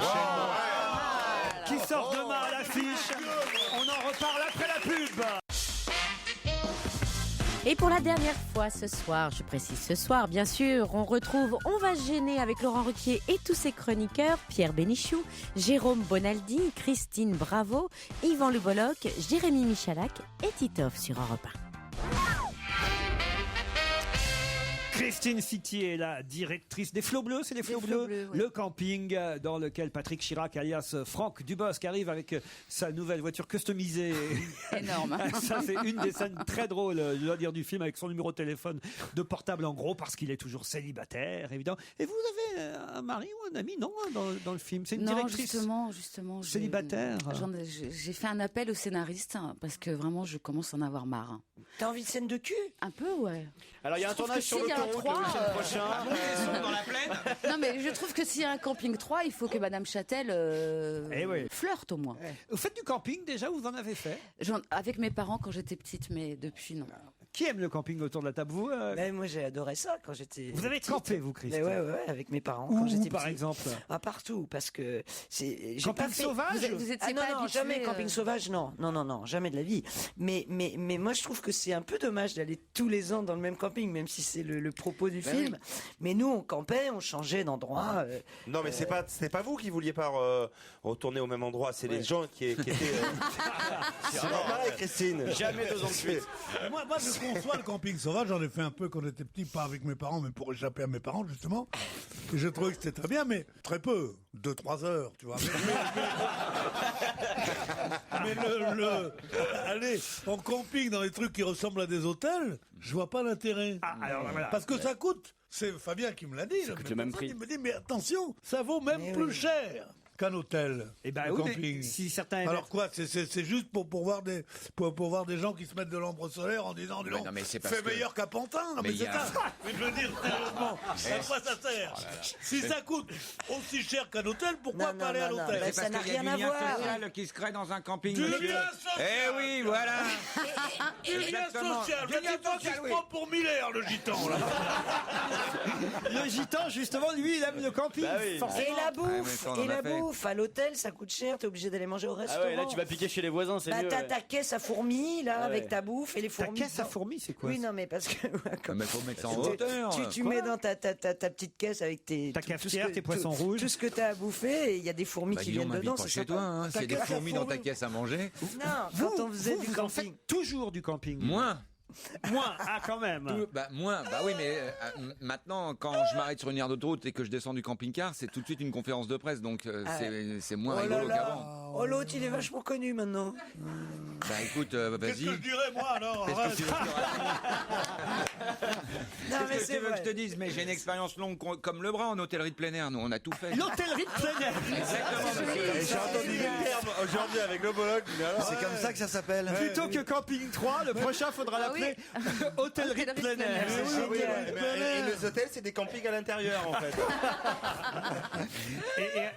Qui sort demain à l'affiche. On en reparle après la pub. Et pour la dernière fois ce soir, je précise ce soir, bien sûr, on retrouve On va se gêner avec Laurent Ruquier et tous ses chroniqueurs, Pierre Bénichou, Jérôme Bonaldi, Christine Bravo, Yvan Le Bolloc, Jérémy Michalak et Titoff sur Europe 1. Christine City est la directrice des Flots Bleus, c'est les Flots Bleus, oui. le camping dans lequel Patrick Chirac, alias Franck Dubosc, arrive avec sa nouvelle voiture customisée. Énorme. Ça, c'est une des scènes très drôles, je dois dire, du film, avec son numéro de téléphone de portable en gros, parce qu'il est toujours célibataire, évidemment. Et vous avez un mari ou un ami, non, dans le film? C'est une Non, directrice justement. célibataire. J'ai fait un appel au scénariste parce que vraiment, je commence à en avoir marre. T'as envie de scène de cul? Un peu, ouais. Alors il y a un Je trouve tournage que sur s'il y a un l'autoroute 3, le week-end prochain. Dans la plaine. Non, mais je trouve que s'il y a un camping 3, il faut que Madame Châtel flirte au moins. Vous faites du camping déjà, vous en avez fait? Avec mes parents quand j'étais petite, mais depuis non. Qui aime le camping autour de la table? Vous Moi j'ai adoré ça quand j'étais. Vous avez campé, vous, Christine? Ouais, avec mes parents Où, quand j'étais par petit. exemple? Partout, parce que c'est. J'ai Camping pas fait... sauvage? Vous étiez non, pas non, habitué, jamais camping sauvage, non, jamais de la vie. Mais moi je trouve que c'est un peu dommage d'aller tous les ans dans le même camping, même si c'est le propos du film. Mais nous on campait, on changeait d'endroit. Non, mais c'est pas vous qui vouliez pas retourner au même endroit, c'est les gens qui étaient. C'est normal, Christine. Jamais 2 ans de suite. Moi, je conçois le camping sauvage. J'en ai fait un peu quand j'étais petit, pas avec mes parents, mais pour échapper à mes parents, justement. Et je trouvais que c'était très bien, mais très peu. 2-3 heures, tu vois. Mais aller en camping dans des trucs qui ressemblent à des hôtels, je vois pas l'intérêt. Voilà. Parce que ça coûte. C'est Fabien qui me l'a dit. Ça coûte le même prix. Il me dit, mais attention, ça vaut même plus cher qu'un hôtel. Eh ben le oui, mais camping. si certains Alors quoi, c'est juste pour voir des gens qui se mettent de l'ombre solaire en disant Ouais, non, mais c'est parce fait que- meilleur qu'à Pantin. Non, Mais mais il y c'est a- ça. Mais je veux dire sérieusement, à quoi ça sert? Si ça coûte aussi cher qu'un hôtel, pourquoi Non, pas aller à non, non, l'hôtel? mais ça n'a rien à voir. qui se crée dans un camping. Du monsieur. lien social. Eh oui, voilà. Du lien Exactement. social. Du Je lien dis pas qu'il social, se oui. prend pour Miller, le gitan, là. Le gitan, justement, lui, il aime le camping. Bah oui. forcément. Et la mais bouffe, ça, on en a fait. bouffe à l'hôtel, ça coûte cher, t'es obligé d'aller manger au Ah restaurant. ouais, là tu vas piquer chez les voisins, c'est mieux. T'as ouais. ta caisse à fourmis, là, Ah avec ouais. ta bouffe et les Ta fourmis. caisse à dedans. fourmis, c'est quoi? Oui, non, mais parce que. Mais faut mettre ça en Tu- hauteur. Tu mets dans ta petite caisse avec tes. Ta tout ce cafetière, que- tes poissons tout- rouges. Tout ce que t'as à bouffer, et il y a des fourmis qui Guillaume, viennent m'invite dedans, pas c'est chez sympa. toi, hein. Ta S'il y a des caisse à fourmis dans ta fourmis. caisse à manger. Non, quand on faisait du vous en faites camping. toujours du camping. Moins. Moins, quand même. Moins. Bah oui, mais maintenant, quand je m'arrête sur une aire d'autoroute et que je descends du camping-car, c'est tout de suite une conférence de presse, donc c'est moins Oh là rigolo là. qu'avant. Oh, l'autre, il est vachement connu maintenant. Bah écoute, Qu'est-ce vas-y. que je dirais, moi, alors? Qu'est-ce que tu veux que je te raconte Non, mais Qu'est-ce que c'est tu veux que je vrai. te dise? Mais j'ai une expérience longue comme le bras en hôtellerie de plein air. Nous, on a tout fait. L'hôtellerie de plein air. Et j'ai entendu des termes aujourd'hui avec le Bolloc. C'est comme ça que ça s'appelle. Plutôt que camping 3, le prochain faudra Ah oui. l'appeler hôtellerie de plein air. C'est génial. Et les hôtels, c'est des campings à l'intérieur, en fait.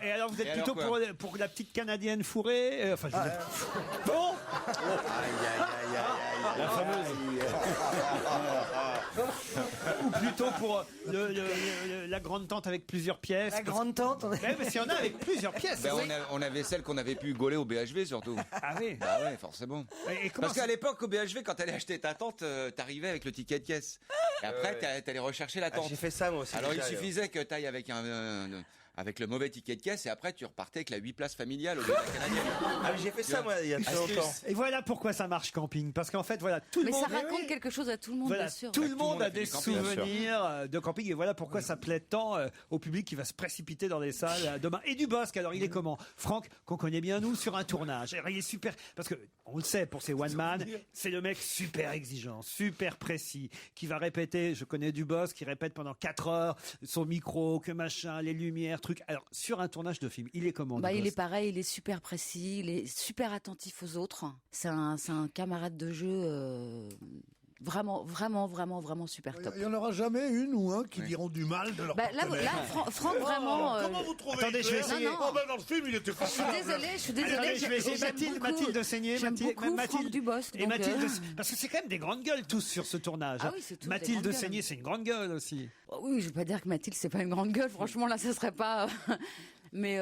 Et alors, vous êtes Et plutôt alors quoi pour la petite canadienne fourrée enfin, je veux dire- Bon. La fameuse. Ou plutôt pour la grande tente avec plusieurs pièces. La grande tente, on est- Ouais, mais s'il y en a avec plusieurs pièces. Ben, on avait celle qu'on avait pu gauler au BHV surtout. Ah oui. Bah ouais, forcément. Et comment Parce qu'à l'époque, au BHV, quand t'allais acheter ta tente, t'arrivais avec le ticket de caisse. Et après, t'allais rechercher la tente. J'ai fait ça, moi aussi. Alors, il déjà, suffisait que t'ailles avec avec le mauvais ticket de caisse et après tu repartais avec la 8 places familiale au lieu de la canadienne. Ah mais j'ai fait ça moi il y a très longtemps. Et voilà pourquoi ça marche camping. Parce qu'en fait, voilà, tout le Mais monde. ça raconte quelque chose à tout le monde, Voilà, bien sûr. tout le monde a a fait des du camping, bien sûr. souvenirs de camping et voilà pourquoi ça plaît tant au public qui va se précipiter dans les salles demain. Et du Bosque, alors il est comment Franck, qu'on connaît bien nous sur un tournage. Alors, il est super parce que on le sait pour ses one man, c'est le mec super exigeant, super précis, qui va répéter. Je connais du Bosque qui répète pendant 4 heures son micro, que machin, les lumières, trucs. Alors sur un tournage de film, il est comment Bah, il est Dubosc pareil, il est super précis, il est super attentif aux autres. C'est un camarade de jeu vraiment super top. Il n'y en aura jamais une ou un qui diront du mal de leur Bah, là, partenaire. Franck, vraiment. Comment vous trouvez Attendez, je vais Hitler essayer. Oh, ben, dans le film, il était Je suis désolée. Allez, je vais essayer. Mathilde Seigné, J'aime beaucoup Franck Dubosc. Et donc, Mathilde, parce que c'est quand même des grandes gueules tous sur ce tournage. Ah oui, c'est tous des Mathilde grandes gueules. Seigné, c'est une grande gueule aussi. Oh oui, je vais pas dire que Mathilde c'est pas une grande gueule. Franchement, là, ça serait pas. Mais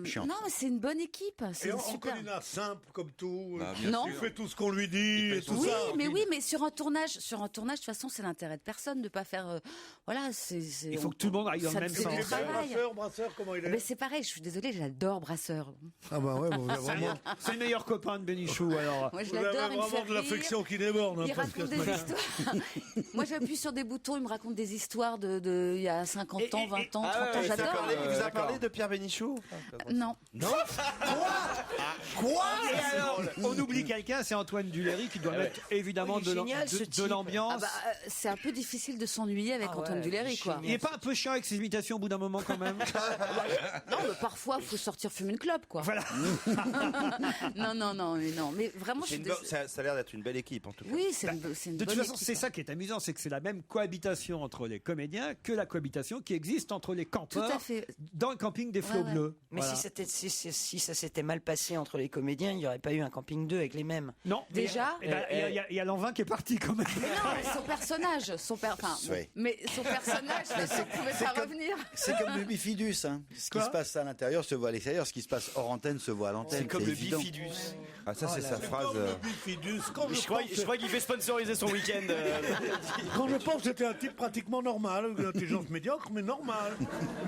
Chiant. non, mais c'est une bonne équipe. C'est Et super. Angelina, simple comme tout. Bah, bien Non. Il fait tout ce qu'on lui dit et tout Oui, ça. mais sur un tournage, de toute façon, c'est l'intérêt de personne de pas faire. Voilà, Il faut que tout le monde aille dans le même fait sens. du Et travail. Brasseur, comment il est Mais c'est pareil. Je suis désolée, j'adore Brasseur. Ah bah ouais, bon, vraiment. C'est le meilleur copain de Benichou, alors. Moi, je Vous avez l'adore. Il me fait vraiment de l'affection qui déborde. hein, Il parce que raconte ce des mec-là. histoires. Moi, j'appuie sur des boutons, il me raconte des histoires de il y a 50 ans, 20 ans, 30 ans, Il j'adore. vous a parlé de Pierre Bénichou Non. Non Quoi Et alors, on oublie quelqu'un, c'est Antoine Duléry qui doit mettre évidemment Oui, génial, ce de type. l'ambiance. Ah bah, c'est un peu difficile de s'ennuyer avec Ah Antoine ouais, Duléry, quoi. Il est pas un peu chiant avec ses imitations au bout d'un moment quand même. Non, mais parfois, faut sortir fumer une clope, quoi. Voilà. Non, mais vraiment, je suis ça a l'air d'être une belle équipe en tout cas. Oui, c'est une De bonne toute façon, équipe, c'est hein. ça qui est amusant, c'est que c'est la même cohabitation entre les comédiens que la cohabitation qui existe entre les Tout campeurs à fait. dans le camping des Flots Ouais. Bleus. Mais Voilà. si ça s'était mal passé entre les comédiens, il n'y aurait pas eu un camping 2 avec les mêmes. Non, Déjà il y a Lanvin qui est parti quand même. Mais non, mais son personnage, Oui. mais son personnage, ça ne pouvait pas revenir. C'est comme le bifidus. Hein. Ce qui Quoi se passe à l'intérieur se voit à l'extérieur. Ce qui se passe hors antenne se voit à l'antenne. C'est comme le évident. bifidus. Ah ça c'est sa C'est phrase. comme le bifidus. Quand Je crois qu'il fait sponsoriser son week-end. Quand je pense que c'était un type pratiquement normal, une intelligence médiocre, mais normal.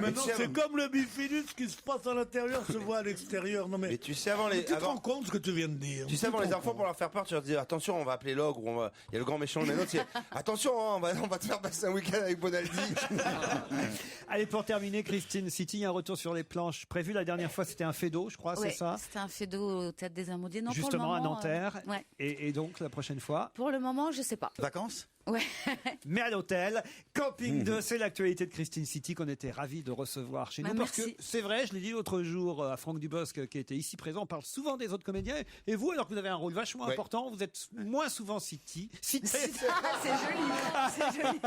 Maintenant, tu sais, c'est comme le bifidus, ce qui se passe à l'intérieur se voit à l'extérieur. Non, mais Mais tu sais avant les tu te rends compte ce que tu viens de dire. Tu sais, avant les enfants, pour leur faire peur, tu leur dis attention, on va appeler l'ogre, ou il y a le grand méchant, mais l'autre, c'est attention, hein, on va te faire passer un week-end avec Bonaldi. Allez, pour terminer, Christine City, un retour sur les planches prévu. La dernière fois, c'était un Fédo, je crois, Ouais, c'est ça c'était un Fédo au Théâtre des Amoureux. Non, Justement, pour le à moment, Nanterre. ouais. Et donc, la prochaine fois Pour le moment, je sais pas. Vacances Ouais. mais à l'hôtel. Camping 2, c'est l'actualité de Christine City qu'on était ravis de recevoir chez Bah, nous. Parce que merci. c'est vrai, je l'ai dit l'autre jour à Franck Dubosc qui était ici présent, on parle souvent des autres comédiens. Et vous, alors que vous avez un rôle vachement important, vous êtes moins souvent cité. C'est joli. C'est joli.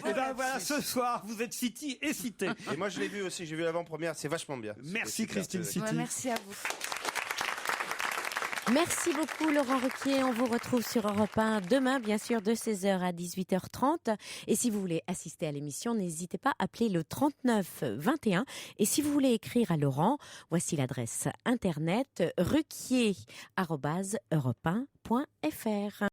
Et ben voilà, ce soir, vous êtes City et cité. Et moi, je l'ai vu aussi, j'ai vu l'avant-première, c'est vachement bien. Merci Super, Christine c'est- City. Ouais, merci à vous. Merci beaucoup Laurent Ruquier. On vous retrouve sur Europe 1 demain, bien sûr, de 16h à 18h30. Et si vous voulez assister à l'émission, n'hésitez pas à appeler le 39 21. Et si vous voulez écrire à Laurent, voici l'adresse internet ruquier@europe1.fr.